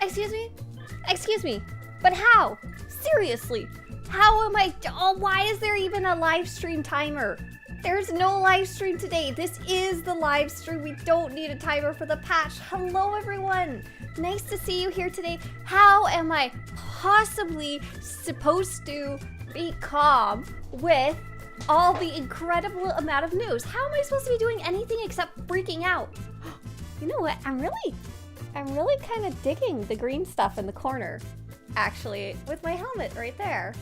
Excuse me? Excuse me. But how? Seriously. How am I? Oh, why is there even a live stream timer? There's no live stream today. This is the live stream. We don't need a timer for the patch. Hello, everyone. Nice to see you here today. How am I possibly supposed to be calm with all the incredible amount of news? How am I supposed to be doing anything except freaking out? You know what? I'm really kind of digging the green stuff in the corner, actually, with my helmet right there.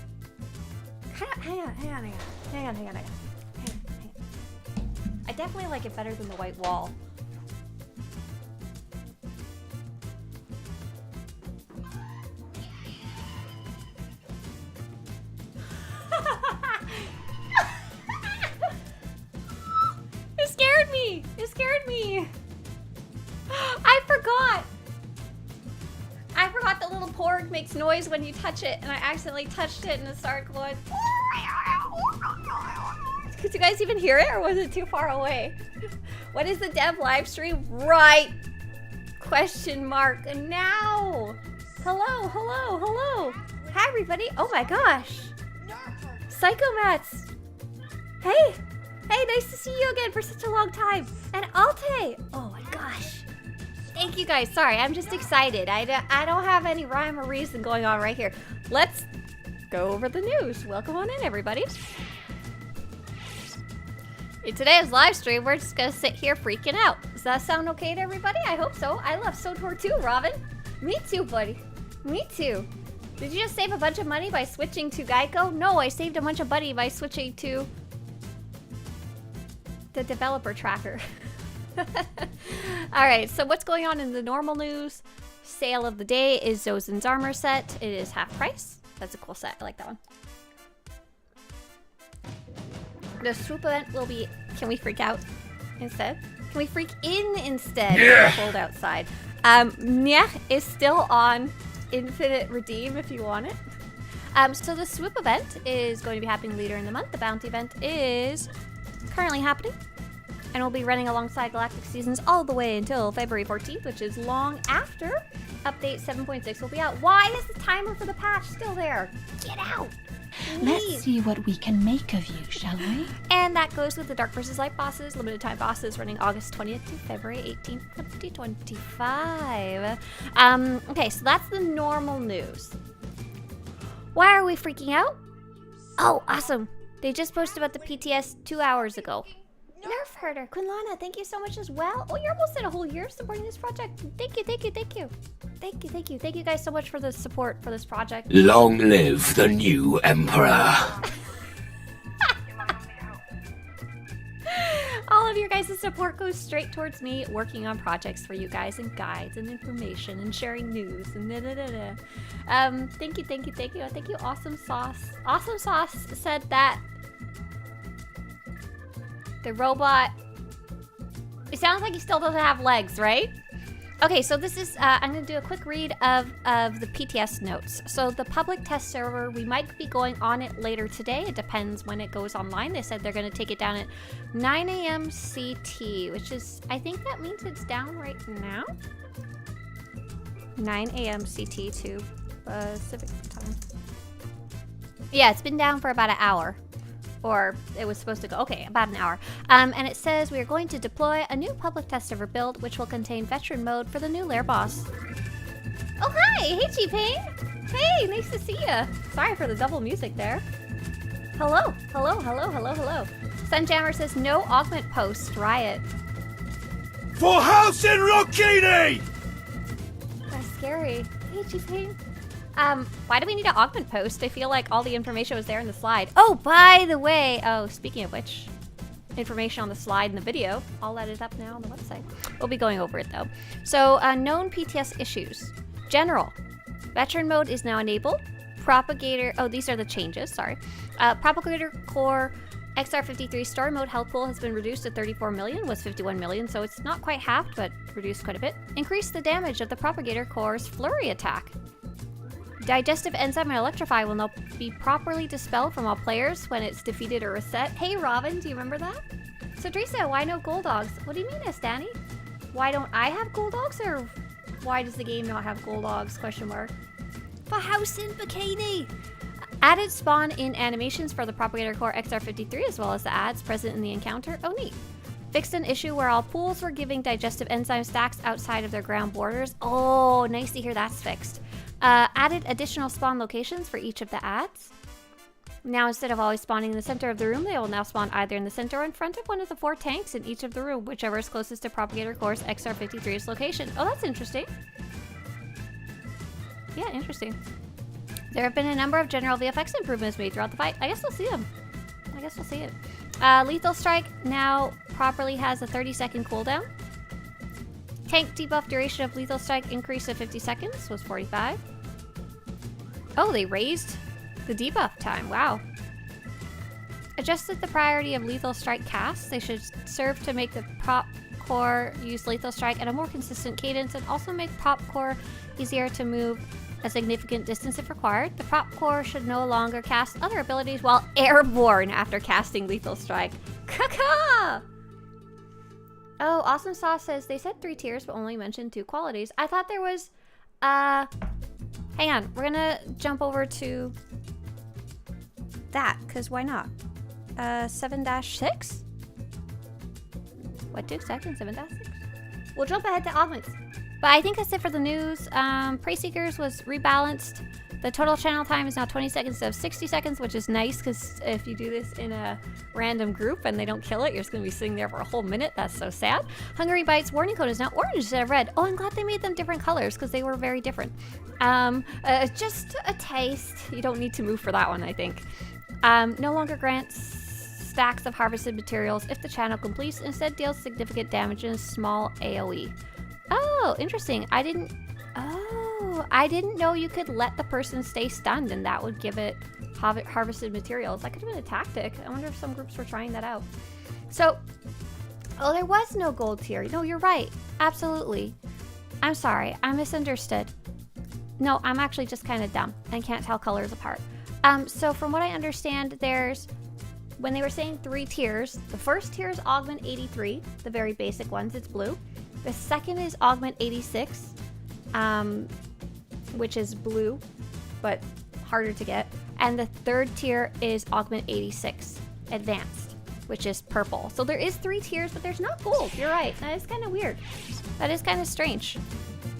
Hang on. I definitely like it better than the white wall. It scared me! It scared me! I forgot! I forgot the little porg makes noise when you touch it, and I accidentally touched it and it started going. Could you guys even hear it, or was it too far away? What is the dev live stream? Right! Question mark. Now! Hello! Hi, everybody! Oh my gosh! Psychomats! Hey! Hey, nice to see you again for such a long time! And Alte! Oh my gosh! Thank you guys. Sorry, I'm just excited. I don't have any rhyme or reason going on right here. Let's go over the news. Welcome on in, everybody. In today's live stream, we're just gonna sit here freaking out. Does that sound okay to everybody? I hope so. I love SWTOR too, Robin. Me too, buddy. Me too. Did you just save a bunch of money by switching to Geico? No, I saved a bunch of money by switching to the developer tracker. Alright, so what's going on in the normal news? Sale of the day is Zozen's armor set. It is half price. That's a cool set. I like that one. The swoop event will be... Can we freak out instead? Can we freak in instead? Yeah. Cold outside. Nyeh is still on Infinite Redeem if you want it. So the swoop event is going to be happening later in the month. The bounty event is currently happening and will be running alongside Galactic Seasons all the way until February 14th, which is long after update 7.6 will be out. Why is the timer for the patch still there? Get out! Let's see what we can make of you, shall we? And that goes with the Dark vs. Light bosses, limited time bosses running August 20th to February 18th, 2025. Okay, so that's the normal news. Why are we freaking out? Oh, awesome. They just posted about the PTS 2 hours ago. Nerf herder, Quinlana, thank you so much as well. Oh, you're almost at a whole year supporting this project. Thank you. Thank you guys so much for the support for this project. Long live the new emperor. All of your guys' support goes straight towards me working on projects for you guys and guides and information and sharing news and Thank you. Thank you, Awesome Sauce. Awesome Sauce said that the robot, it sounds like he still doesn't have legs, right? Okay, so this is, I'm gonna do a quick read of the PTS notes. So the public test server, we might be going on it later today. It depends when it goes online. They said they're gonna take it down at 9 a.m. CT, which is, I think that means it's down right now. 9 a.m. CT to Pacific time. Yeah, it's been down for about an hour. Or it was supposed to go, okay, about an hour. And it says we are going to deploy a new public test server build, which will contain veteran mode for the new Lair boss. Oh, hi! Hey, G-Pain! Hey, nice to see ya! Sorry for the double music there. Hello. Sunjammer says no augment post, riot. For House in Rockini! That's scary. Hey, G-Pain. Why do we need an augment post? I feel like all the information was there in the slide. Oh, by the way, speaking of which, information on the slide in the video, I'll let it up now on the website. We'll be going over it though. So, known PTS issues. General. Veteran mode is now enabled. Propagator, these are the changes, sorry. Propagator core XR53 story mode health pool has been reduced to 34 million, was 51 million, so it's not quite halved, but reduced quite a bit. Increase the damage of the propagator core's flurry attack. Digestive enzyme and electrify will now be properly dispelled from all players when it's defeated or reset. Hey Robin, do you remember that? Swtorista, why no gold dogs? What do you mean, Danny? Why don't I have gold dogs, or Why does the game not have gold logs? Question mark. For house in bikini. Added spawn in animations for the propagator core XR53 as well as the ads present in the encounter. Oh, neat. Fixed an issue where all pools were giving digestive enzyme stacks outside of their ground borders. Oh, nice to hear that's fixed. Added additional spawn locations for each of the ads. Now, instead of always spawning in the center of the room, they will now spawn either in the center or in front of one of the 4 tanks in each of the room, whichever is closest to propagator core's XR53's location. Oh, that's interesting. Yeah, interesting. There have been a number of general VFX improvements made throughout the fight. I guess we'll see them. I guess we'll see it. Lethal Strike now properly has a 30-second cooldown. Tank debuff duration of Lethal Strike increased to 50 seconds, was 45. Oh, they raised the debuff time. Wow. Adjusted the priority of Lethal Strike casts. They should serve to make the prop core use Lethal Strike at a more consistent cadence and also make prop core easier to move a significant distance if required. The prop core should no longer cast other abilities while airborne after casting Lethal Strike. Caca! Oh, Awesome Sauce says they said 3 tiers but only mentioned 2 qualities. I thought there was, hang on, we're gonna jump over to that, because why not? 7-6? What, 2 seconds? 7-6? We'll jump ahead to augments. But I think that's it for the news. Prey Seekers was rebalanced. The total channel time is now 20 seconds instead of 60 seconds, which is nice because if you do this in a random group and they don't kill it, you're just going to be sitting there for a whole minute. That's so sad. Hungry Bites warning code is now orange instead of red. Oh, I'm glad they made them different colors because they were very different. Just a taste. You don't need to move for that one, I think. No longer grants stacks of harvested materials if the channel completes. Instead deals significant damage in a small AoE. Oh, interesting. I didn't know you could let the person stay stunned and that would give it harvested materials. That could have been a tactic. I wonder if some groups were trying that out. So, oh, there was no gold tier. No, you're right. Absolutely. I'm sorry. I misunderstood. No, I'm actually just kind of dumb and can't tell colors apart. So from what I understand, when they were saying 3 tiers, the first tier is Augment 83, the very basic ones. It's blue. The second is Augment 86, which is blue, but harder to get. And the third tier is Augment 86, Advanced, which is purple. So there is 3 tiers, but there's not gold. You're right. That is kind of weird. That is kind of strange.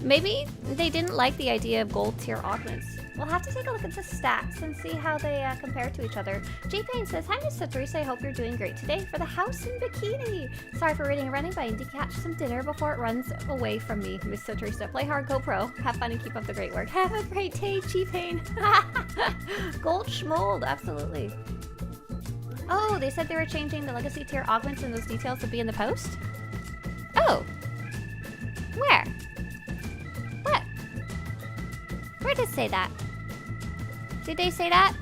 Maybe they didn't like the idea of gold tier augments. We'll have to take a look at the stats and see how they compare to each other. J Payne says, hi, Miss Swtorista. I hope you're doing great today for the house in bikini. Sorry for reading and running, but I need to catch some dinner before it runs away from me. Miss Swtorista, play hard, GoPro. Have fun and keep up the great work. Have a great day, J Payne. Gold schmold, absolutely. Oh, they said they were changing the legacy tier augments and those details to be in the post? Oh. Where? What? Where did it say that? Did they say that?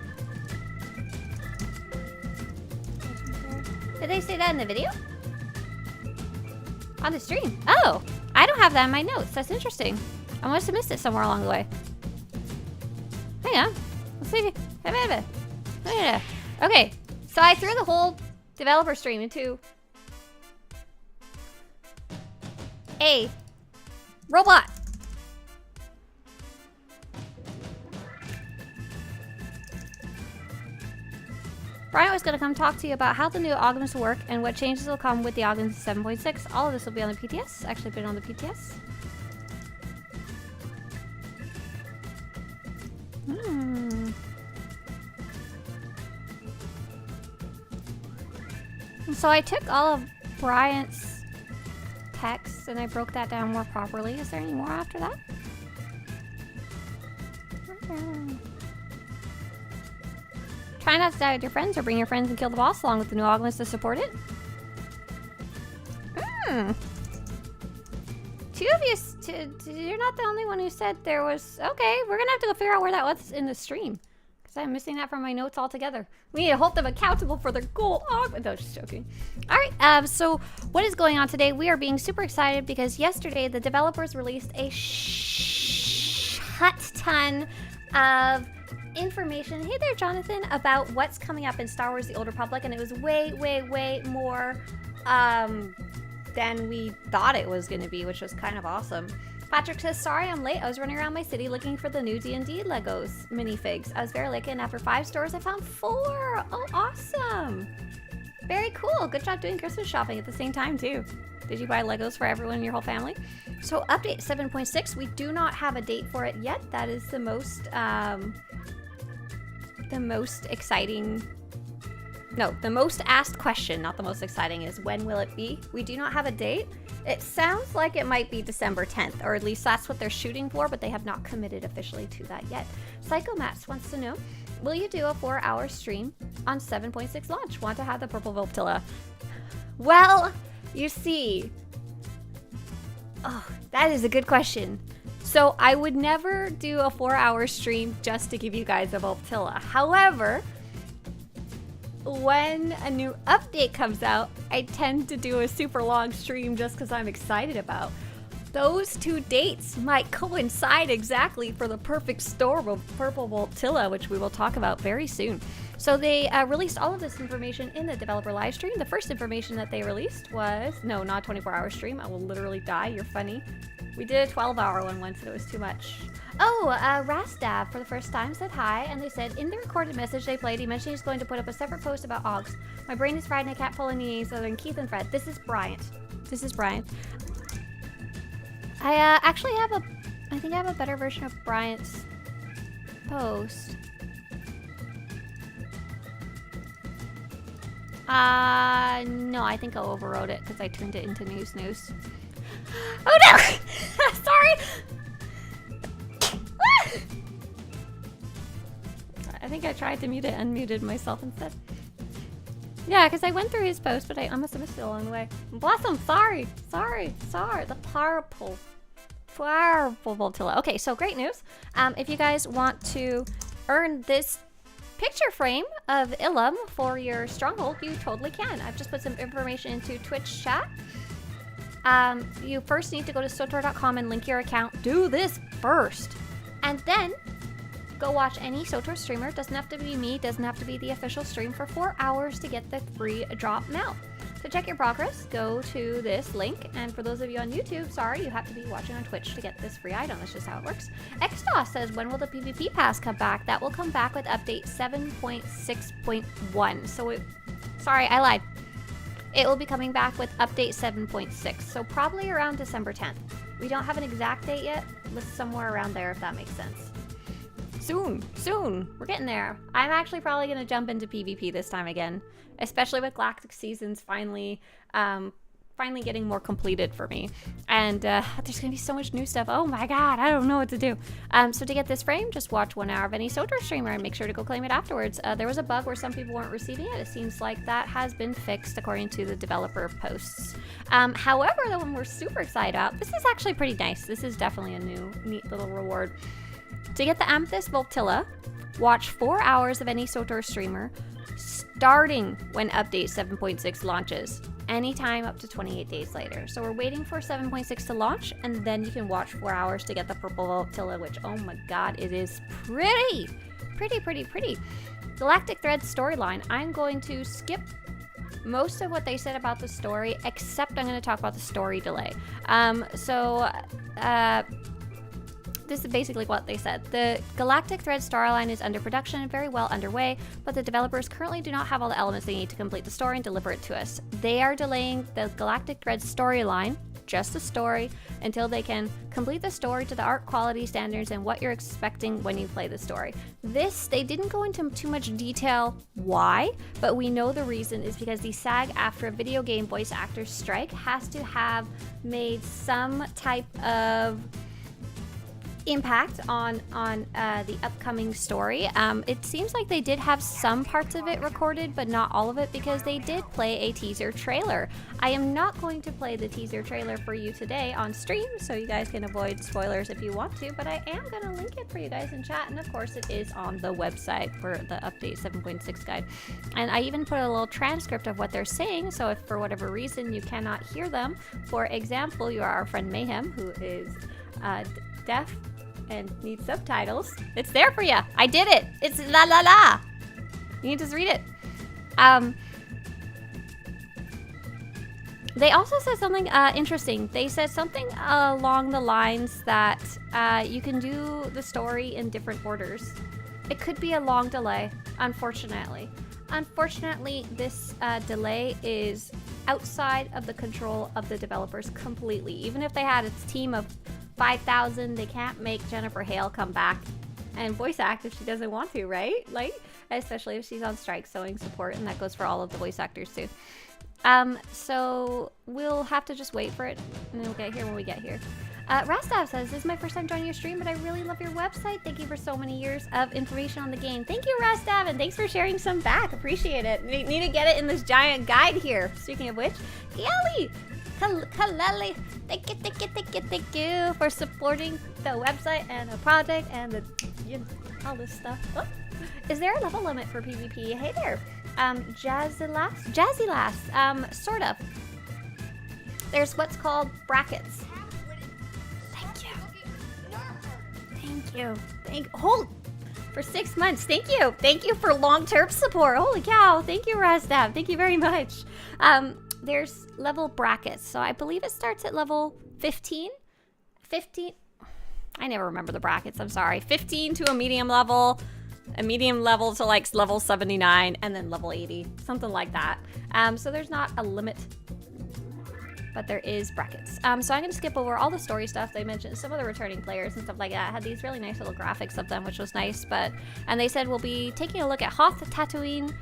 Did they say that in the video? On the stream? Oh, I don't have that in my notes. That's interesting. I must have missed it somewhere along the way. Hang on. Let's see. Okay, so I threw the whole developer stream into a robot. Brian was going to come talk to you about how the new augments will work and what changes will come with the augments 7.6. All of this will be on the PTS. Actually been on the PTS. So I took all of Brian's text and I broke that down more properly. Is there any more after that? Try not to die with your friends or bring your friends and kill the boss along with the new augments to support it. Two of you, you're not the only one who said there was... Okay, we're gonna have to go figure out where that was in the stream. Because I'm missing that from my notes altogether. We need to hold them accountable for their gold augment. No, just joking. Alright, so what is going on today? We are being super excited because yesterday the developers released a shut ton of information, hey there Jonathan, about what's coming up in Star Wars The Old Republic, and it was way more than we thought it was going to be, which was kind of awesome. Patrick says, sorry I'm late. I was running around my city looking for the new D&D Legos minifigs. I was very lucky, and after 5 stores, I found 4. Oh, awesome. Very cool. Good job doing Christmas shopping at the same time, too. Did you buy Legos for everyone in your whole family? So update 7.6, we do not have a date for it yet. That is the most exciting... No, the most asked question, not the most exciting, is when will it be? We do not have a date. It sounds like it might be December 10th, or at least that's what they're shooting for, but they have not committed officially to that yet. Psycho Mats wants to know, will you do a 4-hour stream on 7.6 launch? Want to have the purple Volptilla? Well, you see... Oh, that is a good question. So I would never do a 4-hour stream just to give you guys a Volptilla. However... when a new update comes out, I tend to do a super long stream just because I'm excited about. Those 2 dates might coincide exactly for the perfect storm of Purple Volptilla, which we will talk about very soon. So they released all of this information in the developer live stream. The first information that they released was, no, not a 24-hour stream. I will literally die. You're funny. We did a 12-hour one once and it was too much. Oh, Rasdav for the first time said hi, and they said, in the recorded message they played, he mentioned he's going to put up a separate post about Augs. My brain is fried and I can't pull any names other than Keith and Fred. This is Bryant. This is Bryant. I actually have I think I have a better version of Bryant's post. No, I think I overrode it because I turned it into news. Oh no! Sorry! I think I tried to mute it, unmuted myself instead. Yeah, because I went through his post, but I must have missed it along the way. Bless him, sorry. The purple Volptilla. Okay, so great news. If you guys want to earn this picture frame of Ilum for your stronghold, you totally can. I've just put some information into Twitch chat. You first need to go to SWTOR.com and link your account. Do this first. And then go watch any SWTOR streamer. Doesn't have to be me, doesn't have to be the official stream, for 4 hours to get the free drop mount. To check your progress, go to this link. And for those of you on YouTube, sorry, you have to be watching on Twitch to get this free item. That's just how it works. XDOS says, when will the PvP pass come back? That will come back with update 7.6.1. So sorry, I lied. It will be coming back with update 7.6. So probably around December 10th. We don't have an exact date yet. It's somewhere around there, if that makes sense. Soon. We're getting there. I'm actually probably going to jump into PvP this time again, especially with Galactic Seasons finally getting more completed for me. And there's going to be so much new stuff. Oh my god, I don't know what to do. So to get this frame, just watch 1 hour of any SWTOR streamer and make sure to go claim it afterwards. There was a bug where some people weren't receiving it. It seems like that has been fixed according to the developer posts. However, the one we're super excited about, this is actually pretty nice. This is definitely a neat little reward. To get the Amethyst Volptilla, watch 4 hours of any SWTOR streamer, starting when update 7.6 launches, anytime up to 28 days later. So we're waiting for 7.6 to launch, and then you can watch 4 hours to get the purple Volptilla, which, oh my god, it is pretty. Galactic Thread storyline. I'm going to skip most of what they said about the story, except I'm going to talk about the story delay. This is basically what they said. The Galactic Thread storyline is under production and very well underway, but the developers currently do not have all the elements they need to complete the story and deliver it to us. They are delaying the Galactic Thread storyline, just the story, until they can complete the story to the art quality standards and what you're expecting when you play the story. They didn't go into too much detail why, but we know the reason is because the SAG-AFTRA video game voice actors strike has to have made some type of impact on the upcoming story. It seems like they did have some parts of it recorded, but not all of it, because they did play a teaser trailer. I am not going to play the teaser trailer for you today on stream, so you guys can avoid spoilers if you want to, but I am going to link it for you guys in chat, and of course it is on the website for the update 7.6 guide. And I even put a little transcript of what they're saying, so if for whatever reason you cannot hear them, for example, you are our friend Mayhem, who is deaf and needs subtitles, it's there for you. I did it. It's la la la. You can just read it. They also said something interesting. They said something along the lines that you can do the story in different orders. It could be a long delay, unfortunately. Unfortunately, this delay is outside of the control of the developers completely. Even if they had a team of 5,000, they can't make Jennifer Hale come back and voice act if she doesn't want to, right? Like, especially if she's on strike, showing support, and that goes for all of the voice actors too. So we'll have to just wait for it, and we'll get here when we get here. Rastav says, this is my first time joining your stream, but I really love your website. Thank you for so many years of information on the game. Thank you, Rastav, and thanks for sharing some back. Appreciate it. Need to get it in this giant guide here. Speaking of which, Kelly, Kaleli, thank you for supporting the website and the project and the, you know, all this stuff. Oh. Is there a level limit for PvP? Hey there. Jazzy Lass, sort of. There's what's called brackets. Hold for 6 months. Thank you for long-term support. Holy cow. Thank you, Rastav. Thank you very much. There's level brackets, so I believe it starts at level 15. I never remember the brackets, I'm sorry. 15 to a medium level to like level 79, and then level 80, something like that. So there's not a limit, but there is brackets. So I'm gonna skip over all the story stuff. They mentioned some of the returning players and stuff like that. Had these really nice little graphics of them, which was nice. And they said we'll be taking a look at Hoth, Tatooine,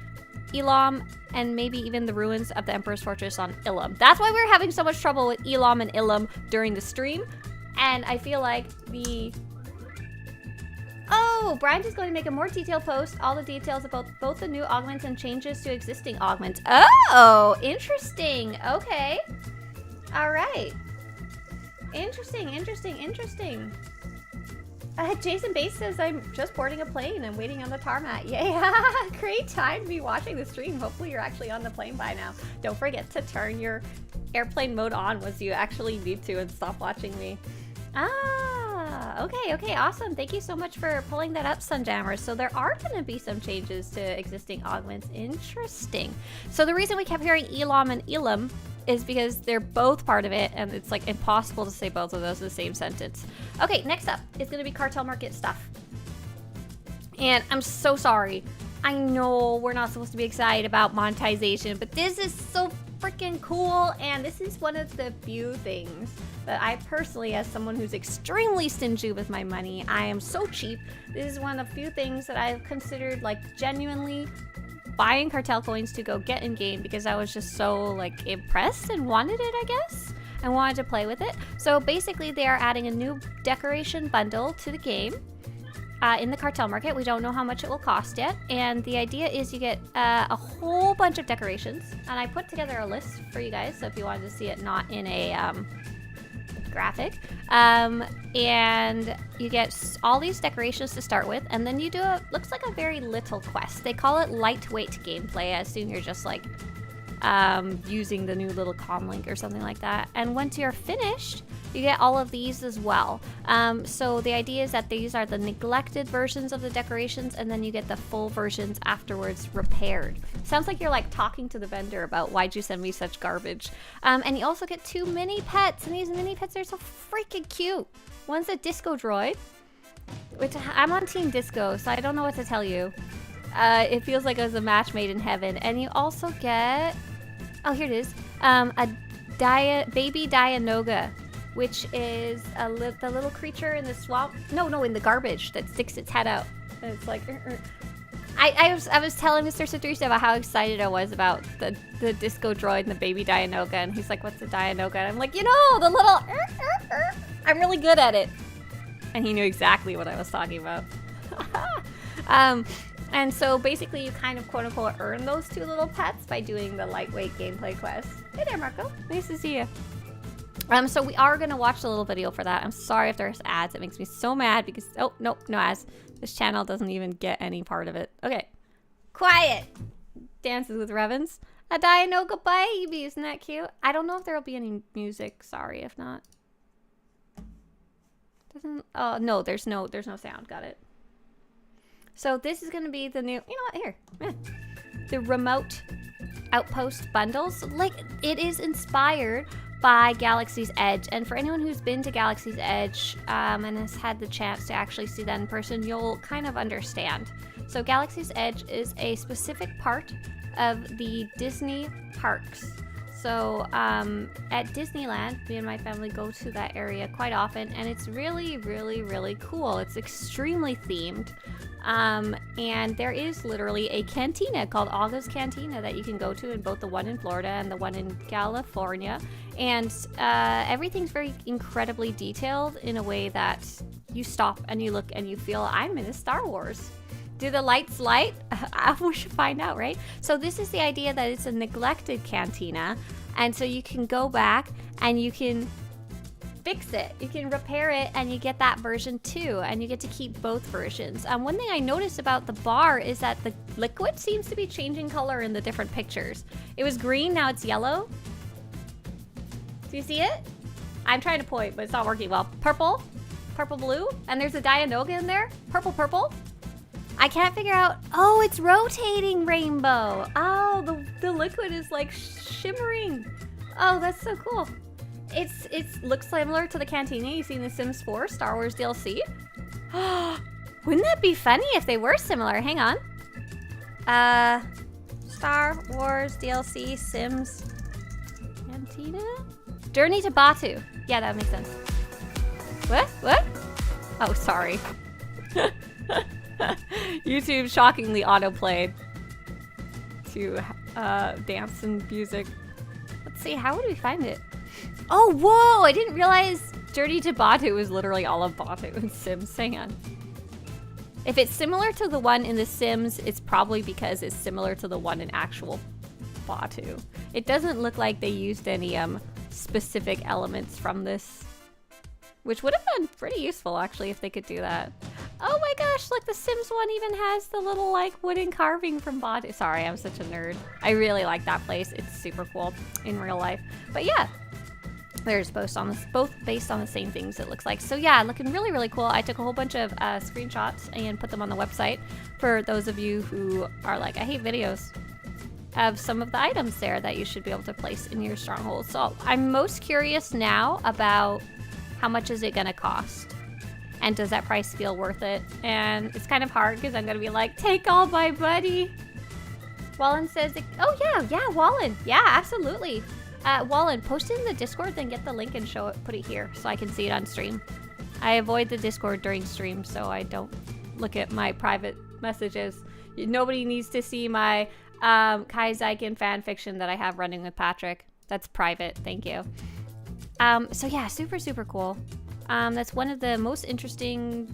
Elam, and maybe even the ruins of the Emperor's Fortress on Ilum. That's why we were having so much trouble with Elam and Ilum during the stream. And I feel like Oh, Brian is going to make a more detailed post, all the details about both the new augments and changes to existing augments. Oh, interesting. Okay. All right. Interesting. Jason Bass says, I'm just boarding a plane and waiting on the tarmac. Yeah, great time to be watching the stream. Hopefully you're actually on the plane by now. Don't forget to turn your airplane mode on once you actually need to and stop watching me. Okay, awesome. Thank you so much for pulling that up, Sunjammer. So there are going to be some changes to existing augments. Interesting. So the reason we kept hearing Elam and Elam is because they're both part of it, and it's like impossible to say both of those in the same sentence. Okay, next up is going to be Cartel Market stuff. And I'm so sorry. I know we're not supposed to be excited about monetization, but this is so freaking cool, and this is one of the few things that I personally, as someone who's extremely stingy with my money, I am so cheap. This is one of the few things that I've considered like genuinely buying Cartel coins to go get in game because I was just so like impressed and wanted it, I guess, and wanted to play with it. So basically they are adding a new decoration bundle to the game in the Cartel Market. We don't know how much it will cost yet, and the idea is you get a whole bunch of decorations, and I put together a list for you guys, so if you wanted to see it not in a graphic, and you get all these decorations to start with, and then you do looks like a very little quest. They call it lightweight gameplay. I assume you're just like using the new little Comlink or something like that, and once you're finished you get all of these as well. So the idea is that these are the neglected versions of the decorations, and then you get the full versions afterwards repaired. Sounds like you're like talking to the vendor about why'd you send me such garbage. And you also get 2 mini pets, and these mini pets are so freaking cute. One's a disco droid, which I'm on Team Disco, so I don't know what to tell you. It feels like it was a match made in heaven. And you also get, oh, here it is, a baby Dianoga, which is the little creature in the swamp. No, in the garbage that sticks its head out. And it's like, I was telling Mr. Swtorista about how excited I was about the disco droid and the baby Dianoga, and he's like, what's a Dianoga? And I'm like, you know, the little, I'm really good at it. And he knew exactly what I was talking about. And so basically you kind of quote unquote earn those 2 little pets by doing the lightweight gameplay quest. Hey there, Marco. Nice to see you. So we are going to watch a little video for that. I'm sorry if there's ads. It makes me so mad because, oh, nope, no ads. This channel doesn't even get any part of it. Okay. Quiet. Dances with Revens. A Dianoga baby. Isn't that cute? I don't know if there'll be any music. Sorry if not. No, there's no sound. Got it. So this is going to be the new, you know what, here. The remote outpost bundles. Like, it is inspired by Galaxy's Edge, and for anyone who's been to Galaxy's Edge and has had the chance to actually see that in person, you'll kind of understand. So Galaxy's Edge is a specific part of the Disney parks. So at Disneyland, me and my family go to that area quite often, and it's really, really, really cool. It's extremely themed. And there is literally a cantina called August Cantina that you can go to in both the one in Florida and the one in California. And everything's very incredibly detailed in a way that you stop and you look and you feel, I'm in a Star Wars. Do the lights light? We should find out, right? So this is the idea that it's a neglected cantina. And so you can go back and you can fix it. You can repair it and you get that version too. And you get to keep both versions. One thing I noticed about the bar is that the liquid seems to be changing color in the different pictures. It was green, now it's yellow. Do you see it? I'm trying to point, but it's not working well. Purple, purple blue, and there's a Dianoga in there. Purple purple. I can't figure out, oh, it's rotating rainbow. Oh, the liquid is like shimmering. Oh, that's so cool. It looks similar to the cantina you see in the Sims 4 Star Wars DLC. Wouldn't that be funny if they were similar? Hang on. Star Wars DLC Sims Cantina? Journey to Batu. Yeah, that makes sense. What? Oh, sorry. YouTube shockingly autoplayed to dance and music. Let's see, how would we find it? Oh, whoa! I didn't realize Journey to Batu was literally all of Batu in Sims. Hang on. If it's similar to the one in The Sims, it's probably because it's similar to the one in actual Batu. It doesn't look like they used any specific elements from this, which would have been pretty useful actually if they could do that. Oh my gosh, look, the Sims one even has the little like wooden carving from Batu. Sorry, I'm such a nerd. I really like that place. It's super cool in real life. But yeah, they're both based on the same things, it looks like. So yeah, looking really, really cool. I took a whole bunch of screenshots and put them on the website for those of you who are like, I hate videos, of some of the items there that you should be able to place in your stronghold. So I'm most curious now about how much is it gonna cost? And does that price feel worth it? And it's kind of hard because I'm gonna be like, take all my money. Wallen says, oh yeah, Wallen. Yeah, absolutely. Wallen, post it in the Discord, then get the link and put it here so I can see it on stream. I avoid the Discord during stream so I don't look at my private messages. Nobody needs to see my Kai Zykin fan fiction that I have running with Patrick. That's private, thank you. So yeah, super, super cool. That's one of the most interesting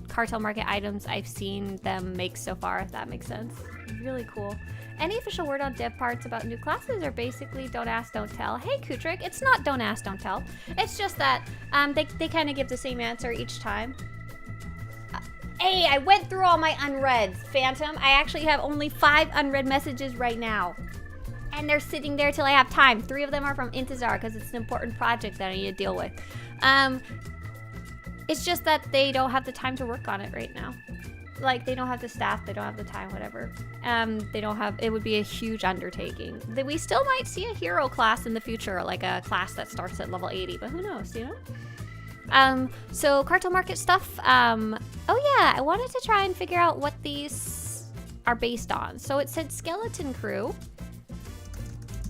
Cartel Market items I've seen them make so far, if that makes sense. Really cool. Any official word on dev parts about new classes are basically don't ask, don't tell. Hey, Kutrick, it's not don't ask, don't tell. It's just that they kind of give the same answer each time. Hey, I went through all my unreads, Phantom. I actually have only 5 unread messages right now. And they're sitting there till I have time. 3 of them are from Intezar because it's an important project that I need to deal with. It's just that they don't have the time to work on it right now. Like, they don't have the staff, they don't have the time, whatever. They don't have, it would be a huge undertaking. We still might see a hero class in the future, like a class that starts at level 80, but who knows, you know? So Cartel Market stuff, oh yeah, I wanted to try and figure out what these are based on. So it said Skeleton Crew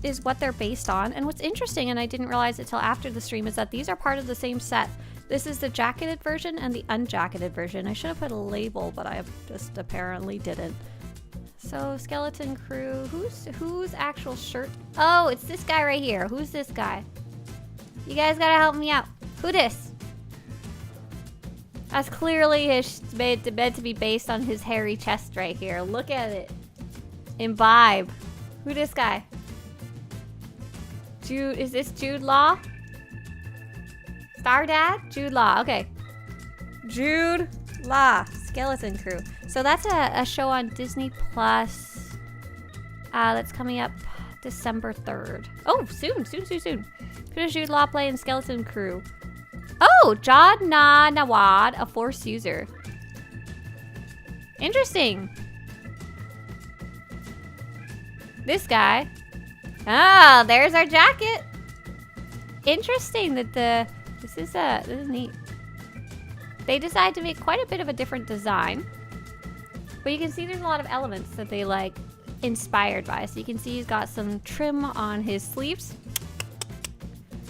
is what they're based on. And what's interesting, and I didn't realize it till after the stream, is that these are part of the same set. This is the jacketed version and the unjacketed version. I should have put a label, but I just apparently didn't. So Skeleton Crew, whose actual shirt? Oh, it's this guy right here. Who's this guy? You guys gotta help me out. Who this? That's clearly meant to be based on his hairy chest right here. Look at it. Imbibe. Who this guy? Jude, is this Jude Law? Star Dad? Jude Law, okay. Jude Law, Skeleton Crew. So that's a show on Disney Plus. That's coming up December 3rd. Oh, soon. Who does Jude Law play in Skeleton Crew? Oh, Jod Na Nawad, a Force user. Interesting. This guy. Ah, there's our jacket. Interesting that this is neat. They decided to make quite a bit of a different design. But you can see there's a lot of elements that they like inspired by. So you can see he's got some trim on his sleeves.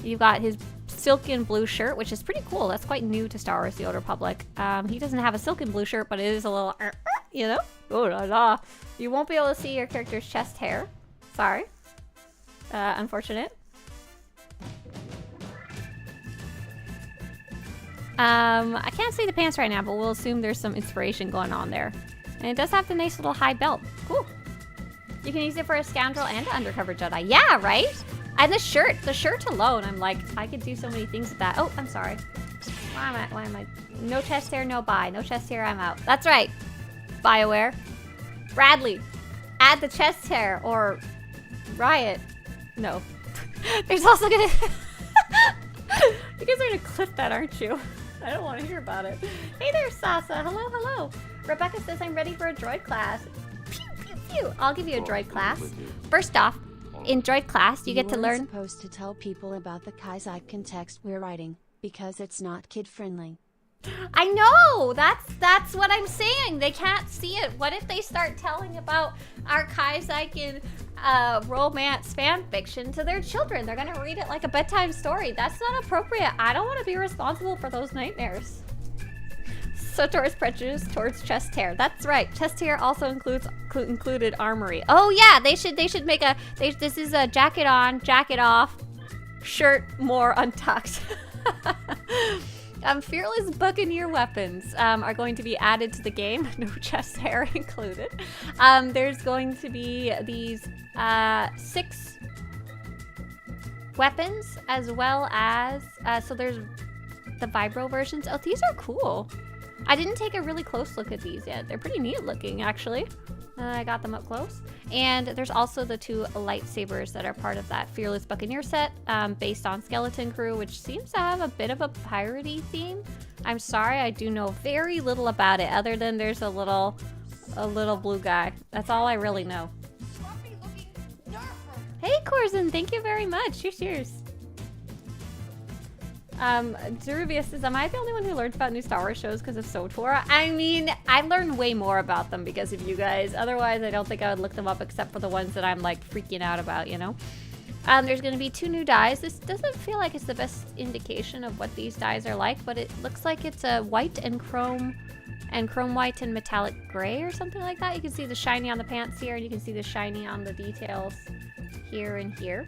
You've got his silken blue shirt, which is pretty cool. That's quite new to Star Wars: The Old Republic. He doesn't have a silken blue shirt, but it is a little, you know? Oh la la. You won't be able to see your character's chest hair. Sorry. Unfortunate. I can't see the pants right now, but we'll assume there's some inspiration going on there. And it does have the nice little high belt. Cool. You can use it for a scoundrel and an undercover Jedi. Yeah, right? And the shirt alone, I'm like, I could do so many things with that. Oh, I'm sorry. Why am I? No chest hair, no buy. No chest hair, I'm out. That's right. BioWare. Bradley, add the chest hair or Riot. No. There's also gonna... You guys are gonna clip that, aren't you? I don't want to hear about it. Hey there, Sasa. Hello, hello. Rebecca says I'm ready for a droid class. Pew, pew, pew. I'll give you a droid class. First off, in droid class, you get to learn... You're supposed to tell people about the Kaizen text we're writing, because it's not kid-friendly. I know! That's what I'm saying. They can't see it. What if they start telling about our Kaizen romance fan fiction to their children? They're gonna read it like a bedtime story. That's not appropriate. I don't want to be responsible for those nightmares. SWTOR's prejudice towards chest hair. That's right. Chest hair also included armory. Oh yeah, they should make a. This is a jacket on, jacket off, shirt more untucked. Fearless Buccaneer weapons are going to be added to the game. No chest hair included. There's going to be these 6 weapons as well as so there's the vibro versions. Oh, these are cool. I didn't take a really close look at these yet. They're pretty neat looking, actually. I got them up close. And there's also the 2 lightsabers that are part of that Fearless Buccaneer set, based on Skeleton Crew, which seems to have a bit of a piratey theme. I'm sorry, I do know very little about it, other than there's a little blue guy. That's all I really know. Hey, Corzin, thank you very much. Cheers. Zerubius says, am I the only one who learns about new Star Wars shows because of SWTOR? I mean, I learned way more about them because of you guys. Otherwise, I don't think I would look them up except for the ones that I'm like freaking out about, you know? There's going to be 2 new dyes. This doesn't feel like it's the best indication of what these dyes are like, but it looks like it's a white and chrome white and metallic gray or something like that. You can see the shiny on the pants here, and you can see the shiny on the details here and here.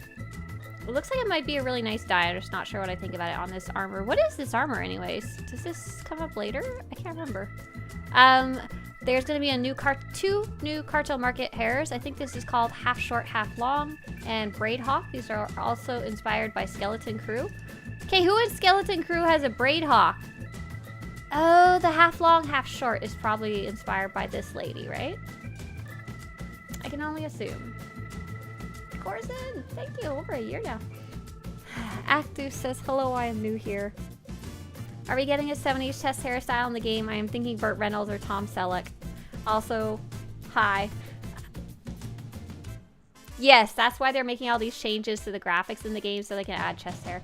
It looks like it might be a really nice dye. I'm just not sure what I think about it on this armor. What is this armor anyways? Does this come up later? I can't remember. There's going to be a 2 new Cartel Market hairs. I think this is called Half Short, Half Long and Braid Hawk. These are also inspired by Skeleton Crew. Okay, who in Skeleton Crew has a Braid Hawk? Oh, the Half Long, Half Short is probably inspired by this lady, right? I can only assume. Corzin, thank you. Over a year now. Actus says, hello, I am new here. Are we getting a 70s chest hairstyle in the game? I am thinking Burt Reynolds or Tom Selleck. Also, hi. Yes, that's why they're making all these changes to the graphics in the game so they can add chest hair.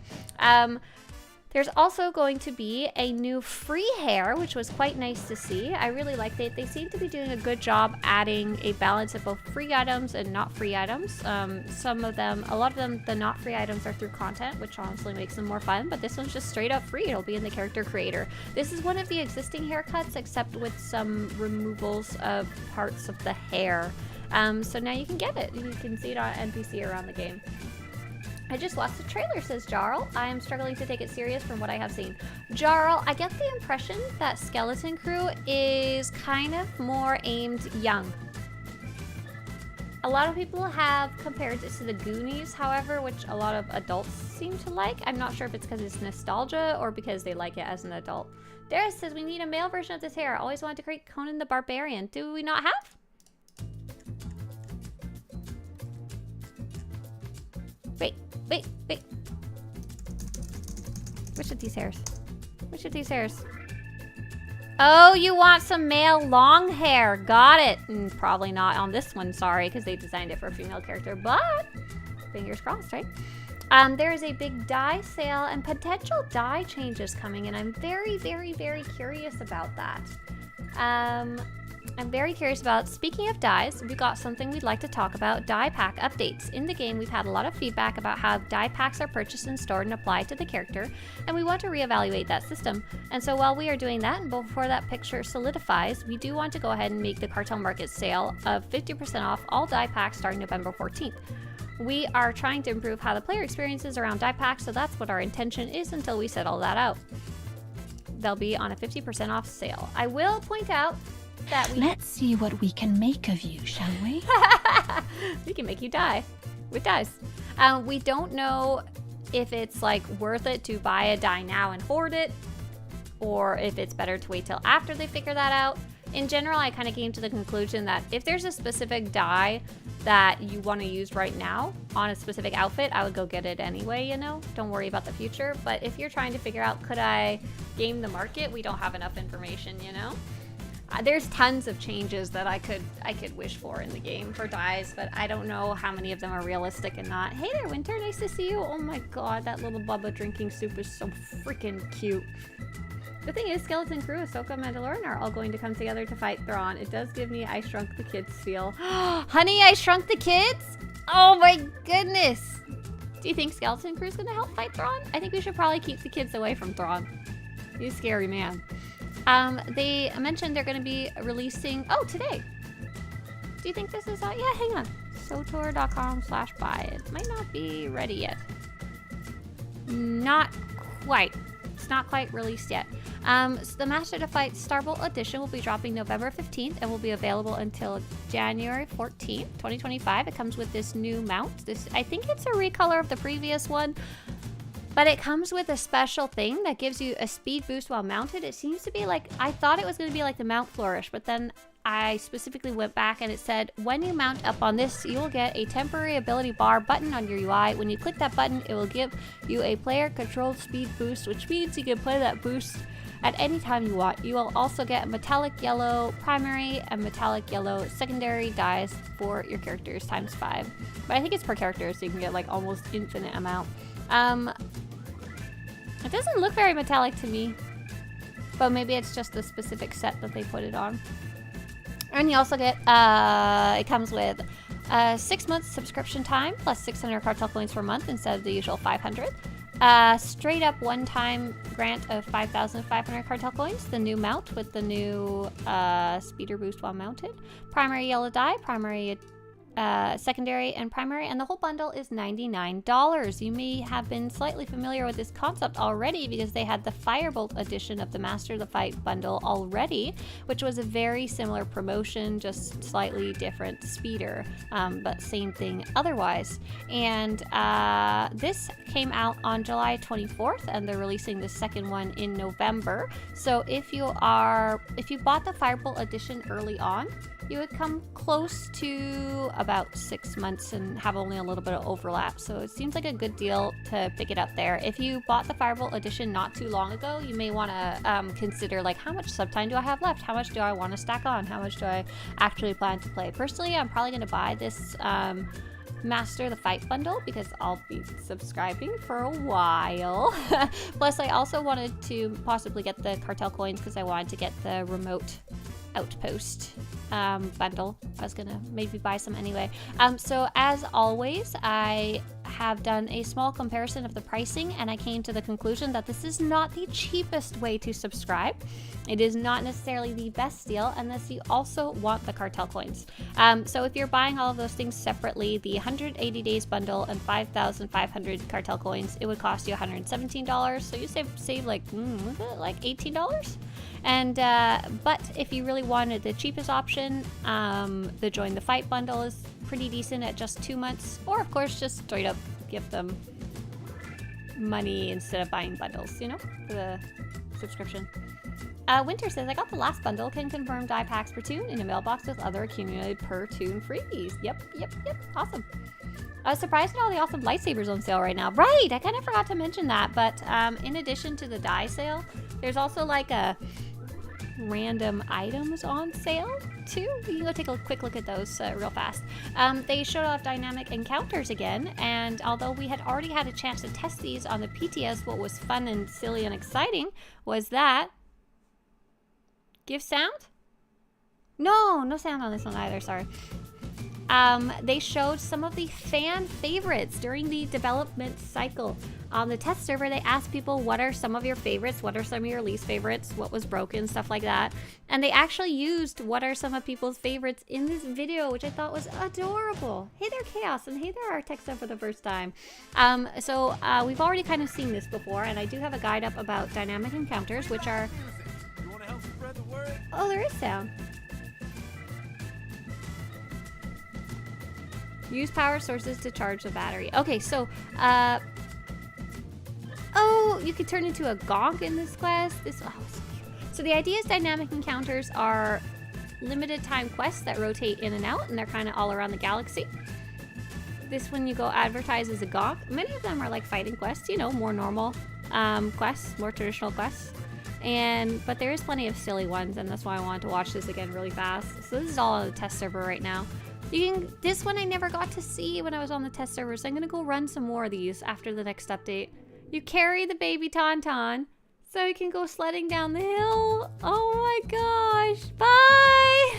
There's also going to be a new free hair, which was quite nice to see. I really liked it. They seem to be doing a good job adding a balance of both free items and not free items. Some of them, a lot of them, the not free items are through content, which honestly makes them more fun, but this one's just straight up free. It'll be in the character creator. This is one of the existing haircuts, except with some removals of parts of the hair. So now you can get it. You can see it on NPC around the game. I just watched the trailer, says Jarl. I am struggling to take it serious from what I have seen. Jarl, I get the impression that Skeleton Crew is kind of more aimed young. A lot of people have compared it to the Goonies, however, which a lot of adults seem to like. I'm not sure if it's because it's nostalgia or because they like it as an adult. Darius says, we need a male version of this hair. I always wanted to create Conan the Barbarian. Do we not have? Wait. Which of these hairs? Which of these hairs? Oh, you want some male long hair. Got it. Probably not on this one, sorry, because they designed it for a female character, but Fingers crossed, right? There is a big dye sale and potential dye changes coming, and I'm very, very, very curious about that. I'm very curious about, speaking of dyes, we've got something we'd like to talk about, dye pack updates. In the game, we've had a lot of feedback about how dye packs are purchased and stored and applied to the character, and we want to reevaluate that system. And so while we are doing that, and before that picture solidifies, we do want to go ahead and make the Cartel Market sale of 50% off all dye packs starting November 14th. We are trying to improve how the player experiences around dye packs, so that's what our intention is until we settle that out. They'll be on a 50% off sale. I will point out that Let's see what we can make of you, shall we? we can make you dye with dyes. We don't know if it's like worth it to buy a dye now and hoard it, or if it's better to wait till after they figure that out. In general, I kind of came to the conclusion that if there's a specific dye that you want to use right now on a specific outfit, I would go get it anyway, you know? Don't worry about the future. But if you're trying to figure out, could I game the market? We don't have enough information, you know? There's tons of changes that I could wish for in the game for dyes, but I don't know how many of them are realistic and not. Hey there, Winter, nice to see you. Oh my god, that little Bubba drinking soup is so freaking cute. The thing is, Skeleton Crew, Ahsoka, and Mandalorian are all going to come together to fight Thrawn. It does give me I Shrunk the Kids feel. Honey, I Shrunk the Kids? Oh my goodness. Do you think Skeleton Crew is going to help fight Thrawn? I think we should probably keep the kids away from Thrawn. He's a scary man. They mentioned they're going to be releasing... Oh, today. Do you think this is out? Yeah, hang on. SWTOR.com/buy. It might not be ready yet. Not quite. It's not quite released yet. So the Master to Fight Starbolt Edition will be dropping November 15th and will be available until January 14th, 2025. It comes with this new mount. I think it's a recolor of the previous one, but it comes with a special thing that gives you a speed boost while mounted. It seems to be like, I thought it was going to be like the Mount Flourish, but then I specifically went back and it said, when you mount up on this, you will get a temporary ability bar button on your UI. When you click that button, it will give you a player-controlled speed boost, which means you can play that boost at any time you want. You will also get metallic yellow primary and metallic yellow secondary dyes for your characters ×5. But I think it's per character, so you can get like almost infinite amount. It doesn't look very metallic to me, but maybe it's just the specific set that they put it on. And you also get, it comes with 6 months subscription time plus 600 Cartel coins per month instead of the usual 500. Straight up one-time grant of 5,500 Cartel coins. The new mount with the new speeder boost while mounted. Primary yellow dye, primary secondary and primary, and the whole bundle is $99. You may have been slightly familiar with this concept already because they had the Firebolt edition of the Master of the Fight bundle already, which was a very similar promotion, just slightly different speeder, but same thing otherwise. And this came out on July 24th, and they're releasing the second one in November. So if you bought the Firebolt edition early on, you would come close to about 6 months and have only a little bit of overlap. So it seems like a good deal to pick it up there. If you bought the Firebolt edition not too long ago, you may want to consider like, how much sub time do I have left? How much do I want to stack on? How much do I actually plan to play? Personally, I'm probably going to buy this Master the Fight bundle because I'll be subscribing for a while. Plus, I also wanted to possibly get the Cartel coins because I wanted to get the remote outpost bundle. I was gonna maybe buy some anyway. So as always, I have done a small comparison of the pricing, and I came to the conclusion that this is not the cheapest way to subscribe. It is not necessarily the best deal unless you also want the Cartel coins. So if you're buying all of those things separately, the 180 days bundle and 5,500 Cartel coins, it would cost you $117. So you save like, was it like $18? And but if you really wanted the cheapest option, the Join the Fight bundle is pretty decent at just 2 months, or of course just straight up give them money instead of buying bundles, you know, for the subscription. Winter says, I got the last bundle, can confirm dye packs per tune in a mailbox with other accumulated per tune freebies. Yep, awesome. I was surprised at all the awesome lightsabers on sale right now. Right, I kind of forgot to mention that, but in addition to the dye sale, there's also like a random items on sale too. You can go take a quick look at those real fast. They showed off dynamic encounters again, and although we had already had a chance to test these on the PTS, what was fun and silly and exciting was that... Give sound? No sound on this one either, sorry. They showed some of the fan favorites during the development cycle. On the test server, they asked people, what are some of your favorites? What are some of your least favorites? What was broken? Stuff like that. And they actually used what are some of people's favorites in this video, which I thought was adorable. Hey there, Chaos, and hey there, Artexa for the first time. We've already kind of seen this before, and I do have a guide up about dynamic encounters, which are... You want to help spread the word? Oh, there is sound. Use power sources to charge the battery. Okay, so, oh, you could turn into a gonk in this quest. Oh, so cute. So the idea is dynamic encounters are limited time quests that rotate in and out, and they're kind of all around the galaxy. This one you go advertise as a gonk. Many of them are like fighting quests, you know, more normal quests, more traditional quests. But there is plenty of silly ones, and that's why I wanted to watch this again really fast. So this is all on the test server right now. This one I never got to see when I was on the test server, so I'm gonna go run some more of these after the next update. You carry the baby Tauntaun so you can go sledding down the hill. Oh my gosh, bye!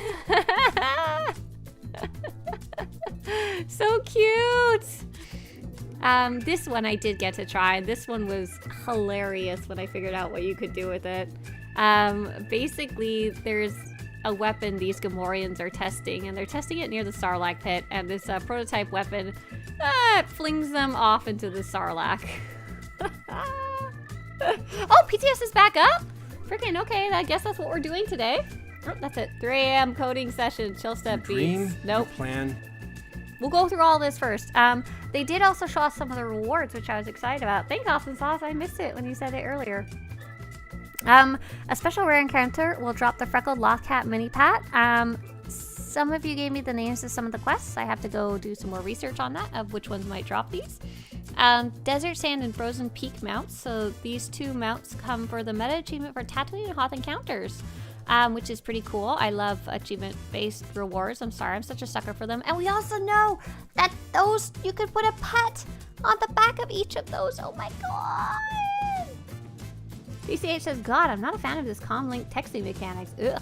So cute! This one I did get to try. This one was hilarious when I figured out what you could do with it. Basically, there's a weapon these Gamorreans are testing, and they're testing it near the Sarlacc pit, and this prototype weapon flings them off into the Sarlacc. Oh, PTS is back up? Freaking okay, I guess that's what we're doing today. Oh, that's it. 3 a.m. coding session, chill step beats. Nope. Plan. We'll go through all this first. They did also show us some of the rewards, which I was excited about. Thank Austin Sauce, I missed it when you said it earlier. A special rare encounter will drop the freckled Lockhat mini pat. Some of you gave me the names of some of the quests. I have to go do some more research on that, of which ones might drop these. Desert Sand and Frozen Peak mounts. So these two mounts come for the meta achievement for Tatooine and Hoth encounters, which is pretty cool. I love achievement-based rewards. I'm sorry, I'm such a sucker for them. And we also know that those, you could put a pet on the back of each of those. Oh my god! BCH says, God, I'm not a fan of this Comlink texting mechanics. Ugh.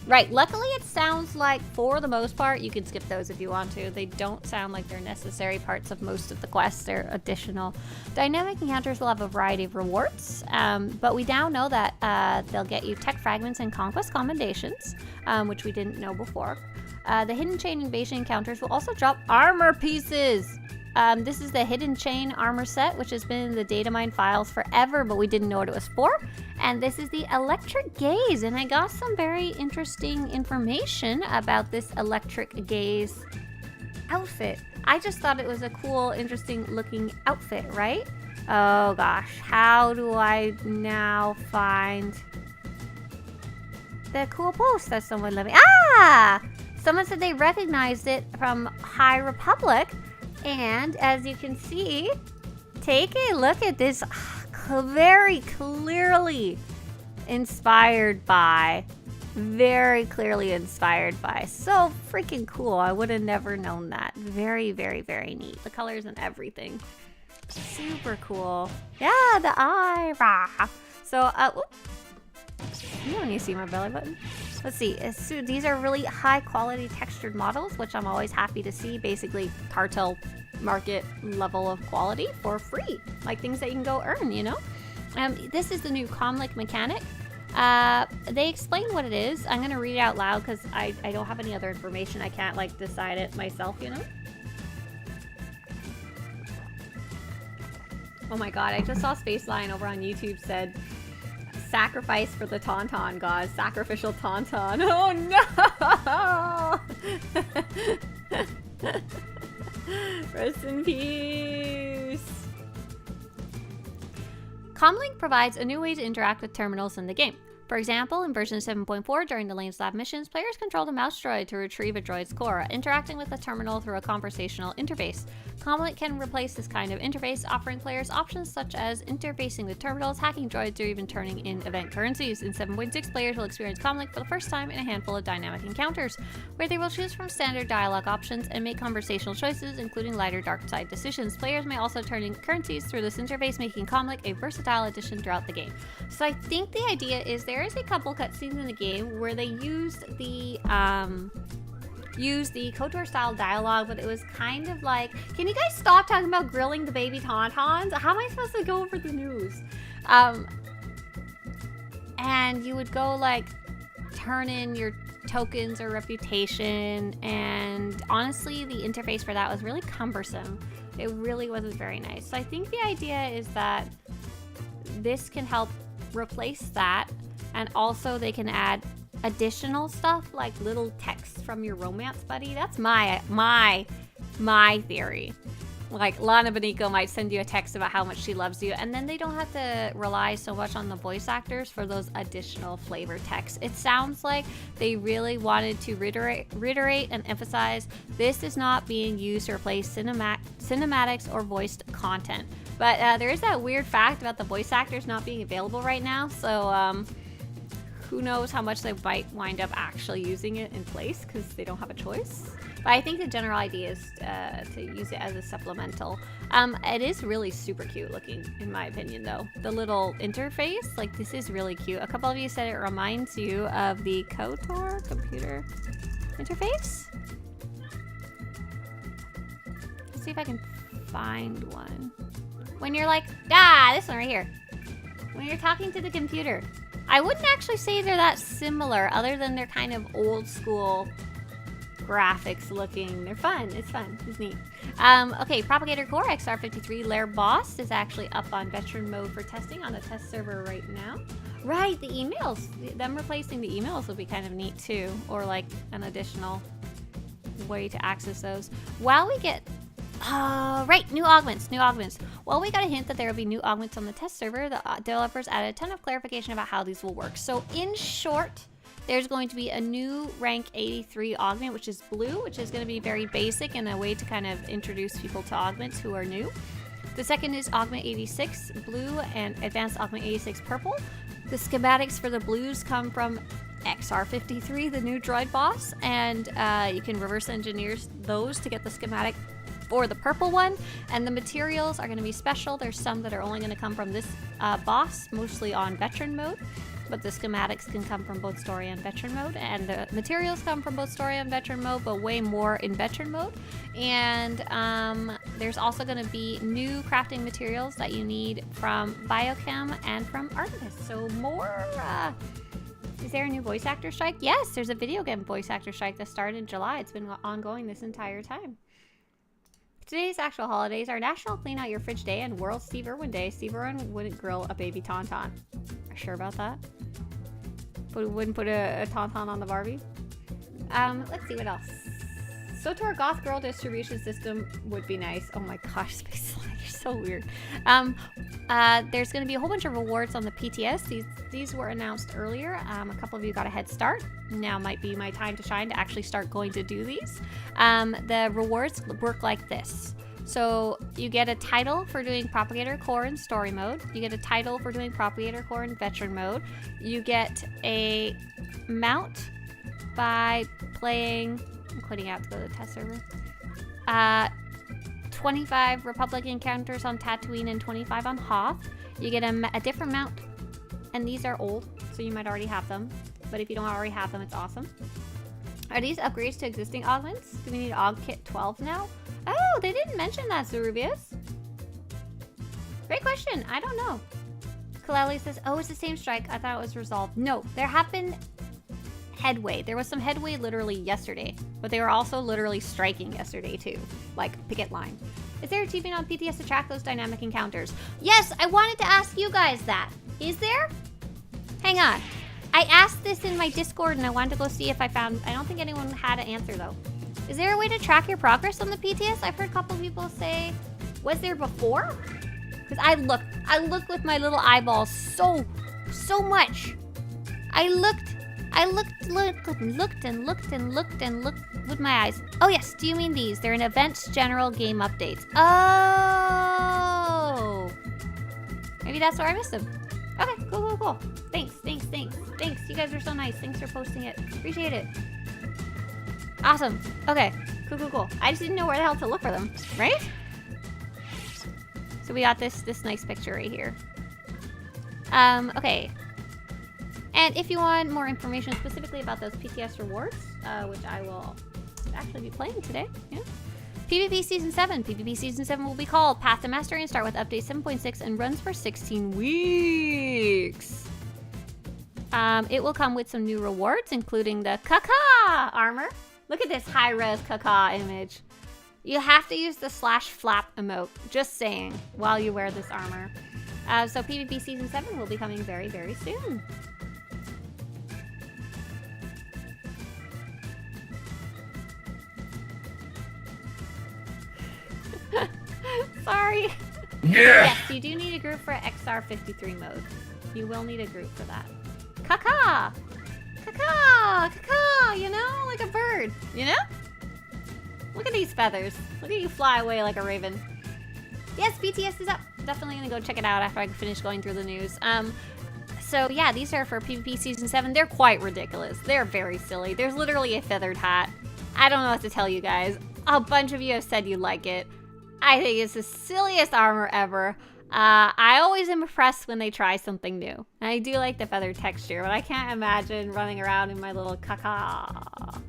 Right, luckily it sounds like, for the most part, you can skip those if you want to. They don't sound like they're necessary parts of most of the quests. They're additional. Dynamic encounters will have a variety of rewards, but we now know that they'll get you tech fragments and conquest commendations, which we didn't know before. The Hidden Chain Invasion encounters will also drop armor pieces. This is the Hidden Chain armor set, which has been in the datamine files forever, but we didn't know what it was for. And this is the Electric Gaze, and I got some very interesting information about this Electric Gaze outfit. I just thought it was a cool, interesting looking outfit, right? Oh gosh, how do I now find the cool post that someone let me... Ah! Someone said they recognized it from High Republic. And as you can see, take a look at this, very clearly inspired by, very clearly inspired by. So freaking cool. I would have never known that. Very, very, very neat. The colors and everything. Super cool. Yeah, the eye. Rah. So, you don't need to see my belly button. Let's see, so these are really high quality textured models, which I'm always happy to see. Basically, Cartel market level of quality for free. Like things that you can go earn, you know? This is the new Comlink mechanic. They explain what it is. I'm gonna read it out loud because I don't have any other information. I can't like decide it myself, you know? Oh my god, I just saw Spaceline over on YouTube said, sacrifice for the Tauntaun god. Sacrificial Tauntaun. Oh no! Rest in peace. Comlink provides a new way to interact with terminals in the game. For example, in version 7.4, during the Lane's Lab missions, players control the mouse droid to retrieve a droid's core, interacting with the terminal through a conversational interface. Comlink can replace this kind of interface, offering players options such as interfacing with terminals, hacking droids, or even turning in event currencies. In 7.6, players will experience Comlink for the first time in a handful of dynamic encounters, where they will choose from standard dialogue options and make conversational choices, including lighter dark side decisions. Players may also turn in currencies through this interface, making Comlink a versatile addition throughout the game. So I think the idea is there is a couple cutscenes in the game where they used the KOTOR style dialogue, but it was kind of like, can you guys stop talking about grilling the baby tauntauns? How am I supposed to go over the news? And you would go like turn in your tokens or reputation, and honestly the interface for that was really cumbersome. It really wasn't very nice. So I think the idea is that this can help replace that, and also they can add additional stuff like little texts from your romance buddy. That's my theory. Like Lana Benico might send you a text about how much she loves you, and then they don't have to rely so much on the voice actors for those additional flavor texts. It sounds like they really wanted to reiterate and emphasize this is not being used to replace cinematics or voiced content. But there is that weird fact about the voice actors not being available right now, so who knows how much they might wind up actually using it in place because they don't have a choice. But I think the general idea is to use it as a supplemental. It is really super cute looking, in my opinion, though. The little interface, like this is really cute. A couple of you said it reminds you of the KOTOR computer interface. Let's see if I can find one. When you're like, this one right here. When you're talking to the computer. I wouldn't actually say they're that similar, other than they're kind of old school graphics looking. They're fun. It's fun. It's neat. Okay, Propagator Core XR53 Lair Boss is actually up on veteran mode for testing on the test server right now. Right, the emails. Them replacing the emails would be kind of neat too, or like an additional way to access those. While we get right, new augments. Well, we got a hint that there will be new augments on the test server. The developers added a ton of clarification about how these will work. So in short, there's going to be a new rank 83 augment, which is blue, which is going to be very basic and a way to kind of introduce people to augments who are new. The second is augment 86 blue and advanced augment 86 purple. The schematics for the blues come from XR53, the new droid boss, and you can reverse engineer those to get the schematic for the purple one, and the materials are going to be special. There's some that are only going to come from this boss, mostly on veteran mode, but the schematics can come from both story and veteran mode, and the materials come from both story and veteran mode, but way more in veteran mode. And there's also going to be new crafting materials that you need from Biochem and from Artemis. So more is there a new voice actor strike? Yes, there's a video game voice actor strike that started in July. It's been ongoing this entire time. Today's actual holidays are National Clean Out Your Fridge Day and World Steve Irwin Day. Steve Irwin wouldn't grill a baby tauntaun. Are you sure about that? But wouldn't put a tauntaun on the Barbie? Let's see what else. SWTOR Goth Girl distribution system would be nice. Oh my gosh, Space Slide, you're so weird. There's going to be a whole bunch of rewards on the PTS. These were announced earlier. A couple of you got a head start. Now might be my time to shine to actually start going to do these. The rewards work like this. So you get a title for doing Propagator Core in story mode. You get a title for doing Propagator Core in veteran mode. You get a mount by playing... I'm quitting out to go to the test server. 25 Republic encounters on Tatooine and 25 on Hoth. You get a different mount, and these are old, so you might already have them. But if you don't already have them, it's awesome. Are these upgrades to existing augments? Do we need Aug Kit 12 now? Oh, they didn't mention that, Zerubius. Great question. I don't know. Kaleli says, oh, it's the same strike. I thought it was resolved. No, there have been headway. There was some headway literally yesterday, but they were also literally striking yesterday too, like picket line. Is there achievement on PTS to track those dynamic encounters? Yes, I wanted to ask you guys that. Is there? Hang on. I asked this in my Discord and I wanted to go see if I found... I don't think anyone had an answer though. Is there a way to track your progress on the PTS? I've heard a couple people say, was there before? Because I looked with my little eyeballs so much. I looked with my eyes. Oh yes, do you mean these? They're in events, general game updates. Oh! Maybe that's where I missed them. Okay, cool. Thanks. You guys are so nice. Thanks for posting it. Appreciate it. Awesome. Okay, cool. I just didn't know where the hell to look for them, right? So we got this nice picture right here. Okay. And if you want more information specifically about those PTS rewards, which I will actually be playing today, yeah. PvP Season 7. PvP Season 7 will be called Path to Mastery and start with Update 7.6 and runs for 16 weeks. It will come with some new rewards, including the Kaka armor. Look at this high-res Kaka image. You have to use the /flap emote, just saying, while you wear this armor. So PvP Season 7 will be coming very, very soon. Sorry. Yeah. Yes, you do need a group for XR53 mode. You will need a group for that. Kaka! You know? Like a bird, you know? Look at these feathers. Look at you fly away like a raven. Yes, BTS is up. Definitely gonna go check it out after I finish going through the news. So yeah, these are for PvP Season 7. They're quite ridiculous. They're very silly. There's literally a feathered hat. I don't know what to tell you guys. A bunch of you have said you like it. I think it's the silliest armor ever. I always am impressed when they try something new. I do like the feather texture, but I can't imagine running around in my little Kaka.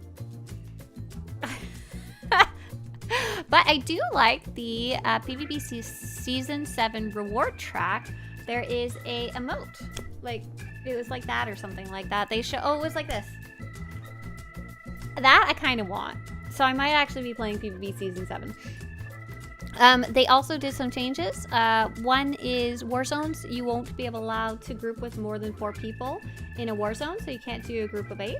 But I do like the PvP Season 7 reward track. There is a emote. Like, it was like that or something like that. They show, oh, it was like this. That I kind of want. So I might actually be playing PvP Season 7. They also did some changes. One is war zones. You won't be allowed to group with more than 4 people in a war zone, so you can't do a group of 8.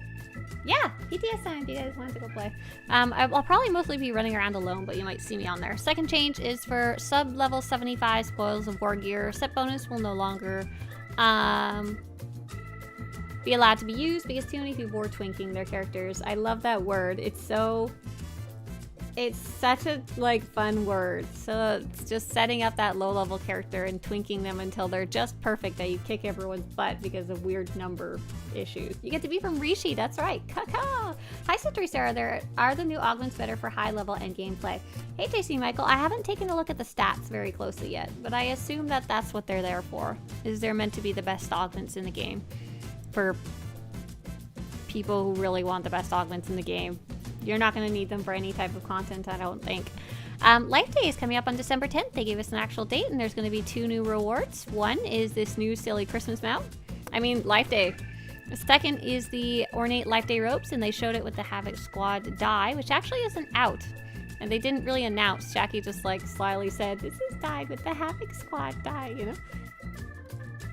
Yeah, PTS time if you guys want to go play. I'll probably mostly be running around alone, but you might see me on there. Second change is for sub-level 75 spoils of war gear. Set bonus will no longer be allowed to be used because too many people were twinking their characters. I love that word. It's such a fun word. So it's just setting up that low-level character and twinking them until they're just perfect that you kick everyone's butt because of weird number issues. You get to be from Rishi, that's right. Kaka! Hi Swtorista, are the new augments better for high-level end gameplay? Hey JC Michael, I haven't taken a look at the stats very closely yet, but I assume that that's what they're there for. Is they're meant to be the best augments in the game for people who really want the best augments in the game. You're not going to need them for any type of content, I don't think. Life Day is coming up on December 10th. They gave us an actual date, and there's going to be 2 new rewards. One is this new silly Christmas mount. I mean, Life Day. The second is the ornate Life Day ropes, and they showed it with the Havoc Squad die, which actually isn't out. And they didn't really announce. Jackie just slyly said, this is dyed with the Havoc Squad die, you know?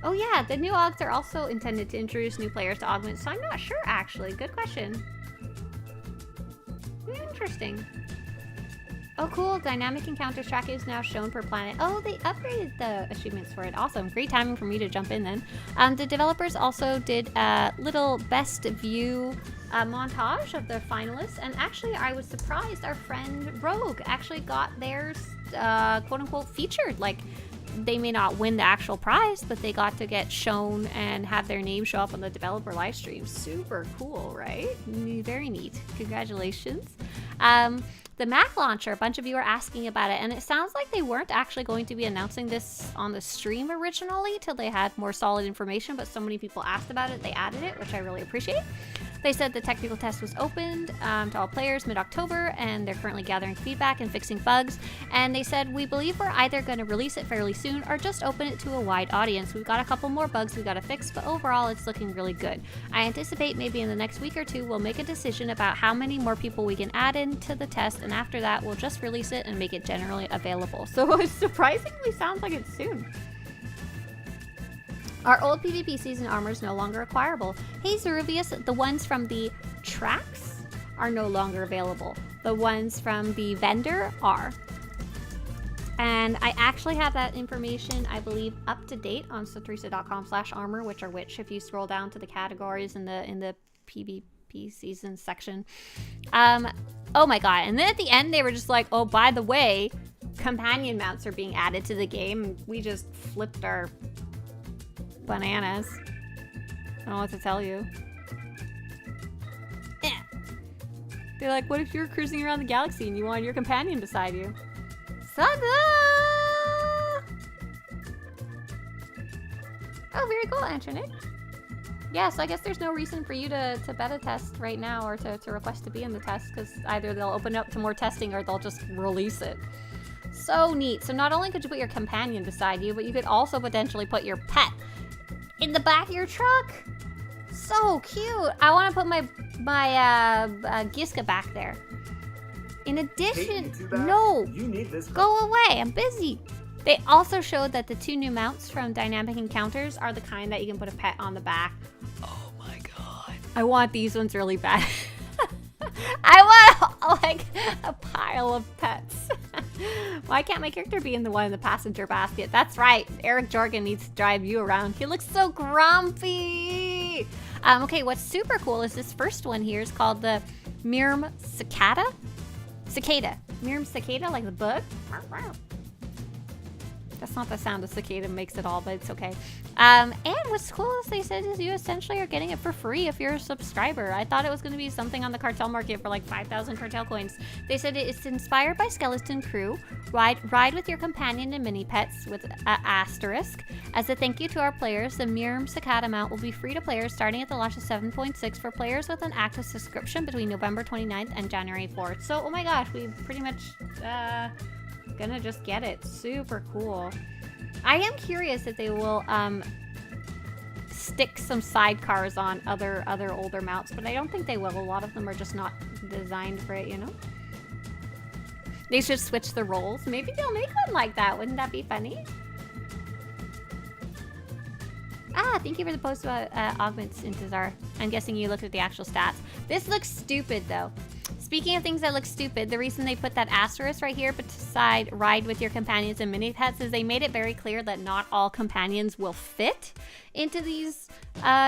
Oh yeah, the new augs are also intended to introduce new players to Augment, so I'm not sure actually. Good question. Interesting. Oh cool, dynamic encounters track is now shown per planet. Oh, they upgraded the achievements for it. Awesome, great timing for me to jump in then. The developers also did a little best view montage of the finalists, and actually I was surprised our friend Rogue actually got theirs quote unquote featured. Like, they may not win the actual prize, but they got to get shown and have their name show up on the developer live stream. Super cool, right? Very neat. Congratulations. The Mac launcher, a bunch of you are asking about it, and it sounds like they weren't actually going to be announcing this on the stream originally till they had more solid information, but so many people asked about it, they added it, which I really appreciate. They said the technical test was opened to all players mid-October, and they're currently gathering feedback and fixing bugs. And they said, we believe we're either going to release it fairly soon or just open it to a wide audience. We've got a couple more bugs we got to fix, but overall it's looking really good. I anticipate maybe in the next week or 2 we'll make a decision about how many more people we can add into the test, and after that we'll just release it and make it generally available. So it surprisingly sounds like it's soon. Our old PvP season armor is no longer acquirable. Hey Zeruvius, the ones from the tracks are no longer available. The ones from the vendor are. And I actually have that information, I believe, up to date on swtorista.com/armor, which if you scroll down to the categories in the PvP season section. Oh my god. And then at the end, they were just like, oh, by the way, companion mounts are being added to the game. We just flipped our bananas. I don't know what to tell you. They're like, what if you're cruising around the galaxy and you want your companion beside you? Sada! Oh, very cool, Antoinette. Yeah, so I guess there's no reason for you to beta test right now or to request to be in the test, because either they'll open up to more testing or they'll just release it. So neat. So not only could you put your companion beside you, but you could also potentially put your pet in the back of your truck. So cute. I want to put my Giska back there. In addition, no, You need this. go away. I'm busy. They also showed that the 2 new mounts from Dynamic Encounters are the kind that you can put a pet on the back. Oh my god. I want these ones really bad. I want like a pile of pets. Why can't my character be in the one in the passenger basket? That's right. Eric Jorgen needs to drive you around. He looks so grumpy. Okay, what's super cool is this first one here is called the Mirm Cicada. Cicada. Mirm Cicada, like the bug. That's not the sound a cicada makes at all, but it's okay. And what's cool is they said is you essentially are getting it for free if you're a subscriber. I thought it was going to be something on the Cartel market for like 5,000 Cartel coins. They said it's inspired by Skeleton Crew. Ride with your companion and mini pets with asterisk. As a thank you to our players, the Mirm Cicada mount will be free to players starting at the launch of 7.6 for players with an active subscription between November 29th and January 4th. So, oh my gosh, we've pretty much gonna just get it. Super cool. I am curious if they will stick some sidecars on other older mounts, but I don't think they will. A lot of them are just not designed for it, you know? They should switch the roles. Maybe they'll make one like that. Wouldn't that be funny? Thank you for the post about Augment's Intezar. I'm guessing you looked at the actual stats. This looks stupid, though. Speaking of things that look stupid, the reason they put that asterisk right here beside ride with your companions and mini pets is they made it very clear that not all companions will fit into these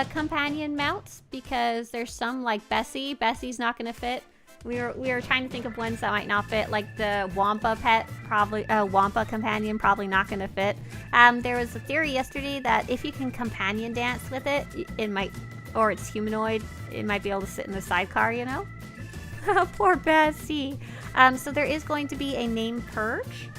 companion mounts, because there's some like Bessie. Bessie's not going to fit. We were trying to think of ones that might not fit, like the Wampa pet, probably Wampa companion, probably not going to fit. There was a theory yesterday that if you can companion dance with it, it might, or it's humanoid, it might be able to sit in the sidecar, you know? Poor Bessie. So there is going to be a name purge.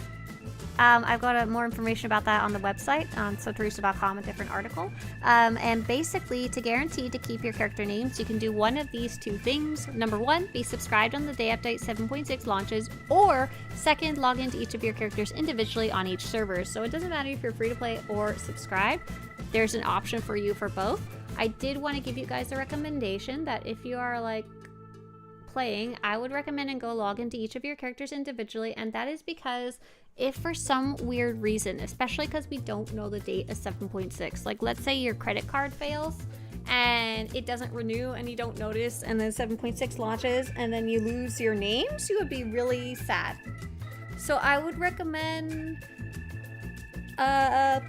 I've got more information about that on the website on Swtorista.com, a different article. And basically, to guarantee to keep your character names, you can do one of these 2 things. Number 1, be subscribed on the day update 7.6 launches, or second, log into each of your characters individually on each server. So it doesn't matter if you're free to play or subscribe. There's an option for you for both. I did want to give you guys a recommendation that if you are like playing, I would recommend and go log into each of your characters individually, and that is because if for some weird reason, especially because we don't know the date of 7.6, like let's say your credit card fails and it doesn't renew and you don't notice, and then 7.6 launches and then you lose your names, you would be really sad. So I would recommend go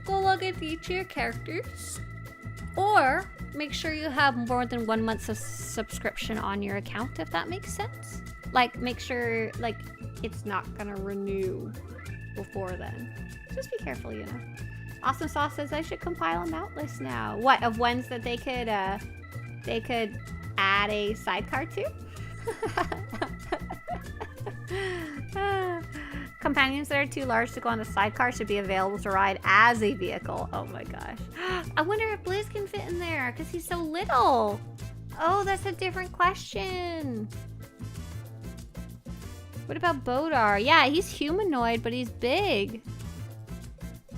log into each of your characters, or make sure you have more than 1 month's of subscription on your account, if that makes sense. Like, make sure, like, it's not gonna renew before then. Just be careful, you know. Awesome Sauce says I should compile a mount list now. What, of ones that they could add a sidecar to? Companions that are too large to go on the sidecar should be available to ride as a vehicle. Oh my gosh. I wonder if Blizz can fit in there because he's so little. Oh, that's a different question. What about Bodar? Yeah, he's humanoid, but he's big.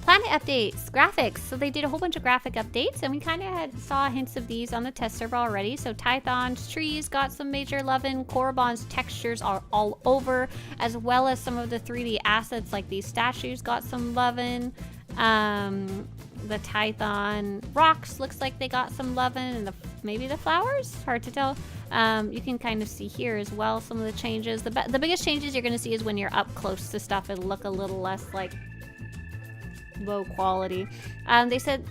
Planet updates, graphics. So they did a whole bunch of graphic updates, and we kind of saw hints of these on the test server already. So Tython's trees got some major lovin'. Korriban's textures are all over, as well as some of the 3D assets like these statues got some lovin'. The Tython rocks looks like they got some lovin', and maybe the flowers? Hard to tell. You can kind of see here as well some of the changes. The biggest changes you're going to see is when you're up close to stuff, it'll look a little less like low quality. They said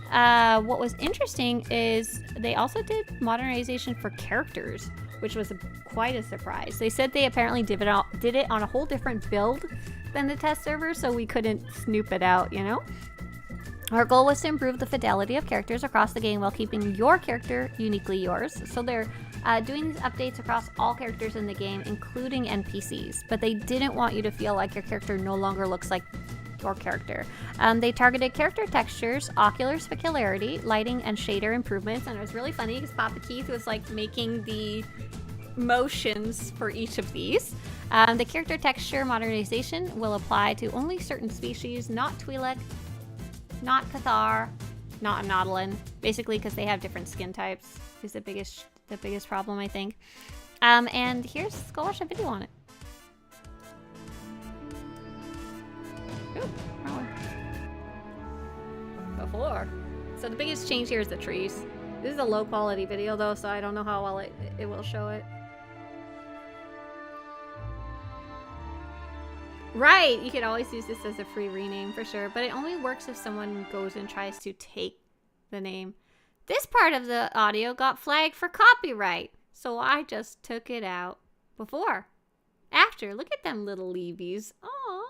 what was interesting is they also did modernization for characters, which was quite a surprise. They said they apparently did it on a whole different build than the test server, so we couldn't snoop it out, you know? Our goal was to improve the fidelity of characters across the game while keeping your character uniquely yours. So they're doing these updates across all characters in the game, including NPCs, but they didn't want you to feel like your character no longer looks like your character. They targeted character textures, ocular specularity, lighting, and shader improvements, and it was really funny because Papa Keith was like making the motions for each of these. The character texture modernization will apply to only certain species, not Twi'lek, not Cathar, not Nautilin, basically because they have different skin types is the biggest problem, I think. And go watch a video on it. Ooh, before. So the biggest change here is the trees. This is a low quality video though, so I don't know how well it will show it. Right, you could always use this as a free rename for sure, but it only works if someone goes and tries to take the name. This part of the audio got flagged for copyright, so I just took it out. Before. After. Look at them little leavies. Aww.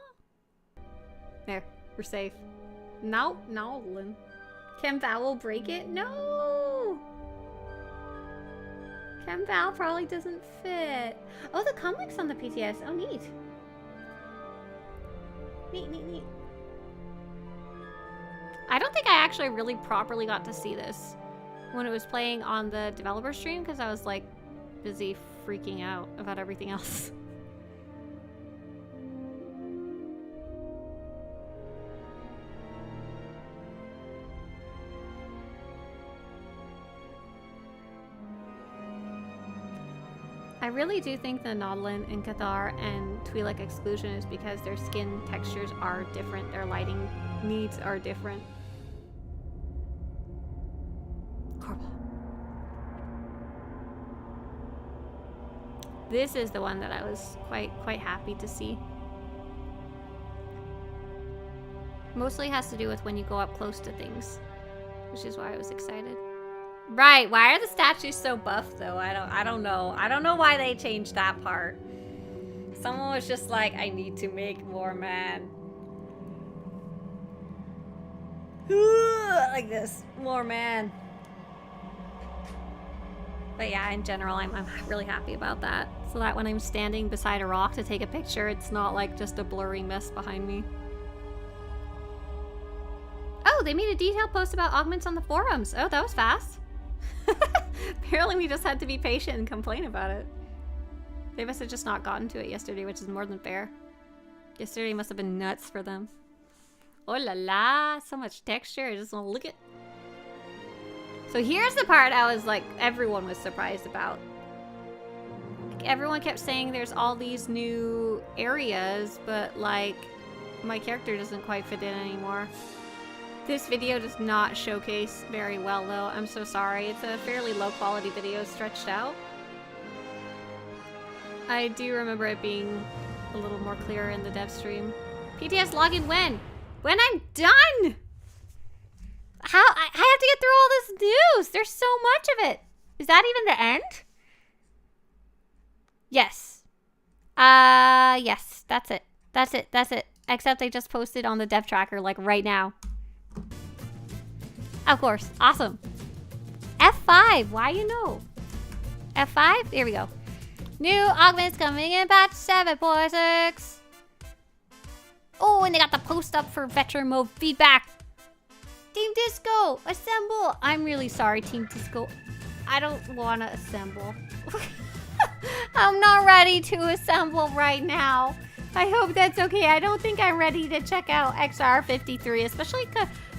There, we're safe. No, Lynn. Can Vowel break it? No! Chem Val probably doesn't fit. Oh, the Comlink's on the PTS. Oh, neat. Neat. I don't think I actually really properly got to see this when it was playing on the developer stream because I was like busy freaking out about everything else. I really do think the Nautilin and Cathar and Twi'lek exclusion is because their skin textures are different, their lighting needs are different. Corbel. This is the one that I was quite happy to see. Mostly has to do with when you go up close to things, which is why I was excited. Right, why are the statues so buff though? I don't know. I don't know why they changed that part. Someone was just like, I need to make more man. Like this. More man. But yeah, in general, I'm really happy about that. So that when I'm standing beside a rock to take a picture, it's not like just a blurry mess behind me. Oh, they made a detailed post about augments on the forums. Oh, that was fast. Apparently we just had to be patient and complain about it. They must have just not gotten to it yesterday, which is more than fair. Yesterday must have been nuts for them. Oh la la, so much texture, I just want to look at. So here's the part I was like, everyone was surprised about. Like, everyone kept saying there's all these new areas, but like, my character doesn't quite fit in anymore. This video does not showcase very well though, I'm so sorry. It's a fairly low quality video stretched out. I do remember it being a little more clear in the dev stream. PTS login when? When I'm done! How? I have to get through all this news! There's so much of it! Is that even the end? Yes. Yes, that's it. That's it. Except I just posted on the dev tracker like right now. Of course. Awesome. F5. Why you know? F5? There we go. New augments coming in patch 7.6. Oh, and they got the post up for veteran mode feedback. Team Disco, assemble. I'm really sorry, Team Disco. I don't want to assemble. I'm not ready to assemble right now. I hope that's okay. I don't think I'm ready to check out XR53, especially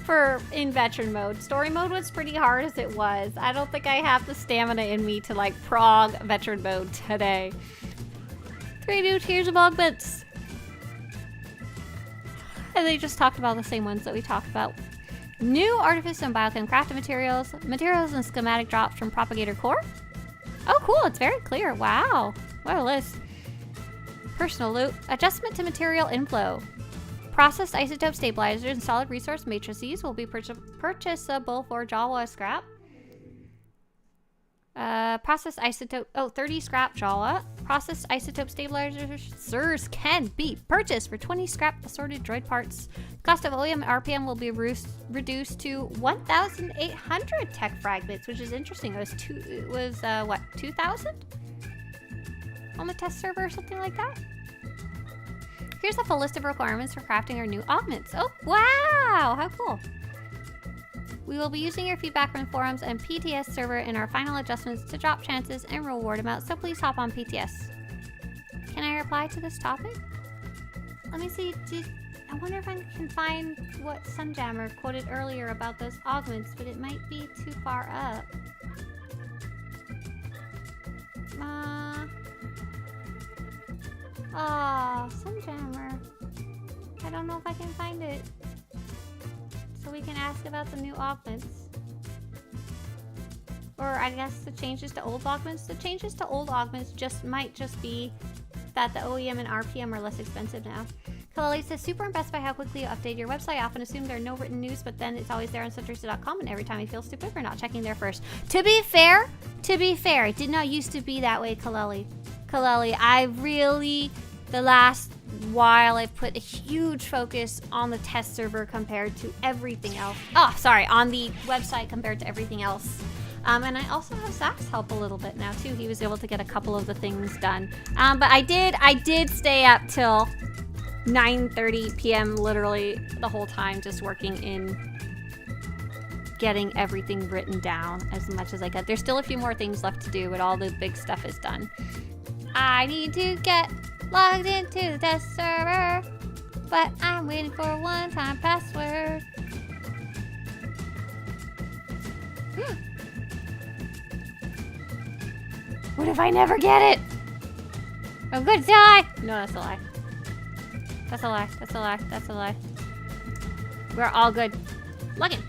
for in veteran mode. Story mode was pretty hard as it was. I don't think I have the stamina in me to like prog veteran mode today. 3 new tiers of augments. And they just talked about the same ones that we talked about. New artifice and biochem crafted materials. Materials and schematic drops from Propagator Core. Oh cool, it's very clear. Wow. What a list. Personal loot. Adjustment to material inflow. Processed isotope stabilizers and solid resource matrices will be purchasable for Jawa scrap. Process isotope. Oh, 30 scrap Jala. Processed isotope stabilizers can be purchased for 20 scrap assorted droid parts. Cost of OEM RPM will be reduced to 1,800 tech fragments, which is interesting. It was what, 2,000 on the test server or something like that. Here's a full list of requirements for crafting our new augments. Oh, wow! How cool. We will be using your feedback from the forums and PTS server in our final adjustments to drop chances and reward amounts, so please hop on PTS. Can I reply to this topic? Let me see. I wonder if I can find what Sunjammer quoted earlier about those augments, but it might be too far up. Oh, Sunjammer. I don't know if I can find it. So we can ask about the new augments. Or I guess the changes to old augments. The changes to old augments might just be that the OEM and RPM are less expensive now. Kalali says, super impressed by how quickly you update your website. I often assume there are no written news, but then it's always there on Swtorista.com, and every time I feel stupid for not checking there first. To be fair, it did not used to be that way, Kalali. I really, the last while, I've put a huge focus on the test server compared to everything else. Oh, sorry, on the website compared to everything else. And I also have Zach's help a little bit now too. He was able to get a couple of the things done. But I did stay up till 9:30 p.m. literally the whole time, just working in getting everything written down as much as I could. There's still a few more things left to do, but all the big stuff is done. I need to get logged into the test server, but I'm waiting for a one-time password. What if I never get it? Oh, good, it's a lie. No, that's a lie. That's a lie. That's a lie. That's a lie. We're all good. Login.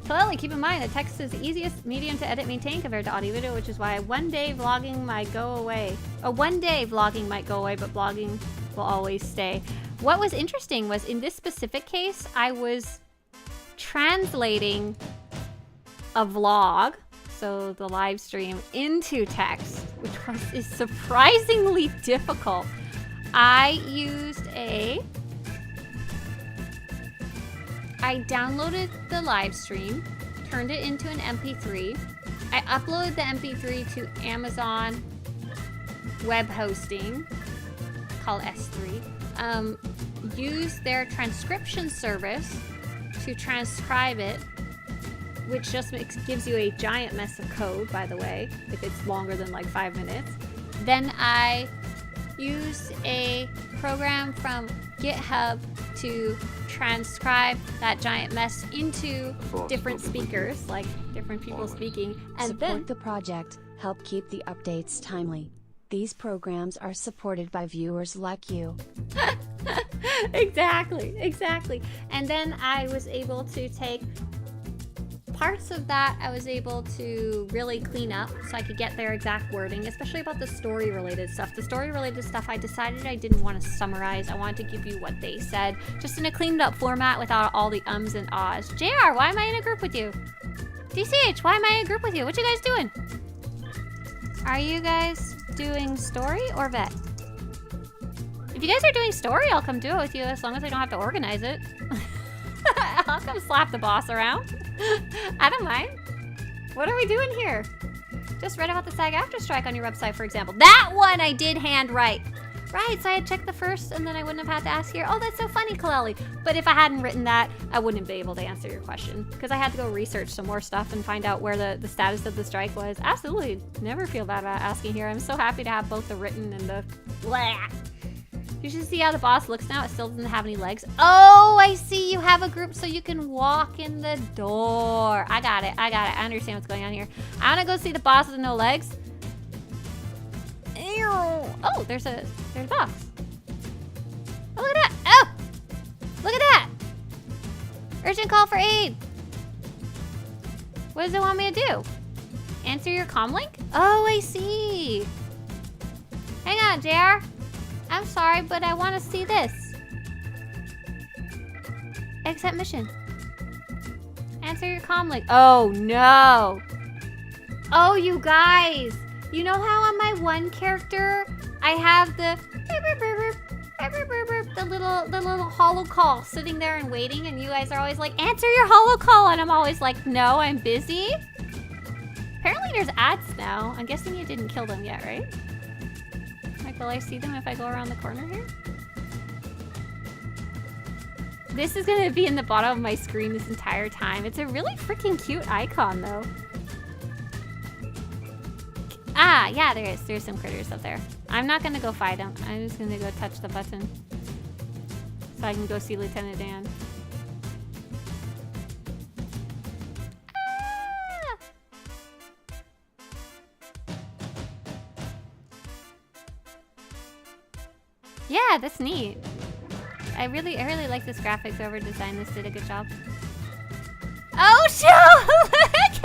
Clearly, keep in mind that text is the easiest medium to edit, maintain compared to audio video, which is why one day vlogging might go away. One day vlogging might go away, but blogging will always stay. What was interesting was in this specific case, I was translating a vlog, so the live stream, into text, which is surprisingly difficult. I downloaded the live stream, turned it into an MP3. I uploaded the MP3 to Amazon web hosting, called S3. Used their transcription service to transcribe it, which just gives you a giant mess of code, by the way, if it's longer than like 5 minutes. Then I used a program from GitHub to transcribe that giant mess into different speakers, like different people speaking, and support the project, help keep the updates timely. These programs are supported by viewers like you. Exactly. And then I was able to take parts of that, I was able to really clean up so I could get their exact wording, especially about the story related stuff. The story related stuff, I decided I didn't want to summarize. I wanted to give you what they said, just in a cleaned up format without all the ums and ahs. JR, why am I in a group with you? DCH, why am I in a group with you? What you guys doing? Are you guys doing story or vet? If you guys are doing story, I'll come do it with you as long as I don't have to organize it. I'll come slap the boss around. I don't mind. What are we doing here? Just read about the SAG-AFTRA strike on your website, for example. That one I did handwrite. Right, so I had checked the first and then I wouldn't have had to ask here. Oh, that's so funny, Kaleli. But if I hadn't written that, I wouldn't be able to answer your question because I had to go research some more stuff and find out where the status of the strike was. Absolutely, never feel bad about asking here. I'm so happy to have both the written and the blah. You should see how the boss looks now. It still doesn't have any legs. Oh, I see. You have a group so you can walk in the door. I got it. I understand what's going on here. I want to go see the boss with no legs. Ew. Oh, there's a box. Oh, look at that. Oh, look at that. Urgent call for aid. What does it want me to do? Answer your comlink? Oh, I see. Hang on, JR. I'm sorry, but I want to see this. Accept mission. Answer your comlink. Oh, no. Oh, you guys! You know how on my one character, I have the little holo call sitting there and waiting, and you guys are always like, answer your holo call, and I'm always like, no, I'm busy? Apparently there's ads now. I'm guessing you didn't kill them yet, right? Like, will I see them if I go around the corner here? This is gonna be in the bottom of my screen this entire time. It's a really freaking cute icon, though. Ah, yeah, there is. There's some critters up there. I'm not gonna go fight them. I'm just gonna go touch the button. So I can go see Lieutenant Dan. Ah! Yeah, that's neat. I really like this graphics. Whoever designed this did a good job. Oh, shoot! Look at him!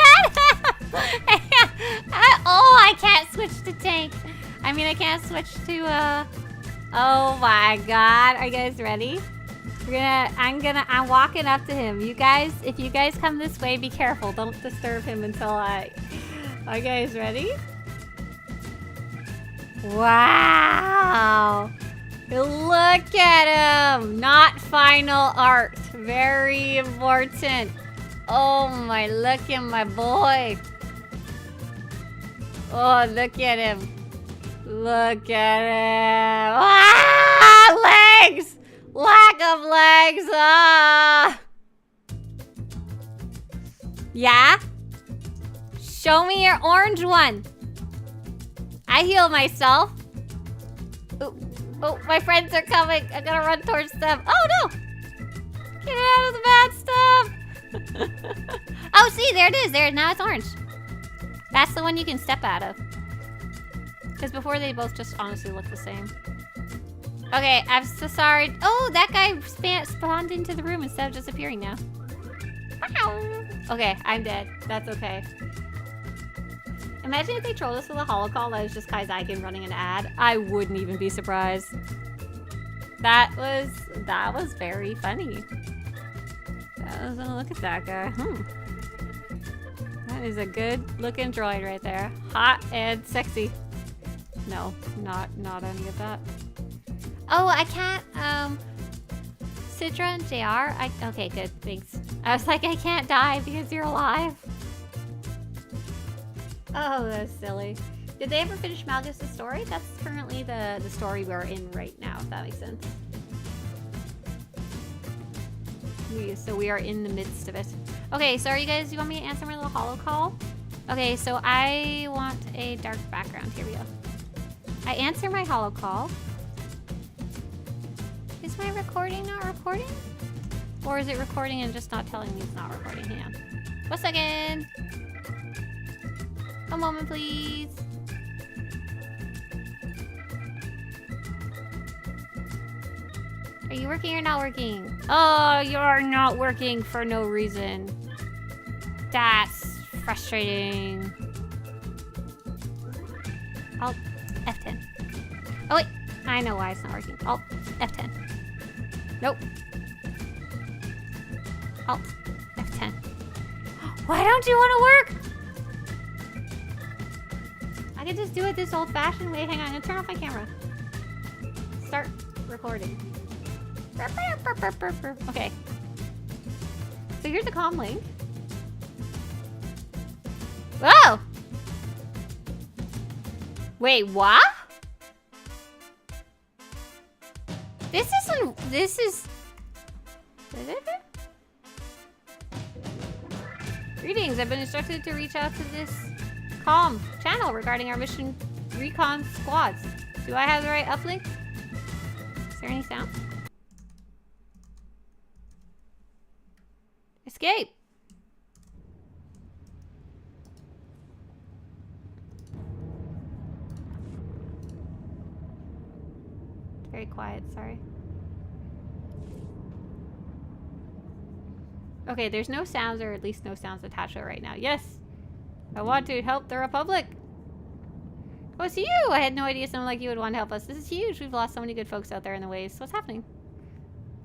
Oh, I can't switch to tank. I mean, I can't switch to, oh my god. Are you guys ready? I'm walking up to him. You guys, if you guys come this way, be careful. Don't disturb him until are you guys ready? Wow. Look at him. Not final art. Very important. Oh my, look at my boy. Oh, look at him. Look at him. Ah, legs! Lack of legs. Ah. Yeah? Show me your orange one. I heal myself. Oh, my friends are coming. I gotta run towards them. Oh no! Get out of the bad stuff. Oh, see, there it is. There, now it's orange. That's the one you can step out of. Because before they both just honestly look the same. Okay, I'm so sorry. Oh, that guy spawned into the room instead of disappearing now. Okay, I'm dead. That's okay. Imagine if they trolled us with a holocall that was just Kaizakin running an ad. I wouldn't even be surprised. That was very funny. Look at that guy. That is a good looking droid right there. Hot and sexy. No, not any of that. Oh, I can't, Sidra and JR? Okay, good, thanks. I was like, I can't die because you're alive. Oh, that's silly. Did they ever finish Malgus' story? That's currently the story we're in right now, if that makes sense. So we are in the midst of it. Okay, so you want me to answer my little holo call? Okay, so I want a dark background. Here we go. I answer my holo call. Is my recording not recording? Or is it recording and just not telling me it's not recording? Hang on. 1 second. A moment, please. Are you working or not working? Oh, you're not working for no reason. That's frustrating. Alt F10. Oh wait, I know why it's not working. Alt F10. Nope. Alt F10. Why don't you want to work? I could just do it this old-fashioned way. Hang on, I'm gonna turn off my camera. Start recording. Okay. So here's the Comlink. Whoa! Wait, what? This is... Greetings, I've been instructed to reach out to this comm channel regarding our mission recon squads. Do I have the right uplink? Is there any sound? Escape! Very quiet, sorry. Okay, there's no sounds, or at least no sounds attached to it right now. Yes! I want to help the Republic! Oh, it's you! I had no idea someone like you would want to help us. This is huge. We've lost so many good folks out there in the waves. What's happening?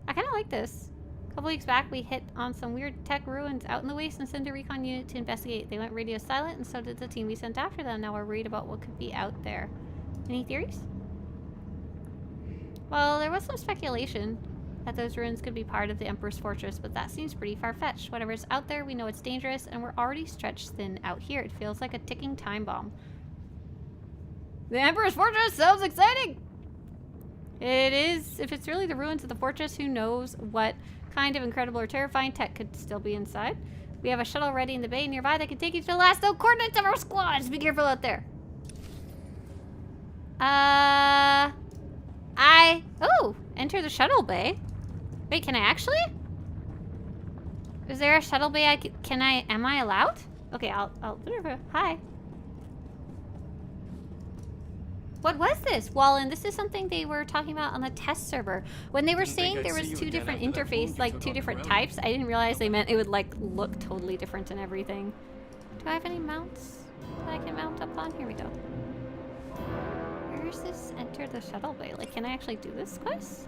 I kind of like this. A couple weeks back, we hit on some weird tech ruins out in the waste and sent a recon unit to investigate. They went radio silent, and so did the team we sent after them. Now we're worried about what could be out there. Any theories? Well, there was some speculation that those ruins could be part of the Emperor's fortress, but that seems pretty far-fetched. Whatever's out there, we know it's dangerous, and we're already stretched thin out here. It feels like a ticking time bomb. The Emperor's fortress sounds exciting! It is. If it's really the ruins of the fortress, who knows what kind of incredible or terrifying tech could still be inside. We have a shuttle ready in the bay nearby that can take you to the last known coordinates of our squads. Be careful out there. Oh, enter the shuttle bay. Wait, can I actually? Is there a shuttle bay am I allowed? Okay, I'll hi. What was this? Wallen, this is something they were talking about on the test server. When they were saying there was two different interface, like two different types, I didn't realize they meant it would like look totally different and everything. Do I have any mounts that I can mount up on? Here we go. Where is this enter the shuttle bay? Like, can I actually do this quest?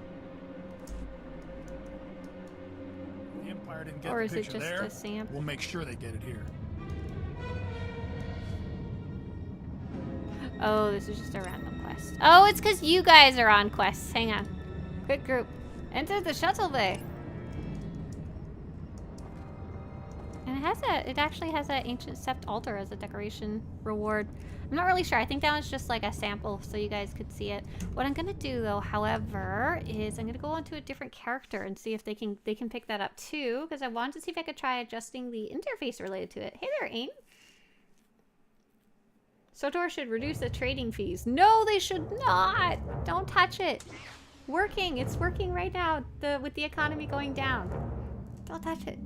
The Empire didn't get Or the is it picture just there. a sample? We'll make sure they get it here. Oh, this is just a random quest. Oh, it's because you guys are on quests. Hang on. Quick group. Enter the shuttle bay. And it actually has that ancient sept altar as a decoration reward. I'm not really sure. I think that was just like a sample so you guys could see it. What I'm gonna do though, however, is I'm gonna go on to a different character and see if they can pick that up too, because I wanted to see if I could try adjusting the interface related to it. Hey there, Aim. SWTOR should reduce the trading fees. No, they should not. Don't touch it. Working. It's working right now with the economy going down. Don't touch it.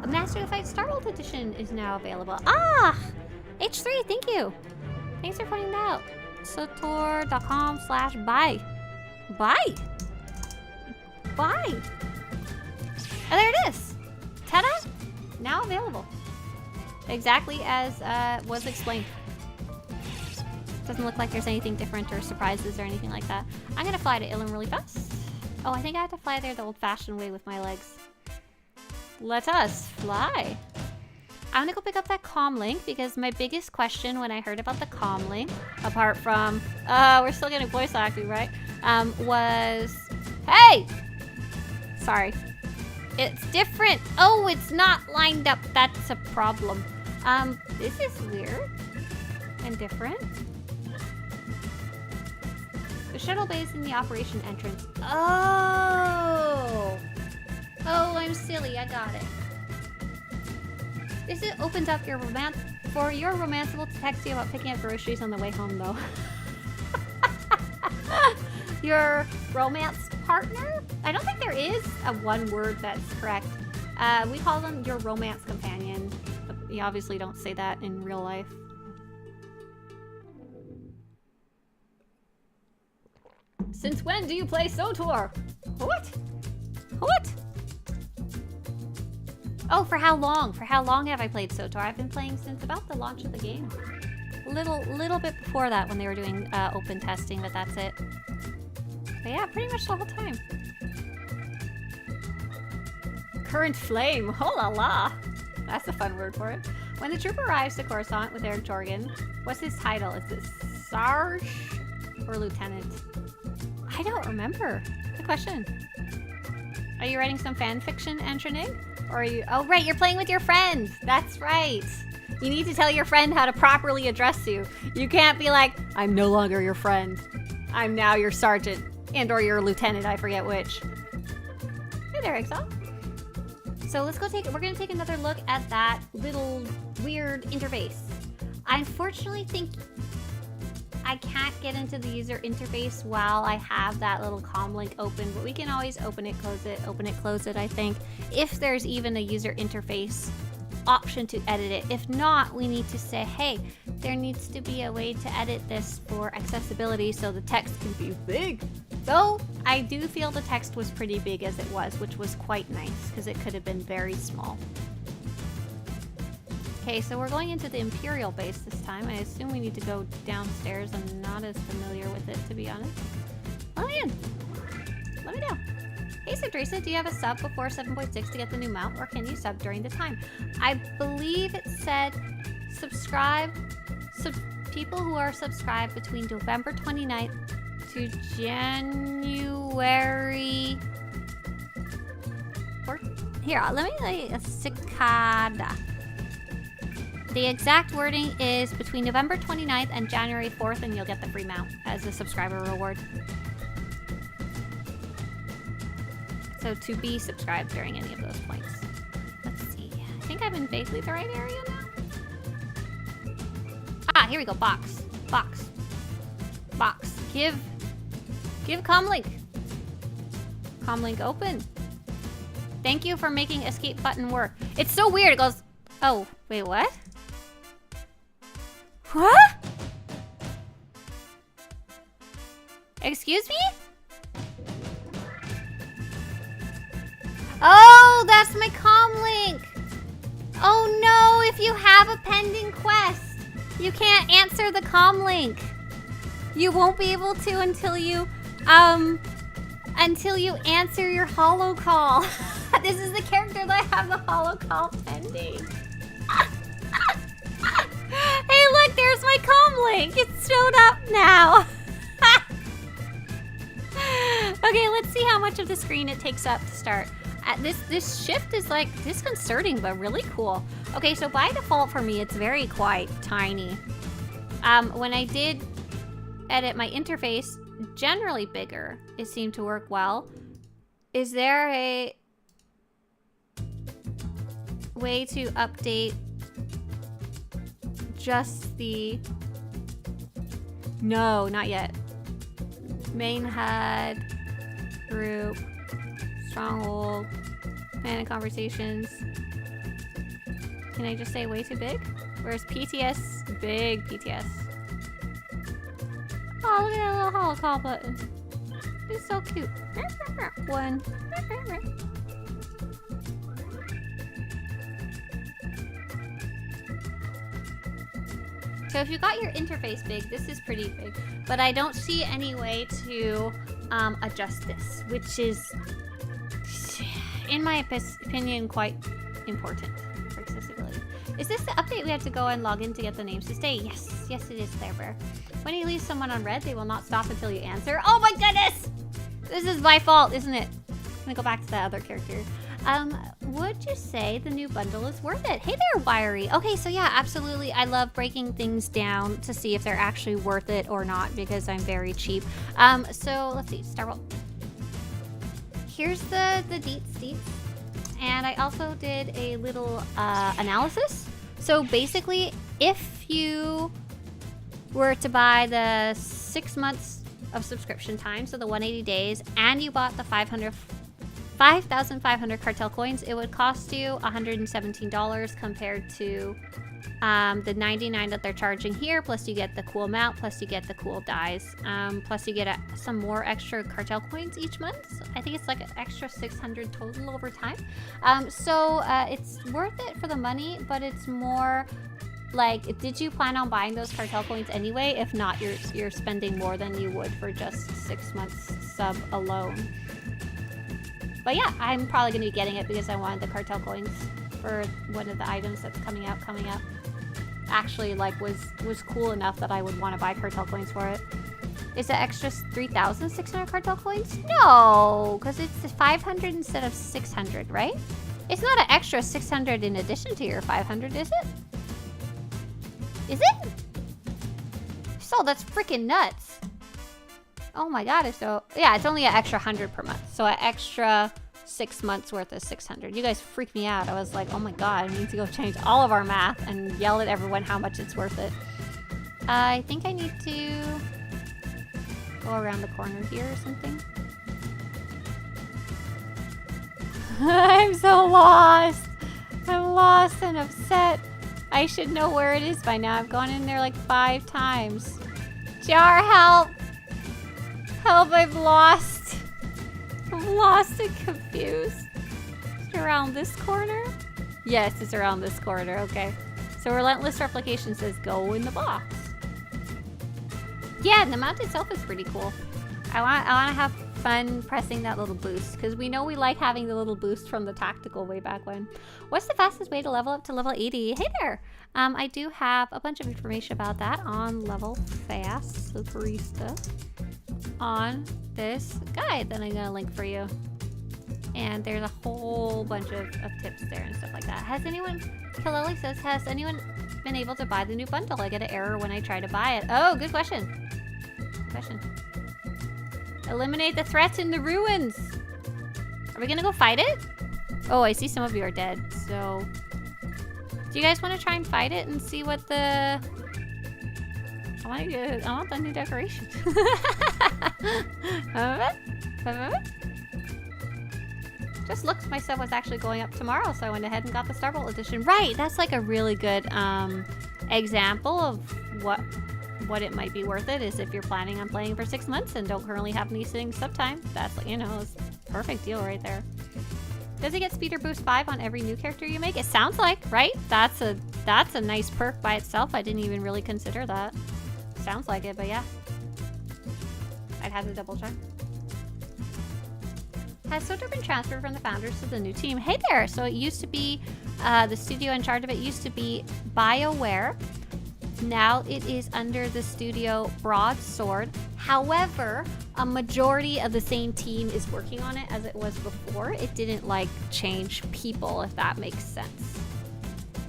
A Master of the Fight Startled Edition is now available. Ah! H3, thank you. Thanks for pointing that out. SWTOR.com/buy. Buy? Buy. Oh, there it is. Ta-da! Now available. Exactly as was explained. Doesn't look like there's anything different or surprises or anything like that. I'm gonna fly to Ilum really fast. Oh, I think I have to fly there the old-fashioned way with my legs. Let us fly. I'm gonna go pick up that Comlink because my biggest question when I heard about the Comlink, apart from, we're still getting voice acting, right? Was, hey! Sorry. It's different. Oh, it's not lined up. That's a problem. This is weird and different. The shuttle bay is in the operation entrance. Oh! Oh, I'm silly. I got it. This opens up your romanceable to text you about picking up groceries on the way home, though. Your romance partner? I don't think there is a one word that's correct. We call them your romance companion. You obviously don't say that in real life. Since when do you play SWTOR? What? What? Oh, for how long? For how long have I played SWTOR? I've been playing since about the launch of the game. Little bit before that when they were doing open testing, but that's it. But yeah, pretty much the whole time. Current flame. Oh la la. That's a fun word for it. When the troop arrives to Coruscant with Eric Jorgen, what's his title? Is it Sarge or Lieutenant? I don't remember. Good question. Are you writing some fan fiction, Antranig? Or are you... Oh, right, you're playing with your friend. That's right. You need to tell your friend how to properly address you. You can't be like, I'm no longer your friend. I'm now your sergeant. And or your lieutenant, I forget which. Hey there, Exile. So let's go we're gonna take another look at that little weird interface. I unfortunately think I can't get into the user interface while I have that little Comlink open, but we can always open it, close it, I think, if there's even a user interface option to edit it. If not, we need to say, hey, there needs to be a way to edit this for accessibility so the text can be big. Though, I do feel the text was pretty big as it was, which was quite nice, because it could have been very small. Okay, so we're going into the Imperial base this time. I assume we need to go downstairs. I'm not as familiar with it, to be honest. Let me in. Let me down. Hey Swtorista, do you have a sub before 7.6 to get the new mount, or can you sub during the time? I believe it said subscribe. People who are subscribed between November 29th to January. Here, let me lay a cicada. The exact wording is between November 29th and January 4th, and you'll get the free mount as a subscriber reward. So to be subscribed during any of those points. Let's see. I think I'm in vaguely the right area now. Ah, here we go. Box. Box. Box. Give Comlink. Comlink open. Thank you for making escape button work. It's so weird. It goes, oh, wait, what? What? Excuse me? Oh, that's my comlink. Oh no, if you have a pending quest, you can't answer the comlink. You won't be able to until you answer your holo call. This is the character that I have the holo call pending. Hey, look, there's my comlink. It's showed up now. Okay, let's see how much of the screen it takes up to start. This shift is like disconcerting, but really cool. Okay, so by default for me, it's very quite tiny. When I did edit my interface, generally bigger. It seemed to work well. Is there a way to update just the... No, not yet. Main HUD, group, stronghold, fan and conversations. Can I just say way too big? Where's PTS? Big PTS. Oh, look at that little holo call button. It's so cute. One. So if you got your interface big, this is pretty big. But I don't see any way to adjust this, which is, in my opinion, quite important for accessibility. Is this the update we have to go and log in to get the names to stay? Yes, yes it is, Lair Bear. When you leave someone on red, they will not stop until you answer. Oh my goodness! This is my fault, isn't it? I'm gonna go back to the other character. Would you say the new bundle is worth it? Hey there, Wiry. Okay, so yeah, absolutely. I love breaking things down to see if they're actually worth it or not because I'm very cheap. So let's see, Star Roll. Here's the deets. And I also did a little analysis. So basically, if you were to buy the 6 months of subscription time, so the 180 days, and you bought the 5,500 cartel coins, it would cost you $117 compared to the 99 that they're charging here, plus you get the cool mount, plus you get the cool dies, plus you get some more extra cartel coins each month. So I think it's like an extra 600 total over time. So it's worth it for the money, but it's more like, did you plan on buying those cartel coins anyway? If not, you're spending more than you would for just 6 months sub alone. But yeah, I'm probably going to be getting it because I wanted the cartel coins for one of the items that's coming out. Actually, like, was cool enough that I would want to buy cartel coins for it. Is it extra 3,600 cartel coins? No, because it's 500 instead of 600, right? It's not an extra 600 in addition to your 500, is it? Is it? So that's freaking nuts. Oh my god, so yeah, it's only an extra 100 per month. So an extra 6 months worth of 600. You guys freaked me out. I was like, oh my god, I need to go change all of our math and yell at everyone how much it's worth it. I think I need to go around the corner here or something. I'm so lost. I'm lost and upset. I should know where it is by now. I've gone in there like 5 times. Jar, help! Help, I'm lost. I'm lost and confused. Is it around this corner? Yes, it's around this corner, okay. So Relentless Replication says go in the box. Yeah, and the mount itself is pretty cool. I want to have fun pressing that little boost, because we know we like having the little boost from the tactical way back when. What's the fastest way to level up to level 80? Hey there! I do have a bunch of information about that on Level Fast, Swtorista, on this guide that I'm gonna link for you. And there's a whole bunch of tips there and stuff like that. Has anyone, Kaleli says, has anyone been able to buy the new bundle? I get an error when I try to buy it. Oh, good question. Good question. Eliminate the threats in the ruins. Are we gonna go fight it? Oh, I see some of you are dead, so... Do you guys want to try and fight it and see what the... I want the new decoration. Just looked, my stuff was actually going up tomorrow, so I went ahead and got the Starbolt edition. Right, that's like a really good example of what it might be worth it, is if you're planning on playing for 6 months and don't currently have any sitting sub time. That's, you know, it's a perfect deal right there. Does it get Speeder Boost 5 on every new character you make? It sounds like, right? That's a nice perk by itself. I didn't even really consider that. Sounds like it, but yeah. I'd have to double check. Has SWTOR been transferred from the founders to the new team? Hey there! So it used to be, the studio in charge of it used to be BioWare. Now it is under the studio Broadsword. However, a majority of the same team is working on it as it was before. It didn't, like, change people, if that makes sense.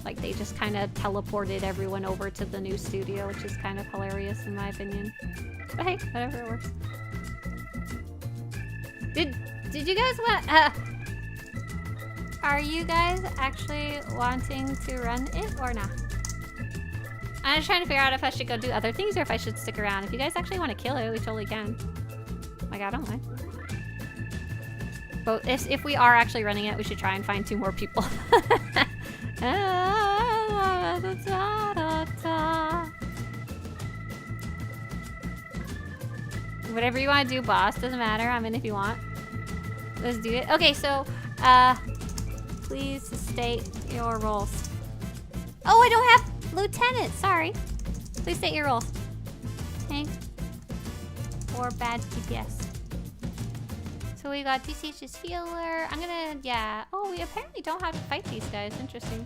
Like, they just kind of teleported everyone over to the new studio, which is kind of hilarious in my opinion. But hey, whatever, it works. Did you guys want... are you guys actually wanting to run it or not? I'm just trying to figure out if I should go do other things or if I should stick around. If you guys actually want to kill it, we totally can. Like, I don't mind. But if we are actually running it, we should try and find 2 more people. Whatever you want to do, boss. Doesn't matter. I'm in if you want. Let's do it. Okay, so, please state your roles. Oh, I don't have Lieutenant. Sorry. Please state your roles. Tank or bad DPS. So we got DCH's healer. I'm gonna, yeah. Oh, we apparently don't have to fight these guys. Interesting.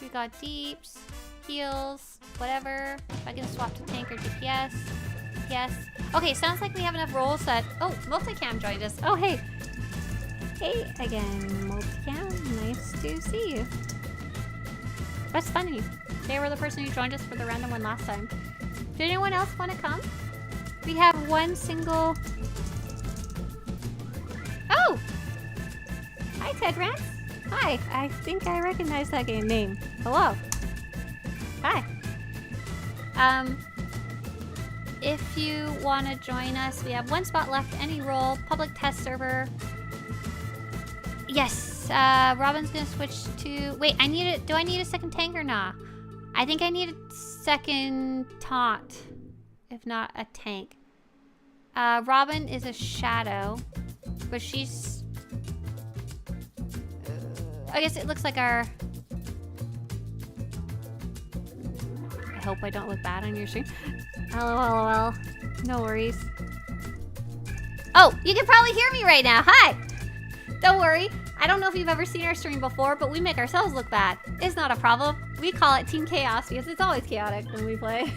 We got deeps, heals, whatever. If I can swap to tank or DPS. Yes. Okay, sounds like we have enough roles that... Oh, Multicam joined us. Oh, hey. Hey again, Multicam. Nice to see you. That's funny. They were the person who joined us for the random one last time. Did anyone else want to come? We have one single... Oh! Hi, Ted Rance. Hi. I think I recognize that game name. Hello. Hi. If you want to join us, we have 1 spot left. Any role. Public test server. Yes. Robin's gonna switch to... Wait, I need it. Do I need a second tank or not? I think I need a second taunt. If not a tank. Robin is a shadow. But she's... I guess it looks like our... I hope I don't look bad on your stream. LOL. No worries. Oh, you can probably hear me right now. Hi! Don't worry. I don't know if you've ever seen our stream before, but we make ourselves look bad. It's not a problem. We call it Team Chaos because it's always chaotic when we play.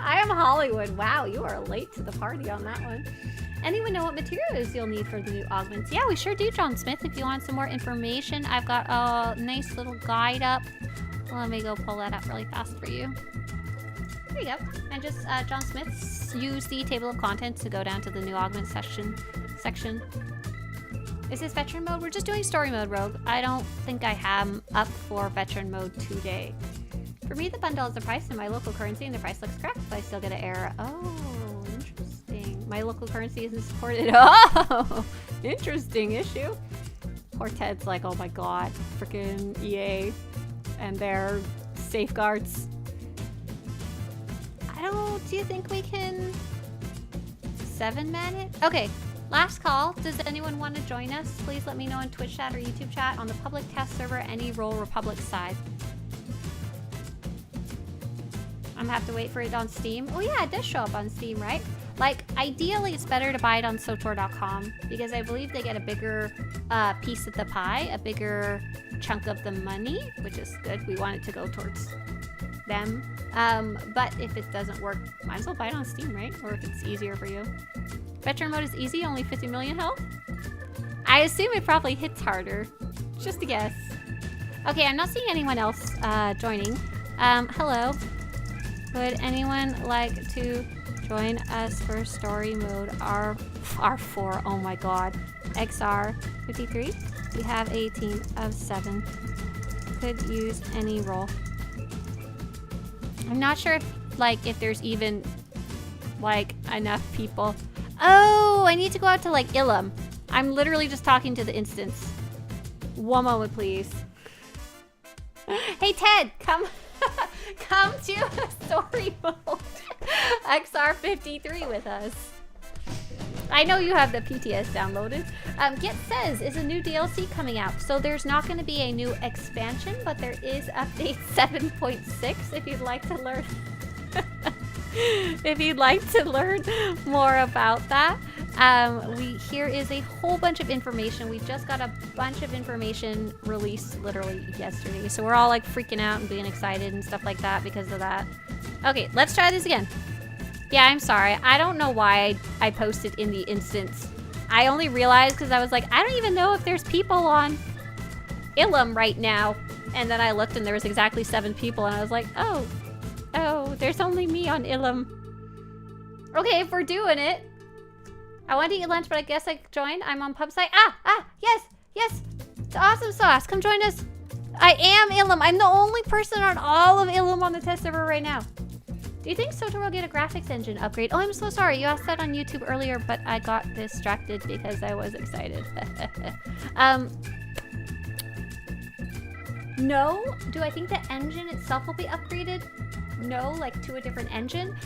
I am Hollywood. Wow, you are late to the party on that one. Anyone know what materials you'll need for the new augments? Yeah, we sure do, John Smith. If you want some more information, I've got a nice little guide up. Let me go pull that up really fast for you. There you go. And just John Smith used the table of contents to go down to the new augment section. Is this veteran mode? We're just doing story mode, Rogue. I don't think I have up for veteran mode today. For me, the bundle is the price in my local currency, and the price looks correct, but I still get an error. Oh, interesting. My local currency isn't supported. Oh, interesting issue. Poor Ted's like, oh my god, freaking EA and their safeguards. Do you think we can 7-man it? Okay, last call. Does anyone want to join us? Please let me know in Twitch chat or YouTube chat on the public test server, any role Republic side. I'm gonna have to wait for it on Steam. Oh yeah, it does show up on Steam, right? Like, ideally, it's better to buy it on SWTOR.com because I believe they get a bigger piece of the pie, a bigger chunk of the money, which is good. We want it to go towards them. But if it doesn't work, might as well buy it on Steam, right? Or if it's easier for you. Veteran mode is easy, only 50 million health. I assume it probably hits harder. Just a guess. Okay, I'm not seeing anyone else joining. Hello. Would anyone like to join us for story mode R4? Oh my god. XR 53. We have a team of 7. Could use any role. I'm not sure if there's even enough people. Oh, I need to go out to Ilum. I'm literally just talking to the instance. One moment, please. Hey Ted, come come to story mode XR53 with us. I know you have the PTS downloaded. Get says is a new DLC coming out, so there's not going to be a new expansion, but there is update 7.6 if you'd like to learn. If you'd like to learn more about that. Here is a whole bunch of information. We just got a bunch of information released literally yesterday. So we're all freaking out and being excited and stuff like that because of that. Okay, let's try this again. Yeah, I'm sorry. I don't know why I posted in the instance. I only realized because I was like, I don't even know if there's people on Ilum right now. And then I looked and there was exactly 7 people and I was like, oh, there's only me on Ilum. Okay, if we're doing it. I want to eat lunch, but I guess I could join. I'm on pub site. Yes. It's awesome sauce. Come join us. I am Ilum. I'm the only person on all of Ilum on the test server right now. Do you think SWTOR will get a graphics engine upgrade? Oh, I'm so sorry. You asked that on YouTube earlier, but I got distracted because I was excited. No. Do I think the engine itself will be upgraded? No, to a different engine.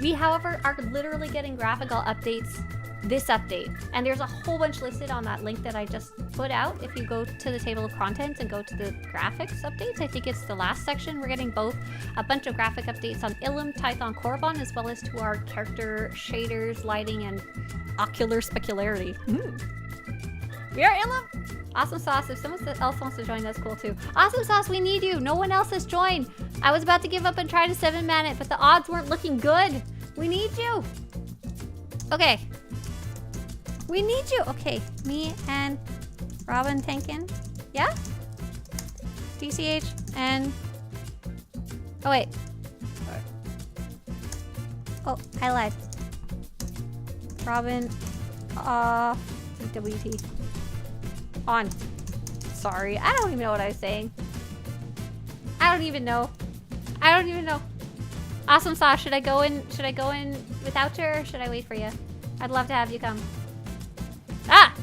We, however, are literally getting graphical updates this update. And there's a whole bunch listed on that link that I just put out. If you go to the table of contents and go to the graphics updates, I think it's the last section. We're getting both a bunch of graphic updates on Ilum, Tython, Korriban, as well as to our character shaders, lighting, and ocular specularity. We are Ilum! Awesome Sauce, if someone else wants to join, that's cool too. Awesome Sauce, we need you. No one else has joined. I was about to give up and try to 7-man it, but the odds weren't looking good. We need you. Okay. We need you. Okay, me and Robin tanking. Yeah? DCH and... Oh, wait. Oh, I lied. Robin, WT. On. Sorry, I don't even know what I was saying. I don't even know. Awesome Sauce, should I go in without you or should I wait for you? I'd love to have you come.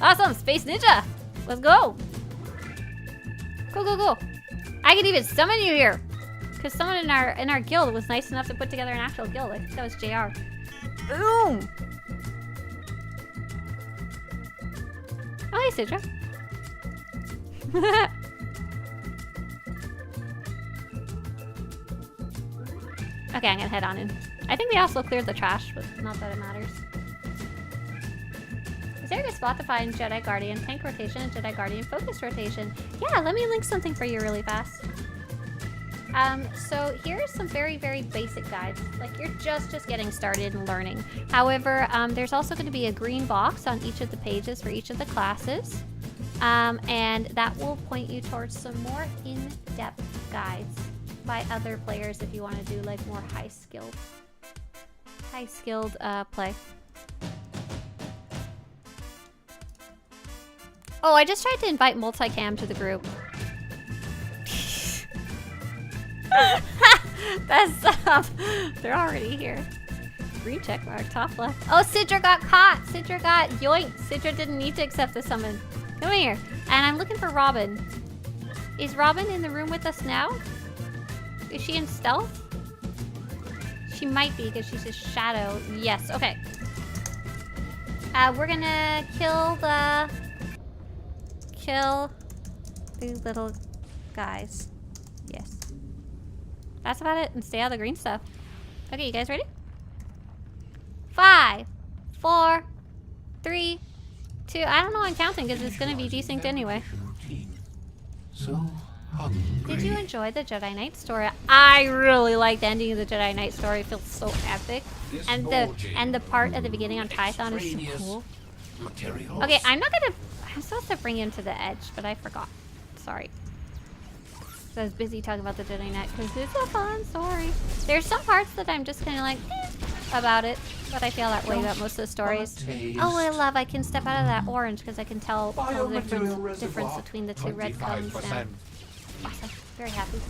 Awesome, Space Ninja. Let's go. Go. I could even summon you here. Because someone in our guild was nice enough to put together an actual guild. I think that was JR. Boom. Oh, hey, Sidra. Okay, I'm gonna head on in. I think we also cleared the trash, but not that it matters. Is there a spot to find Jedi Guardian tank rotation and Jedi Guardian focus rotation? Yeah, let me link something for you really fast. So here's some very, very basic guides. You're just getting started and learning. However, there's also going to be a green box on each of the pages for each of the classes. And that will point you towards some more in-depth guides by other players if you want to do more high-skilled play. Oh, I just tried to invite multicam to the group. That's they're already here. Green check mark, top left. Oh, Sidra got caught. Sidra got yoinked. Sidra didn't need to accept the summon. Come here. And I'm looking for Robin. Is Robin in the room with us now? Is she in stealth? She might be because she's a shadow. Yes, okay. We're gonna kill these little guys. Yes. That's about it. And stay out of the green stuff. Okay, you guys ready? 5, 4, 3, 2. I don't know I'm counting because it's going to be desynced anyway. So hungry. Did you enjoy the Jedi Knight story? I really liked the ending of the Jedi Knight story. It feels so epic. And the part at the beginning on Tython is so cool. Materials. Okay, I'm supposed to bring him to the edge, but I forgot. Sorry. So I was busy talking about the Jedi Knight because it's a fun story. There's some parts that I'm just kind of like, about it, but I feel that way about most of the stories. Oh, I can step out of that orange because I can tell the difference between the two red cones now. Awesome. Very happy.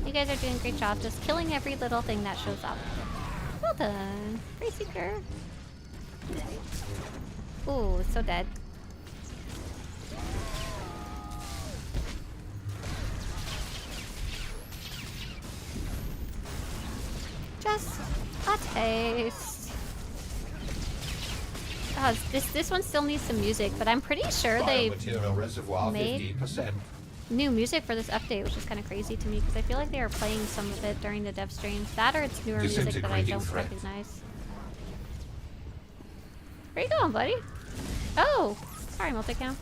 You guys are doing a great job just killing every little thing that shows up. Well done. Free seeker. Ooh, it's so dead. Just a taste. Oh, this one still needs some music, but I'm pretty sure they made 50%. new music for this update, which is kind of crazy to me because I feel like they were playing some of it during the dev streams. That or it's newer music that I don't recognize. Where you going, buddy? Oh, sorry, multicam.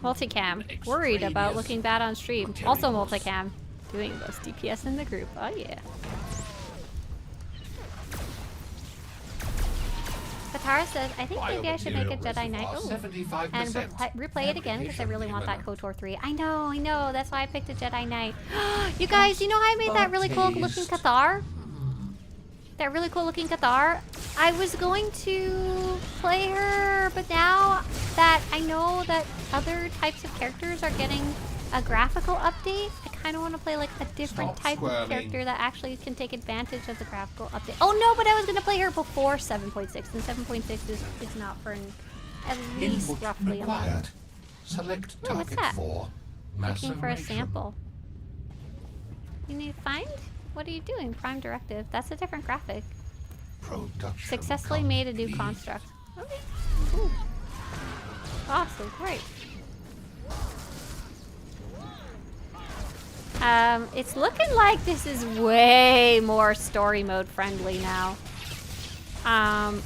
Multicam. Worried about looking bad on stream. Also multicam. Doing most DPS in the group. Oh yeah. Katara says, I think maybe I should make a Jedi Knight. Oh. And replay it again because I really want that KOTOR 3. I know. That's why I picked a Jedi Knight. You guys, you know how I made that really cool looking Cathar? That really cool looking Cathar? I was going to play her, but now that I know that other types of characters are getting a graphical update, I kind of want to play like a different type of character that actually can take advantage of the graphical update. Oh no, but I was going to play her before 7.6, and 7.6 is not for at least roughly a month. Select Oh, what's that? for Looking for a sample. You need to find? What are you doing? Prime Directive. That's a different graphic. Production Successfully made a new construct. Okay. Ooh. Awesome. Great. It's looking like this is way more story mode friendly now.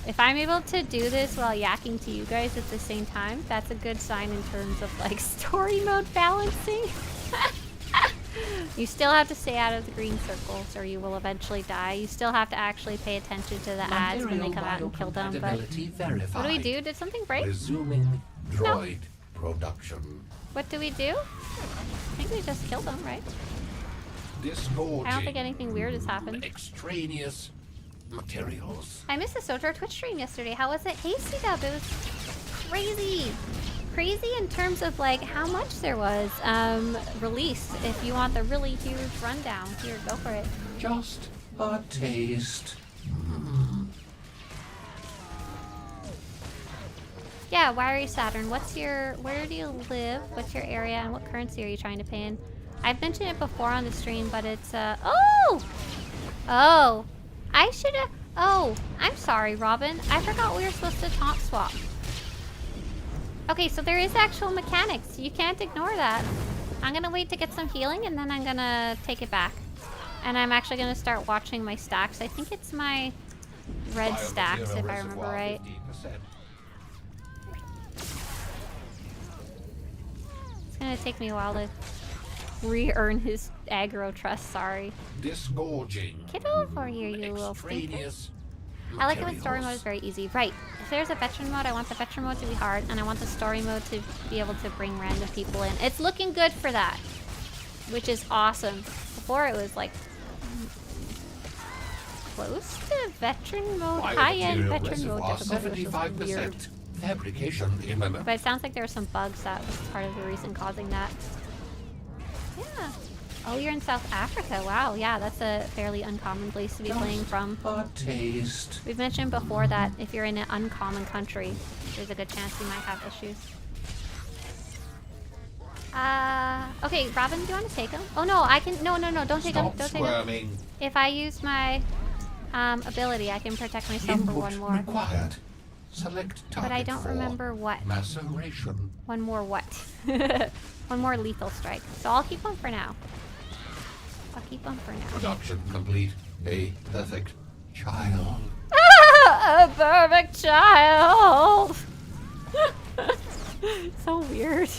If I'm able to do this while yakking to you guys at the same time, that's a good sign in terms of like story mode balancing. You still have to stay out of the green circles or you will eventually die. You still have to actually pay attention to the ads when they come out and kill them. But what do we do? Did something break? Resuming droid production. What do we do? I think we just killed them, right? Disgorging I don't think anything weird has happened. Extraneous materials. I missed the SWTOR Twitch stream yesterday. How was it? Hey, C-Dub, it was crazy. Crazy in terms of like how much there was released. If you want the really huge rundown, here, go for it. Just a taste. Yeah, Wiry Saturn, where do you live? What's your area and what currency are you trying to pay in? I've mentioned it before on the stream, but it's oh, I should have, I'm sorry, Robin. I forgot we were supposed to taunt swap. Okay, so there is actual mechanics. You can't ignore that. I'm gonna wait to get some healing and then I'm gonna take it back. And I'm actually gonna start watching my stacks. I think it's my red stacks, if I remember right. 50%. It's gonna take me a while to re-earn his aggro trust, sorry. Disgorging. Get over here, you little stinker. Extraneous I like it when story mode is very easy. Right. If there's a veteran mode, I want the veteran mode to be hard, and I want the story mode to be able to bring random people in. It's looking good for that, which is awesome. Before it was like close to veteran mode, high-end veteran mode difficulty, which was weird. Fabrication imminent. But it sounds like there were some bugs that was part of the reason causing that. Yeah. Oh, you're in South Africa. Wow, yeah, that's a fairly uncommon place to be playing from. A taste. We've mentioned before that if you're in an uncommon country, there's a good chance you might have issues. Okay, Robin, do you want to take him? Oh no, I can, no, don't take him, don't take him. If I use my ability, I can protect myself for one more. Required. Select target But I don't remember what. Maceration. One more what? One more lethal strike. So I'll keep one for now. I'll keep one for now. Production complete. A perfect child. A perfect child. So weird.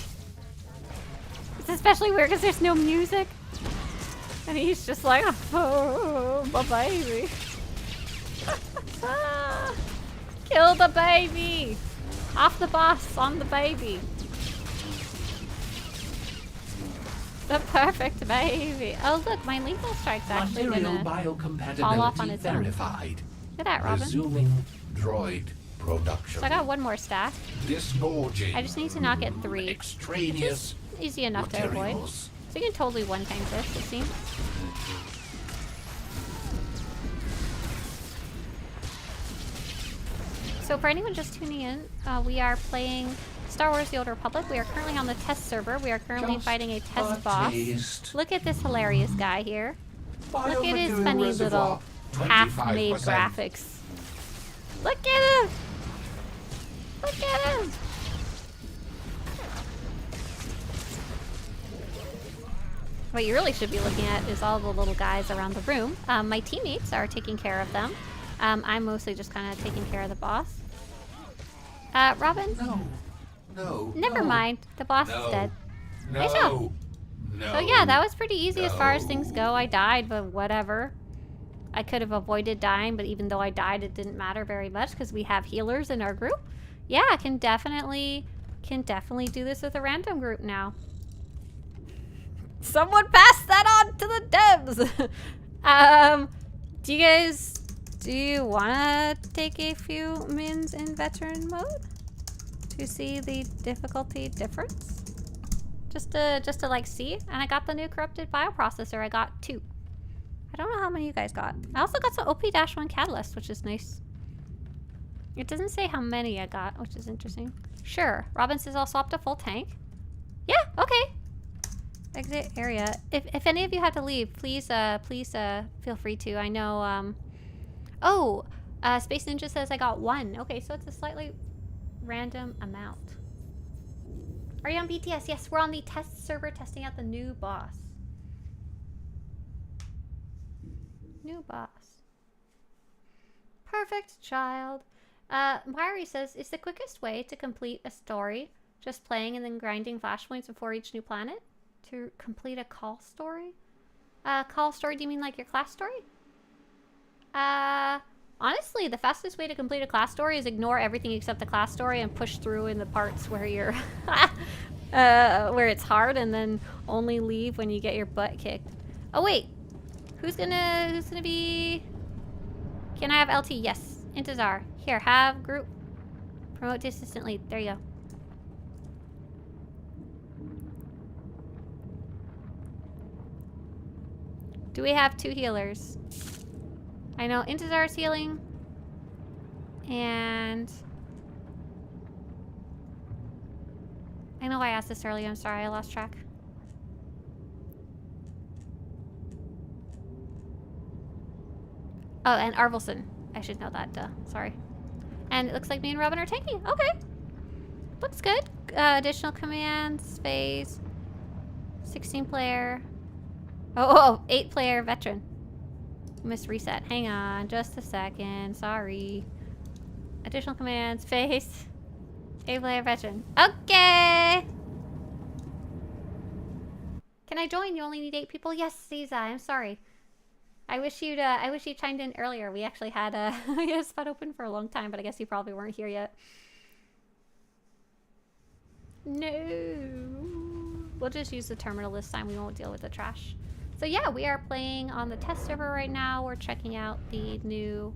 It's especially weird because there's no music. And he's just like, oh, my baby. Kill the baby. Off the bus, on the baby. The perfect baby. Oh look, my lethal strike's actually Material gonna fall off on biocompatibility its own. verified. Look at that, Robin. Resuming droid production. So I got one more stack. Disgorging. I just need to not get 3. Extraneous Easy enough to avoid. materials. So you can totally one-tank this, it seems. So for anyone just tuning in, we are playing Star Wars: The Old Republic. We are currently on the test server. We are currently Just fighting a test a boss. taste. Look at this hilarious guy here. Look at his Biomaterial funny reservoir, little half-made 25%. graphics. Look at him! Look at him! What you really should be looking at is all the little guys around the room. My teammates are taking care of them. I'm mostly just kind of taking care of the boss. Robin? No. No. Never no, mind. The boss No. is dead. Nice job. No. No. So yeah, that was pretty easy as far as things No. go. I died, but whatever. I could have avoided dying, but even though I died, it didn't matter very much because we have healers in our group. Yeah, I can definitely do this with a random group now. Someone pass that on to the devs. Do you wanna take a few mins in veteran mode to see the difficulty difference? Just to like see. And I got the new corrupted bioprocessor. I got 2. I don't know how many you guys got. I also got some OP-1 catalyst, which is nice. It doesn't say how many I got, which is interesting. Sure. Robin says I'll swap to full tank. Yeah, okay. Exit area. If any of you have to leave, please feel free to. I know Space Ninja says I got 1. Okay, so it's a slightly random amount. Are you on BTS? Yes, we're on the test server testing out the new boss. New boss. Perfect child. Myri says, is the quickest way to complete a story just playing and then grinding flashpoints before each new planet? To complete a call story? Call story, do you mean like your class story? Honestly, the fastest way to complete a class story is ignore everything except the class story and push through in the parts where you're where it's hard, and then only leave when you get your butt kicked. Oh wait, who's gonna be? Can I have LT? Yes, Intezar. Here, have group. Promote to assistant lead. There you go. Do we have 2 healers? I know Intezar's healing. And I know I asked this earlier. I'm sorry, I lost track. Oh, and Arvelson. I should know that, duh. Sorry. And it looks like me and Robin are tanking. Okay. Looks good. Additional commands, phase. 16 player. Oh, 8 player veteran. Missed reset. Hang on, just a second. Sorry. Additional commands, phase. 8 player veteran. Okay. Can I join? You only need 8 people. Yes, Caesar. I'm sorry. I wish you'd chimed in earlier. We actually had a spot open for a long time, but I guess you probably weren't here yet. No. We'll just use the terminal this time. We won't deal with the trash. So yeah, we are playing on the test server right now. We're checking out the new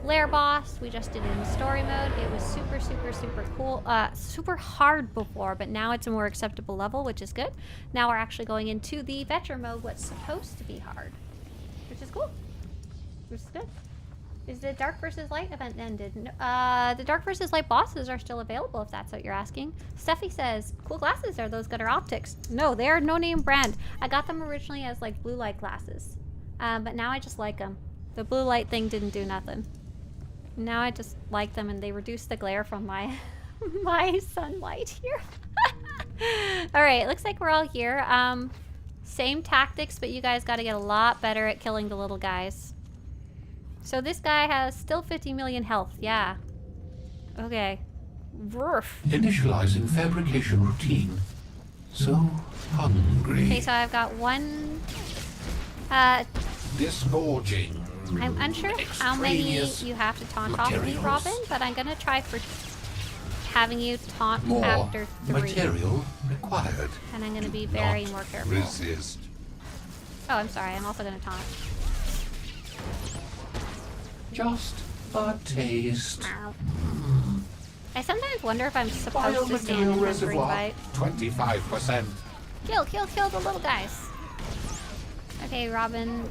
Lair boss. We just did it in story mode. It was super, super, super cool. Super hard before, but now it's a more acceptable level, which is good. Now we're actually going into the veteran mode, what's supposed to be hard, which is cool. Which is good. Is the Dark vs. Light event ended? No, the Dark vs. Light bosses are still available, if that's what you're asking. Steffi says, cool glasses. Are those Gutter Optics? No, they're no-name brand. I got them originally as, like, blue light glasses. But now I just like them. The blue light thing didn't do nothing. Now I just like them, and they reduce the glare from my, my sunlight here. Alright, looks like we're all here. Same tactics, but you guys gotta get a lot better at killing the little guys. So this guy has still 50 million health, yeah. Okay. Roof. Initializing fabrication routine. So hungry. Okay, so I've got one... Disgorging. I'm unsure how many Extraneous you have to taunt off me, materials. Robin, but I'm gonna try for having you taunt More after 3. material required. And I'm gonna be very Not more careful. Resist. Oh, I'm sorry, I'm also gonna taunt. Just a taste. I sometimes wonder if I'm supposed to stand in Biomaterial the green reservoir. fight. 25%. Kill the little guys. Okay, Robin.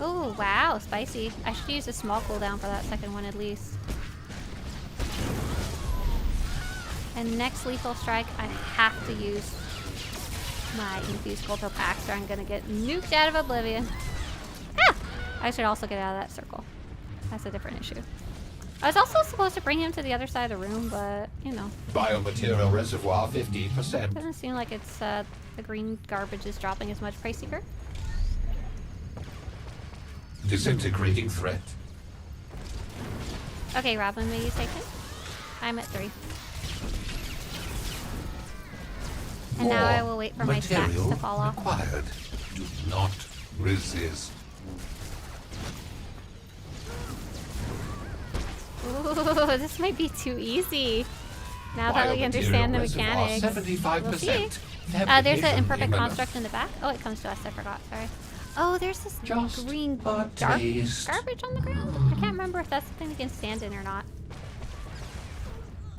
Oh, wow, spicy. I should use a small cooldown for that second one at least. And next lethal strike, I have to use my infused Colto Pax or I'm gonna get nuked out of oblivion. Ah! I should also get out of that circle. That's a different issue. I was also supposed to bring him to the other side of the room, but, you know. Biomaterial reservoir 15%. Doesn't seem like it's, the green garbage is dropping as much. Price Seeker? Disintegrating threat. Okay, Robin, may you take it? I'm at 3. And now I will wait for my stacks material to fall off. required. Do not resist. Ooh, this might be too easy. Now that we understand the mechanics. 75%. We'll see. There's an Fabrication imperfect imminent. construct in the back. Oh, it comes to us. I forgot. Sorry. Oh, there's this Just green a dark taste. garbage on the ground. I can't remember if that's something we can stand in or not.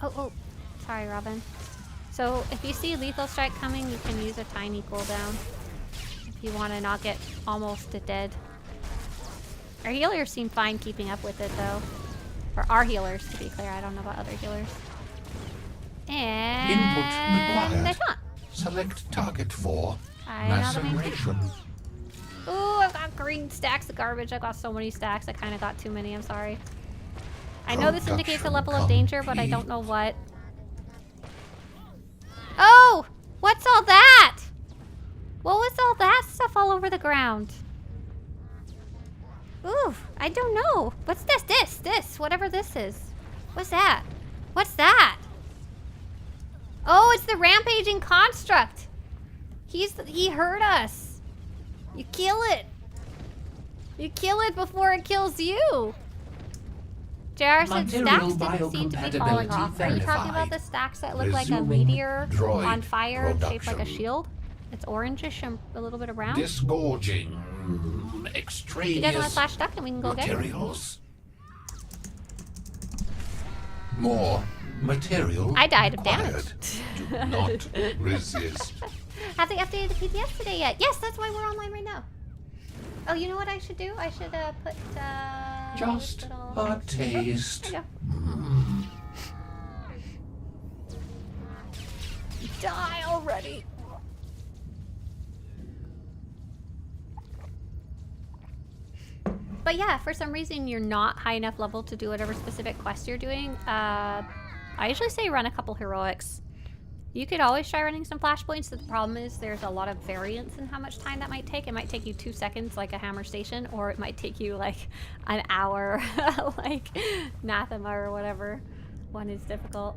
Oh. Sorry, Robin. So if you see lethal strike coming, you can use a tiny cooldown. If you want to not get almost to dead. Our healers seem fine keeping up with it, though. Or our healers, to be clear. I don't know about other healers. And Input I required. taunt. Select target for I know the main thing. maceration. Ooh, I've got green stacks of garbage. I've got so many stacks. I kind of got too many. I'm sorry. I know this indicates a level of danger, but I don't know what. Oh! What's all that? What was all that stuff all over the ground? Ooh, I don't know. What's this? This. Whatever this is. What's that? What's that? Oh, it's the rampaging construct. He hurt us. You kill it. You kill it before it kills you. JR said Material stacks didn't seem to be falling biocompatibility off. Are you talking about verified. the stacks that look like a Resuming meteor droid on fire shaped like a production. shield? It's orangish and a little bit around. Disgorging. You guys want to Extraneous slash duck and we can go get it? materials. More material I died of required. damage. Do not resist. Have they updated the PPS today yet? Yes, that's why we're online right now. Oh, you know what I should do? I should put Just little a extra- taste. There you go. Die already. But yeah, for some reason you're not high enough level to do whatever specific quest you're doing. I usually say run a couple heroics. You could always try running some flashpoints, but the problem is there's a lot of variance in how much time that might take. It might take you 2 seconds like a hammer station, or it might take you like an hour like Nathema or whatever. One is difficult.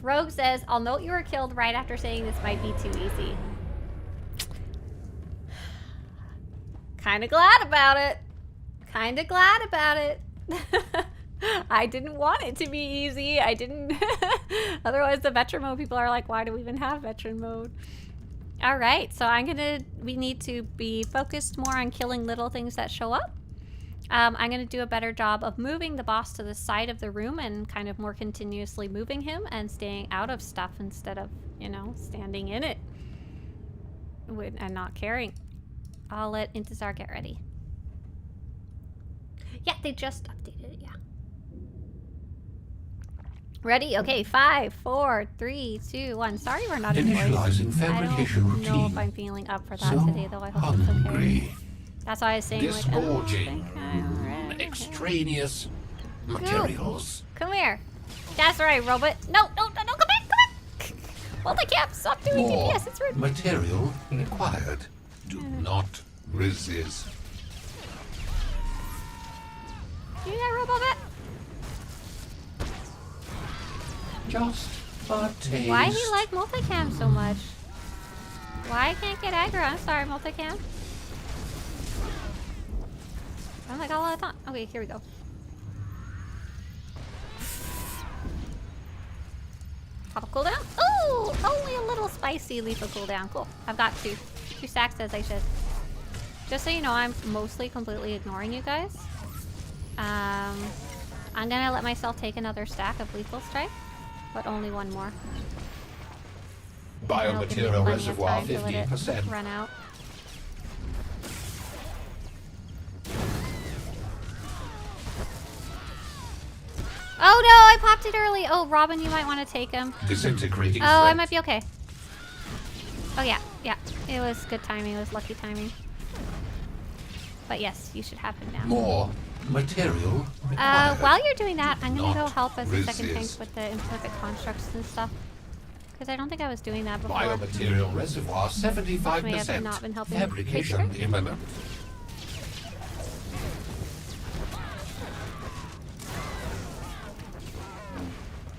Rogue says, I'll note you were killed right after saying this might be too easy. Kinda glad about it. Kinda glad about it. I didn't want it to be easy. I didn't. Otherwise, the veteran mode people are like, why do we even have veteran mode? All right, so we need to be focused more on killing little things that show up. I'm gonna do a better job of moving the boss to the side of the room and kind of more continuously moving him and staying out of stuff instead of, you know, standing in it and not caring. I'll let Intizar get ready. Yeah, they just updated it, yeah. Ready? Okay, 5, 4, 3, 2, 1. Sorry we're not in voice. Initializing I fabrication don't routine. know if I'm feeling up for that So today, though. I hope it's okay. hungry. That's why I was saying, like, I don't think Disgorging. I'm ready. Extraneous materials. Come here. That's right, robot. No, come back, come back. Multicam, stop doing More DPS, it's rude. material required. Do not resist. Do that, Robobot. Just a taste. Why do you like multicam so much? Why I can't get aggro? I'm sorry, multicam. Oh my god, a lot of time. Okay, here we go. Pop a cooldown. Ooh, only a little spicy lethal cooldown. Cool. I've got two stacks as I should. Just so you know, I'm mostly completely ignoring you guys. I'm gonna let myself take another stack of lethal strike, but only one more. That'll give me Biomaterial plenty of reservoir time to let it 50%. run out. Oh no, I popped it early. Oh, Robin, you might want to take him. Disintegrating Oh, I threat. might be okay. Oh yeah, yeah. It was good timing. It was lucky timing. But yes, you should have him now. More material required. While you're doing that, I'm gonna go Not help as a second tank resist. with the imperfect constructs and stuff. Because I don't think I was doing that before. Biomaterial reservoir 75%. May have not been helping. Fabrication Wait, imminent.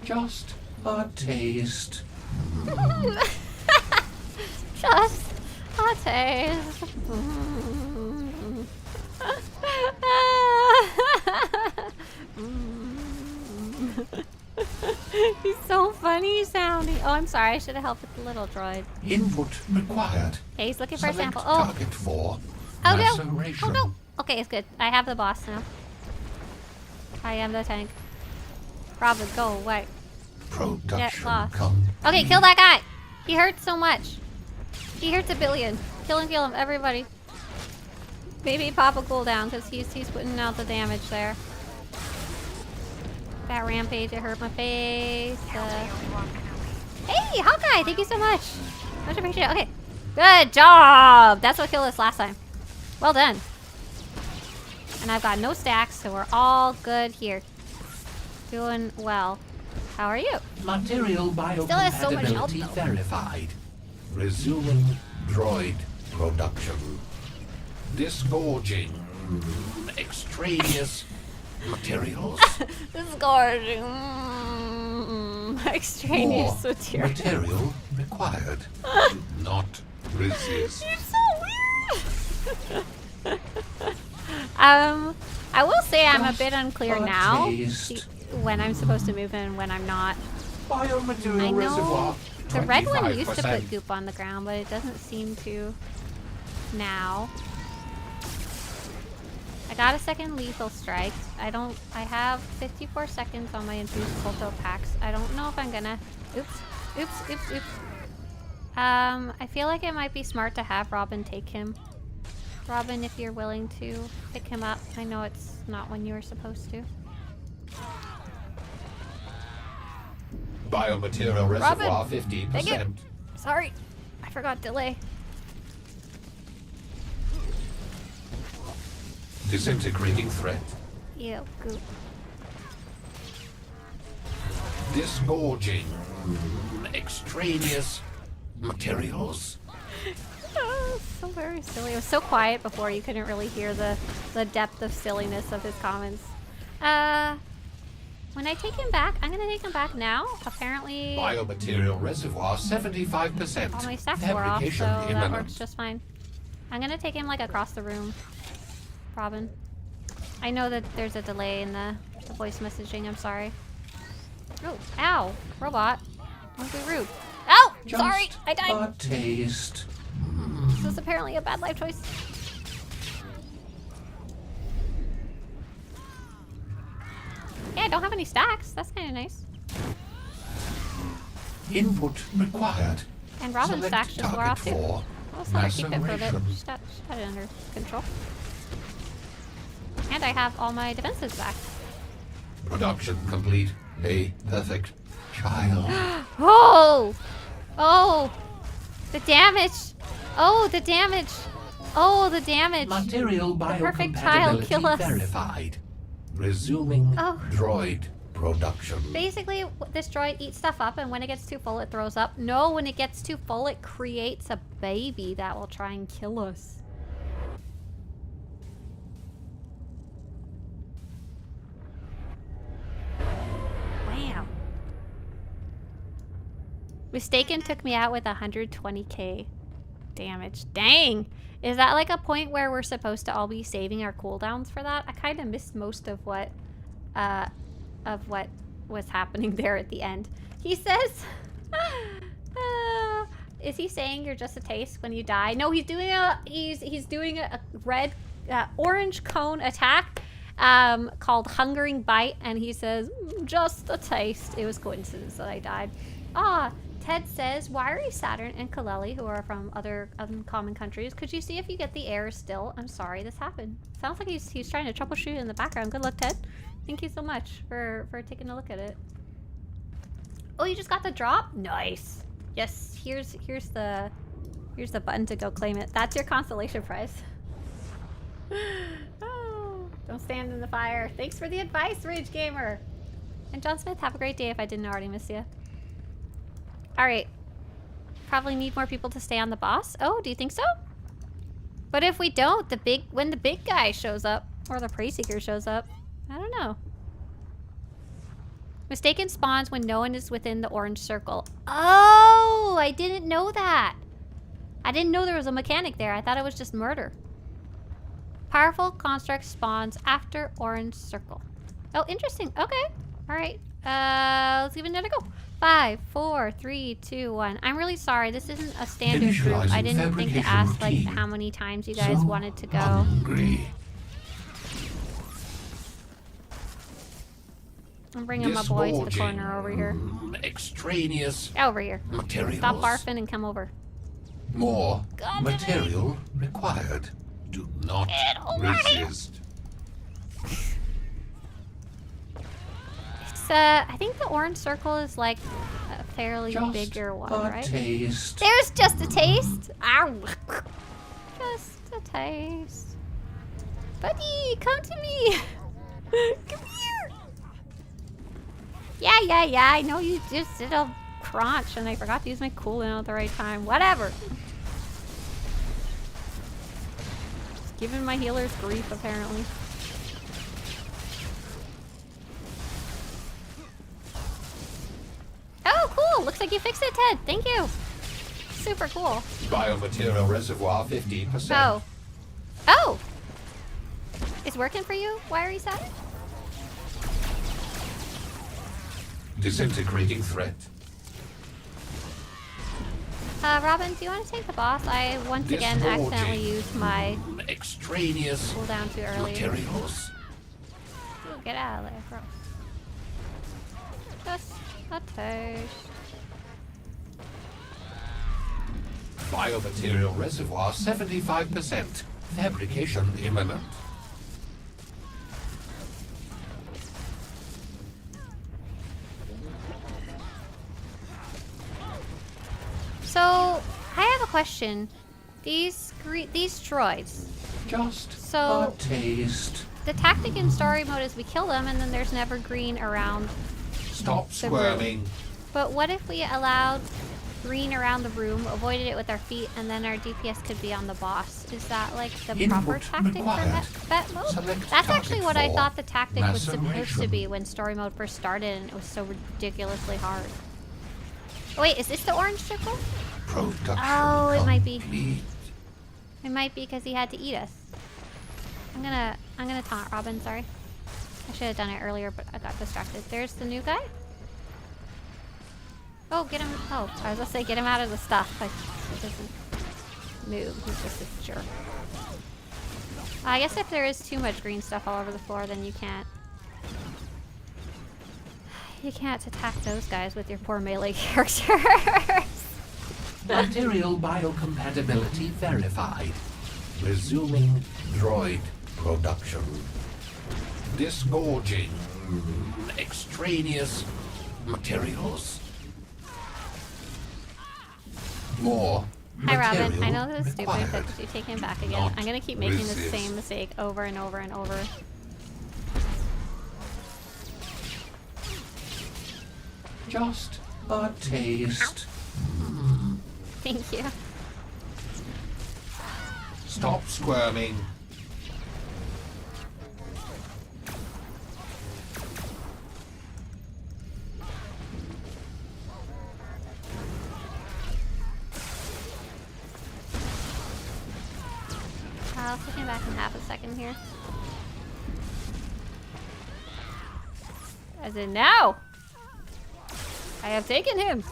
Just a taste. Just a taste. He's so funny sounding. Oh, I'm sorry. I should have helped with the little droid. Input required. Okay, he's looking for a Select sample. Oh, target for oh no. maceration. Oh no. Okay, it's good. I have the boss now. I am the tank. Robin, go away. Production lost. complete. Okay, kill that guy. He hurts so much. He hurts a billion. Kill him, everybody. Maybe pop a cooldown because he's putting out the damage there. That rampage, it hurt my face. Hey, Hawkeye, thank you so much. Much appreciated. Okay, good job. That's what killed us last time. Well done. And I've got no stacks, so we're all good here. Doing well. How are you? Material has so much health, biocompatibility though. verified. Resuming droid production. Disgorging extraneous materials. This is gorgeous. Extraneous More material. material required. Do not resist. You're so weird. I will say I'm a bit unclear a now taste. when I'm supposed to move in and when I'm not. Biomaterial I reservoir. know the red one used to 25%. put goop on the ground, but it doesn't seem to now. I got a second lethal strike. I have 54 seconds on my infused Colto packs. I don't know if I'm gonna. Oops. I feel like it might be smart to have Robin take him. Robin, if you're willing to pick him up. I know it's not when you were supposed to. Biomaterial reservoir Robin, 50%. take it. Sorry, I forgot delay. Disintegrating threat. Ew, goop. Disgorging extraneous materials. Oh, so very silly. It was so quiet before you couldn't really hear the depth of silliness of his comments. When I take him back, I'm gonna take him back now. Apparently, Biomaterial reservoir 75%. all my stacks wore off, so Fabrication that imminent. works just fine. I'm gonna take him like across the room. Robin. I know that there's a delay in the voice messaging. I'm sorry. Oh, ow, robot. Don't be rude. Oh, Just sorry, I died. a taste. This was apparently a bad life choice. Yeah, I don't have any stacks. That's kind of nice. Input required. And Robin's Select stacks just wore target off too. for I'll just let her keep it for a bit. maceration. She's got it under control. And I have all my defenses back. Production complete. A perfect child. Oh! Oh! The damage! Oh, the damage! Oh, the damage! Material perfect child, kill biocompatibility us. verified. Resuming Oh. droid production. Basically, this droid eats stuff up, and when it gets too full, it throws up. No, when it gets too full, it creates a baby that will try and kill us. Wow. Mistaken took me out with 120k damage. Dang! Is that like a point where we're supposed to all be saving our cooldowns for that? I kind of missed most of what was happening there at the end. He says, is he saying you're just a taste when you die? No, he's doing a red, orange cone attack called Hungering Bite, and he says, just a taste. It was coincidence that I died. Ted says, Wiry, Saturn, and Kaleli, who are from other uncommon countries, could you see if you get the air still? I'm sorry this happened. Sounds like he's trying to troubleshoot in the background. Good luck, Ted. Thank you so much for taking a look at it. Oh, you just got the drop? Nice. Yes, here's the button to go claim it. That's your consolation prize. Oh, don't stand in the fire. Thanks for the advice, Rage Gamer. And John Smith, have a great day if I didn't already miss you. Alright. Probably need more people to stay on the boss. Oh, do you think so? But if we don't, when the big guy shows up, or the Prey Seeker shows up, I don't know. Mistaken spawns when no one is within the orange circle. Oh, I didn't know that. I didn't know there was a mechanic there. I thought it was just murder. Powerful construct spawns after orange circle. Oh, interesting. Okay. Alright. Let's give it another go. 5, 4, 3, 2, 1. I'm really sorry. This isn't a standard group. I didn't think to ask like how many times you guys wanted to go. Hungry. I'm bringing my boy to the corner over here. Extraneous Over here. materials. Stop barfing and come over. More material required. Do not resist. I think the orange circle is like a fairly Just bigger one, a right? taste. There's just a taste. Ow. Just a taste. Buddy, come to me. Come here. Yeah. I know you just did a crunch and I forgot to use my cooldown at the right time. Whatever. Just giving my healers grief, apparently. Oh, cool. Looks like you fixed it, Ted. Thank you. Super cool. Biomaterial reservoir 15%. Oh. Oh! It's working for you, Wiry Saturn? Disintegrating threat. Robin, do you want to take the boss? I once again accidentally used my extraneous cooldown too early. materials. Ooh, get out of there, bro. Just a taste. Biomaterial reservoir 75%. Fabrication imminent. So, I have a question. These droids. Just So, a taste. the tactic in story mode is we kill them and then there's never green around. Stop the room. squirming. But what if we allowed green around the room, avoided it with our feet, and then our DPS could be on the boss? Is that like the proper Input tactic required. for that mode? Select That's actually target what I for thought the tactic was supposed to laceration. be when story mode first started and it was so ridiculously hard. Oh, wait, is this the orange circle? Production Oh, it might be. complete. It might be because he had to eat us. I'm gonna taunt Robin, sorry. I should have done it earlier, but I got distracted. There's the new guy. Oh, get him. Oh, I was gonna say get him out of the stuff. Like, he doesn't move. He's just a jerk. I guess if there is too much green stuff all over the floor, then you can't. You can't attack those guys with your poor melee characters. Material biocompatibility verified. Resuming droid production. Disgorging extraneous materials. More Hi, Robin. material I know this is stupid, required. but could you take him back again? Not I'm gonna keep making the resist. same mistake over and over and over. Just a taste. Thank you. Stop squirming. I'll take him back in half a second here. As in now! I have taken him!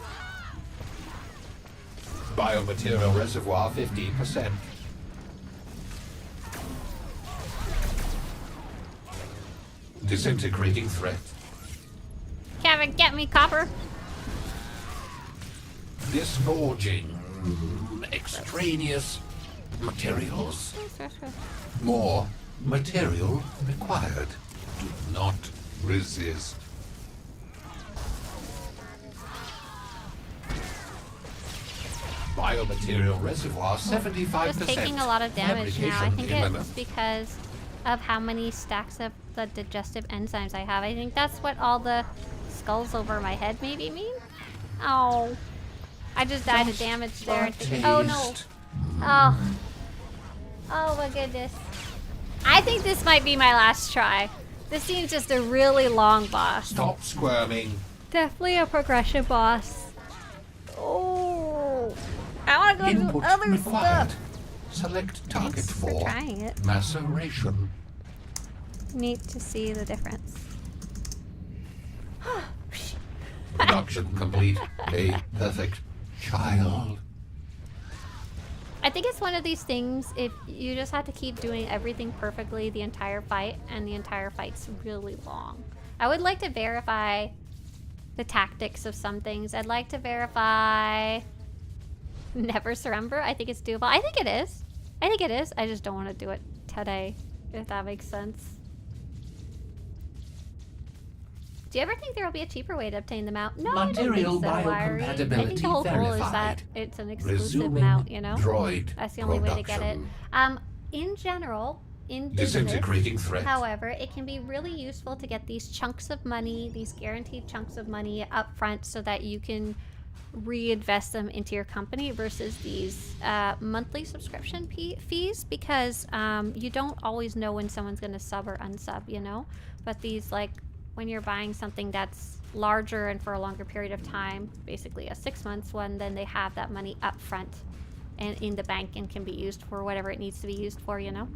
Biomaterial reservoir 15%. Disintegrating threat. Kevin, get me, copper! Disgorging. Extraneous materials. More material required. Do not resist. Biomaterial reservoir 75%. Just taking a lot of damage now. I think Fabrication it's because of how many stacks of the digestive enzymes I have. I think that's what all the skulls over my head maybe mean. Oh. I just died of damage there. Oh no. Oh. Oh my goodness. I think this might be my last try. This seems just a really long boss. Stop squirming. Definitely a progression boss. Oh. I want to go Input do other required. stuff. Select target Thanks for for trying it. maceration. Neat to see the difference. Production complete. A perfect child. I think it's one of these things, if you just have to keep doing everything perfectly the entire fight, and the entire fight's really long. I would like to verify the tactics of some things. I'd like to verify never surrender. I think it's doable. I think it is. I think it is. I just don't want to do it today, if that makes sense. Do you ever think there will be a cheaper way to obtain the mount? No, Material I don't think so, Irie. I think the whole goal is that it's an exclusive Resuming mount, you know? droid That's the only way to get it. production. In general, in business, Disintegrating threat. however, it can be really useful to get these chunks of money, these guaranteed chunks of money up front so that you can reinvest them into your company versus these monthly subscription fees, because you don't always know when someone's going to sub or unsub, you know? But these, like, when you're buying something that's larger and for a longer period of time, basically a 6 months one, then they have that money up front and in the bank and can be used for whatever it needs to be used for, you know?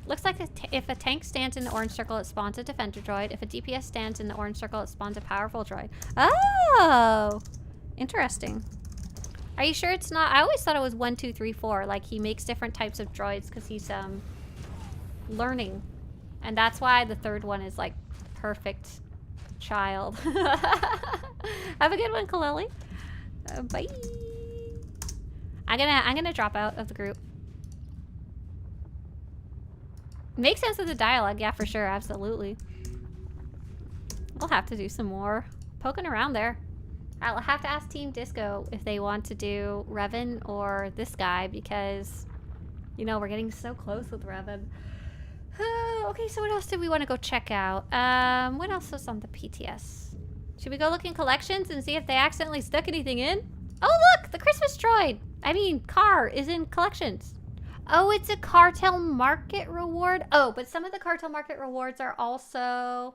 Looks like if a tank stands in the orange circle, it spawns a defender droid. If a DPS stands in the orange circle, it spawns a powerful droid. Oh! Interesting. Are you sure it's not? I always thought it was 1, 2, 3, 4. Like, he makes different types of droids because he's learning. And that's why the third one is, like, perfect child. Have a good one, Kaleli. Bye. I'm gonna drop out of the group. Makes sense with the dialogue, yeah, for sure, absolutely. We'll have to do some more poking around there. I'll have to ask Team Disco if they want to do Revan or this guy, because, you know, we're getting so close with Revan. Okay, so what else did we want to go check out? What else was on the PTS? Should we go look in collections and see if they accidentally stuck anything in? Oh, look! The Christmas droid! I mean, car is in collections. Oh, it's a Cartel Market reward? Oh, but some of the Cartel Market rewards are also...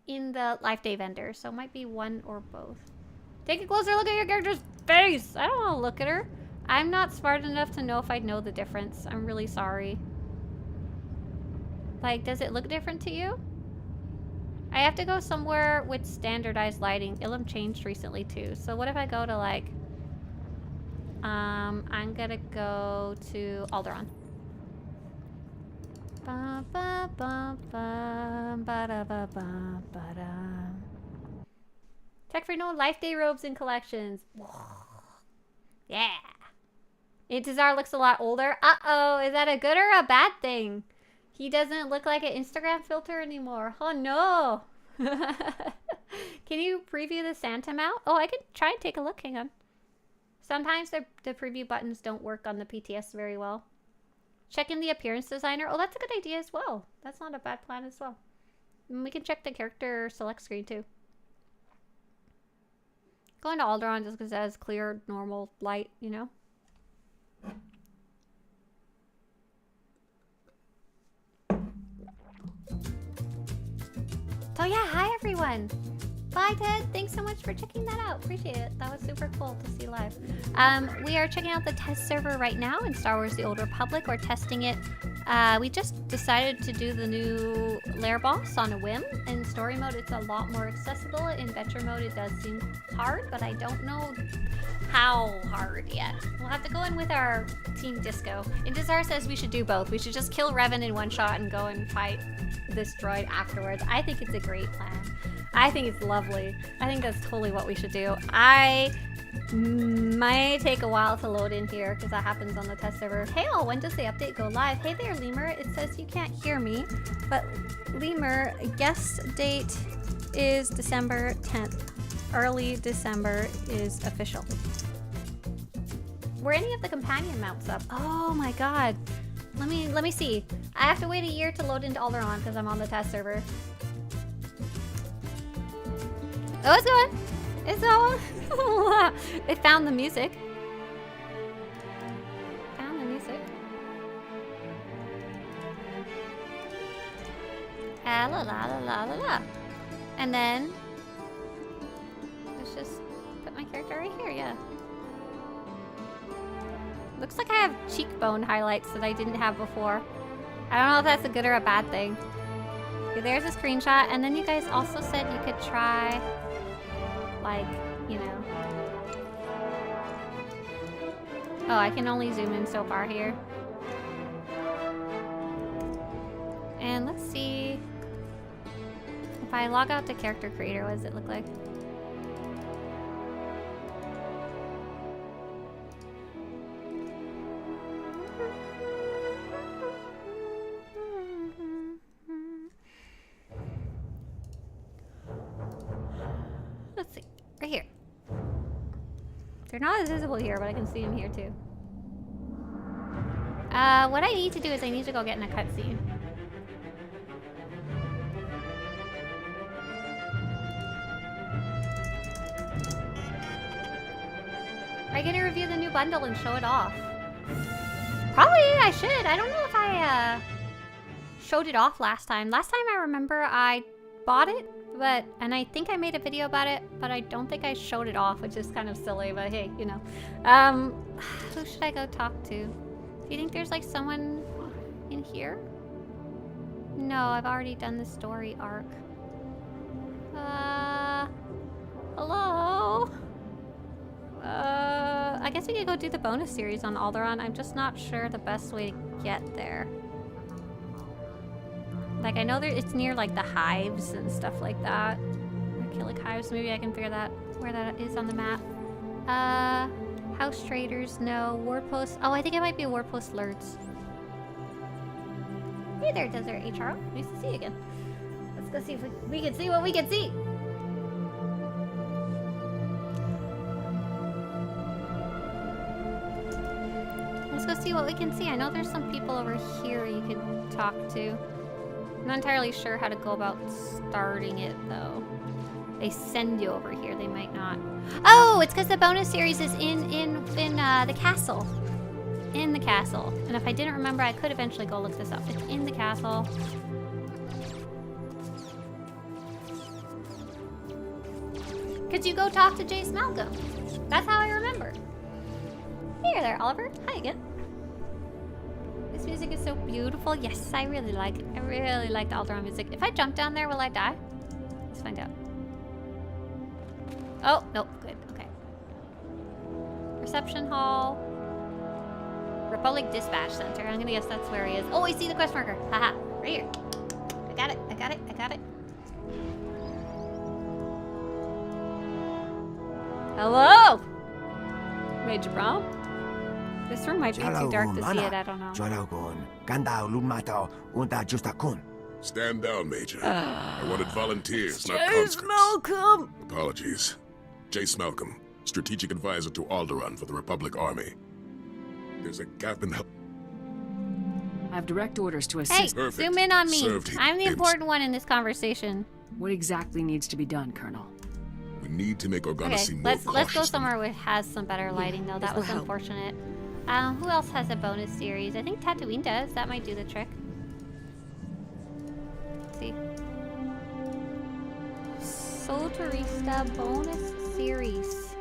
in the Life Day vendor, so it might be one or both. Take a closer look at your character's face! I don't want to look at her. I'm not smart enough to know if I'd know the difference. I'm really sorry. Like, does it look different to you? I have to go somewhere with standardized lighting. Ilum changed recently too. So what if I go to, like... I'm gonna go to Alderaan. Ba ba ba ba ba da ba ba ba da. Check for no Life Day robes and collections. Yeah. Intezar looks a lot older. Uh-oh, is that a good or a bad thing? He doesn't look like an Instagram filter anymore. Oh no. Can you preview the Santa mount? Oh, I could try and take a look. Hang on. Sometimes the preview buttons don't work on the PTS very well. Check in the appearance designer. Oh, that's a good idea as well. That's not a bad plan as well. And we can check the character select screen too. Going to Alderaan just because it has clear, normal light, you know? So yeah, hi everyone! Bye Ted, thanks so much for checking that out. Appreciate it. That was super cool to see live. We are checking out the test server right now in Star Wars The Old Republic. We're testing it. We just decided to do the new Lair boss on a whim. In story mode, it's a lot more accessible. In Venture mode, it does seem hard, but I don't know how hard yet. We'll have to go in with our Team Disco. Intezar says we should do both. We should just kill Revan in one shot and go and fight this droid afterwards. I think it's a great plan. I think it's lovely. I think that's totally what we should do. I might take a while to load in here because that happens on the test server. Hey all, when does the update go live? Hey there, Lemur. It says you can't hear me, but Lemur, guest date is December 10th. Early December is official. Were any of the companion mounts up? Oh my god. Let me see. I have to wait a year to load into Alderaan because I'm on the test server. Oh, it's going. It's going. It found the music. Found the music. Ah, la la la la la la. And then let's just put my character right here. Yeah. Looks like I have cheekbone highlights that I didn't have before. I don't know if that's a good or a bad thing. Okay, there's a screenshot, and then you guys also said you could try, like, you know. Oh, I can only zoom in so far here. And let's see. If I log out to character creator, what does it look like? Let's see. Right here. They're not as visible here, but I can see them here too. What I need to do is I need to go get in a cutscene. Are you gonna review the new bundle and show it off? Probably I should. I don't know if I showed it off last time. Last time I remember I bought it, and I think I made a video about it, but I don't think I showed it off, which is kind of silly, but hey, you know. Who should I go talk to? Do you think there's like someone in here? No, I've already done the story arc. Hello? I guess we could go do the bonus series on Alderaan. I'm just not sure the best way to get there. Like, I know it's near, like, the hives and stuff like that. Archaic hives, maybe I can figure that where that is on the map. House traders, no. Warpost. Oh, I think it might be a Warpost Lurds. Hey there, Desert HRO. Nice to see you again. Let's go see if we can see what we can see. Let's go see what we can see. I know there's some people over here you could talk to. I'm not entirely sure how to go about starting it, though. They send you over here. They might not. Oh, it's because the bonus series is in the castle. In the castle. And if I didn't remember, I could eventually go look this up. It's in the castle. Could you go talk to Jace Malcolm? That's how I remember. Hey there, Oliver. Hi again. This music is so beautiful. Yes, I really like it. I really like the Alderaan music. If I jump down there, will I die? Let's find out. Oh, nope. Good. Okay. Reception hall. Republic Dispatch Center. I'm gonna guess that's where he is. Oh, I see the quest marker. Haha. Right here. I got it. I got it. I got it. Hello! Major Brom? This room might be too dark to see it, I don't know. Stand down, Major. I wanted volunteers, not Jace conscripts. Malcolm! Apologies. Jace Malcolm, strategic advisor to Alderaan for the Republic Army. There's a gap in help. have direct orders to Hey, assist. Perfect. zoom in on me. Served him. I'm the important one in this conversation. What exactly needs to be done, Colonel? We need to make Organa Okay, seem more let's go cautious. somewhere where it has some better lighting though. That will was help. unfortunate. Who else has a bonus series? I think Tatooine does. That might do the trick. Let's see. Swtorista bonus series.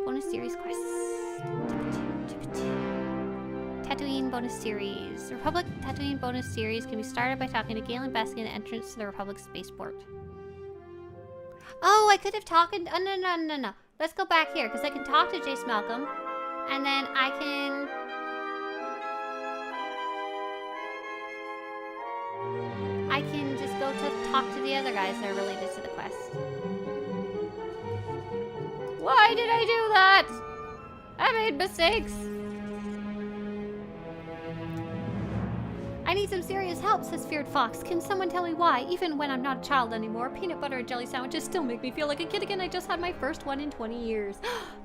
Bonus series quests. Tatooine bonus series. Republic Tatooine bonus series can be started by talking to Galen Baskin at the entrance to the Republic spaceport. Oh, I could have talked. No. Let's go back here because I can talk to Jace Malcolm, and then I can just go to talk to the other guys that are related to the quest. Why did I do that? I made mistakes. I need some serious help, says Feared Fox. Can someone tell me why? Even when I'm not a child anymore, peanut butter and jelly sandwiches still make me feel like a kid again. I just had my first one in 20 years.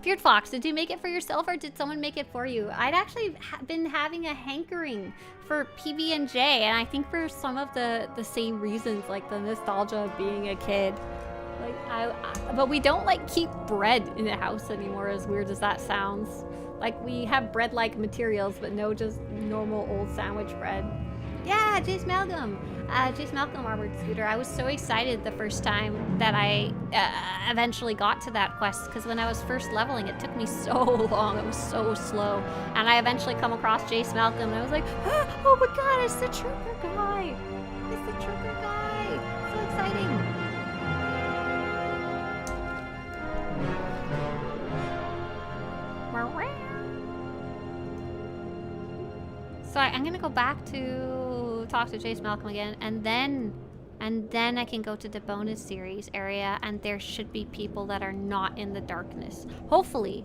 Feared Fox, did you make it for yourself or did someone make it for you? I'd actually been having a hankering for PB&J, and I think for some of the same reasons, like the nostalgia of being a kid. Like but we don't like keep bread in the house anymore, as weird as that sounds. Like we have bread-like materials, but no just normal old sandwich bread. Yeah, Jace Malcolm. Jace Malcolm armored scooter. I was so excited the first time that I eventually got to that quest, because when I was first leveling, it took me so long. It was so slow. And I eventually come across Jace Malcolm, and I was like, oh my god, it's the trooper guy. It's the trooper guy. So exciting. So I'm gonna go back to talk to Jace Malcolm again, and then I can go to the bonus series area, and there should be people that are not in the darkness. Hopefully.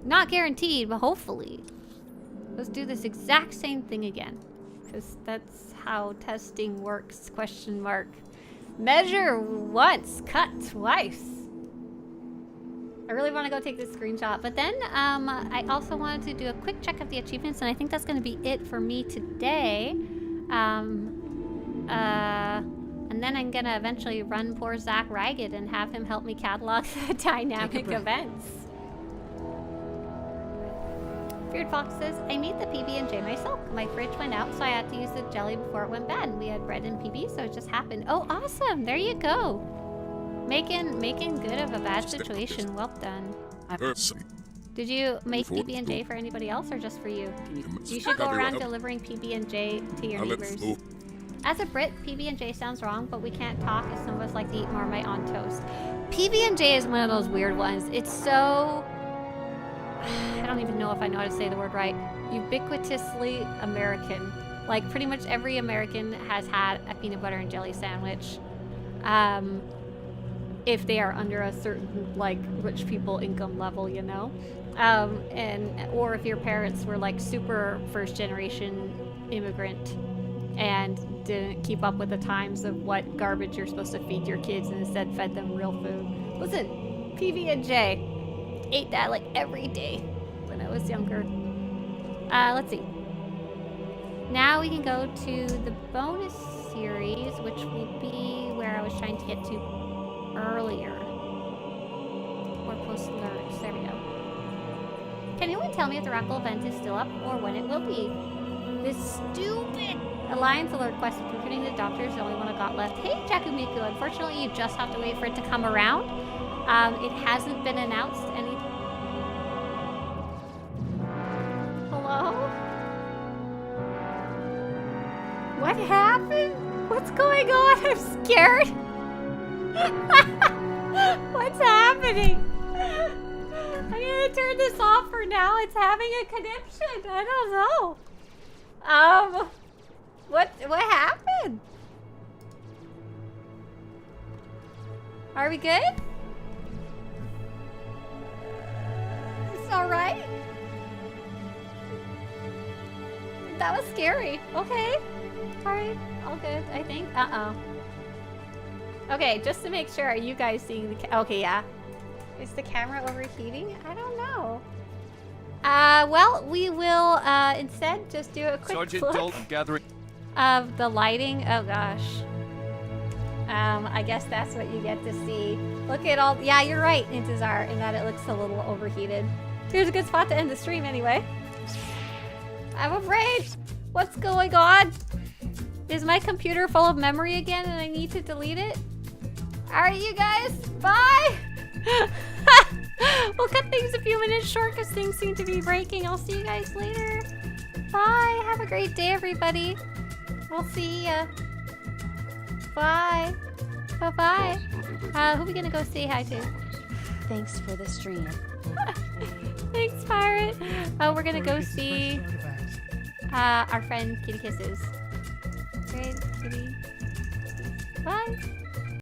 Not guaranteed, but hopefully. Let's do this exact same thing again, because that's how testing works, question mark. Measure once, cut twice. I really want to go take this screenshot, but then I also wanted to do a quick check of the achievements, and I think that's going to be it for me today. And then I'm going to eventually run poor Zach ragged and have him help me catalog the dynamic events. Feared Fox says, I made the PB&J myself. My fridge went out, so I had to use the jelly before it went bad. We had bread and PB, so it just happened. Oh, awesome! There you go. Making good of a bad situation. Well done. Did you make PB&J for anybody else or just for you? You should go around delivering PB&J to your neighbors. As a Brit, PB&J sounds wrong, but we can't talk as some of us like to eat Marmite on toast. PB&J is one of those weird ones. It's so... I don't even know if I know how to say the word right. Ubiquitously American. Like, pretty much every American has had a peanut butter and jelly sandwich. If they are under a certain, like, rich people income level, you know? Or if your parents were, like, super first-generation immigrant and didn't keep up with the times of what garbage you're supposed to feed your kids and instead fed them real food. Listen, PB&J. Ate that, like, every day when I was younger. Let's see. Now we can go to the bonus series, which will be where I was trying to get to earlier. Or post alerts. There we go. Can anyone tell me if the Rackle event is still up or when it will be? This stupid Alliance alert quest of recruiting the doctor is the only one I got left. Hey, Jakumiku, unfortunately you just have to wait for it to come around. It hasn't been announced any... Hello? What happened? What's going on? I'm scared. What's happening? I'm gonna turn this off for now. It's having a conniption. I don't know. What happened? Are we good? It's alright? That was scary. Okay. Alright. All good, I think. Okay, just to make sure, are you guys seeing the okay, yeah. Is the camera overheating? I don't know. Well, we will instead just do a quick Sergeant look Dalton gathering. of the lighting. Oh gosh. I guess that's what you get to see. Look at all. Yeah, you're right, Intizar, in that it looks a little overheated. Here's a good spot to end the stream anyway. I'm afraid. What's going on? Is my computer full of memory again and I need to delete it? Alright, you guys. Bye. We'll cut things a few minutes short because things seem to be breaking. I'll see you guys later. Bye. Have a great day, everybody. We'll see ya. Bye. Bye-bye. Who are we gonna go say hi to? Thanks for the stream. Thanks, Pirate. Oh, we're gonna go see our friend Kitty Kisses. Great, Kitty. Bye.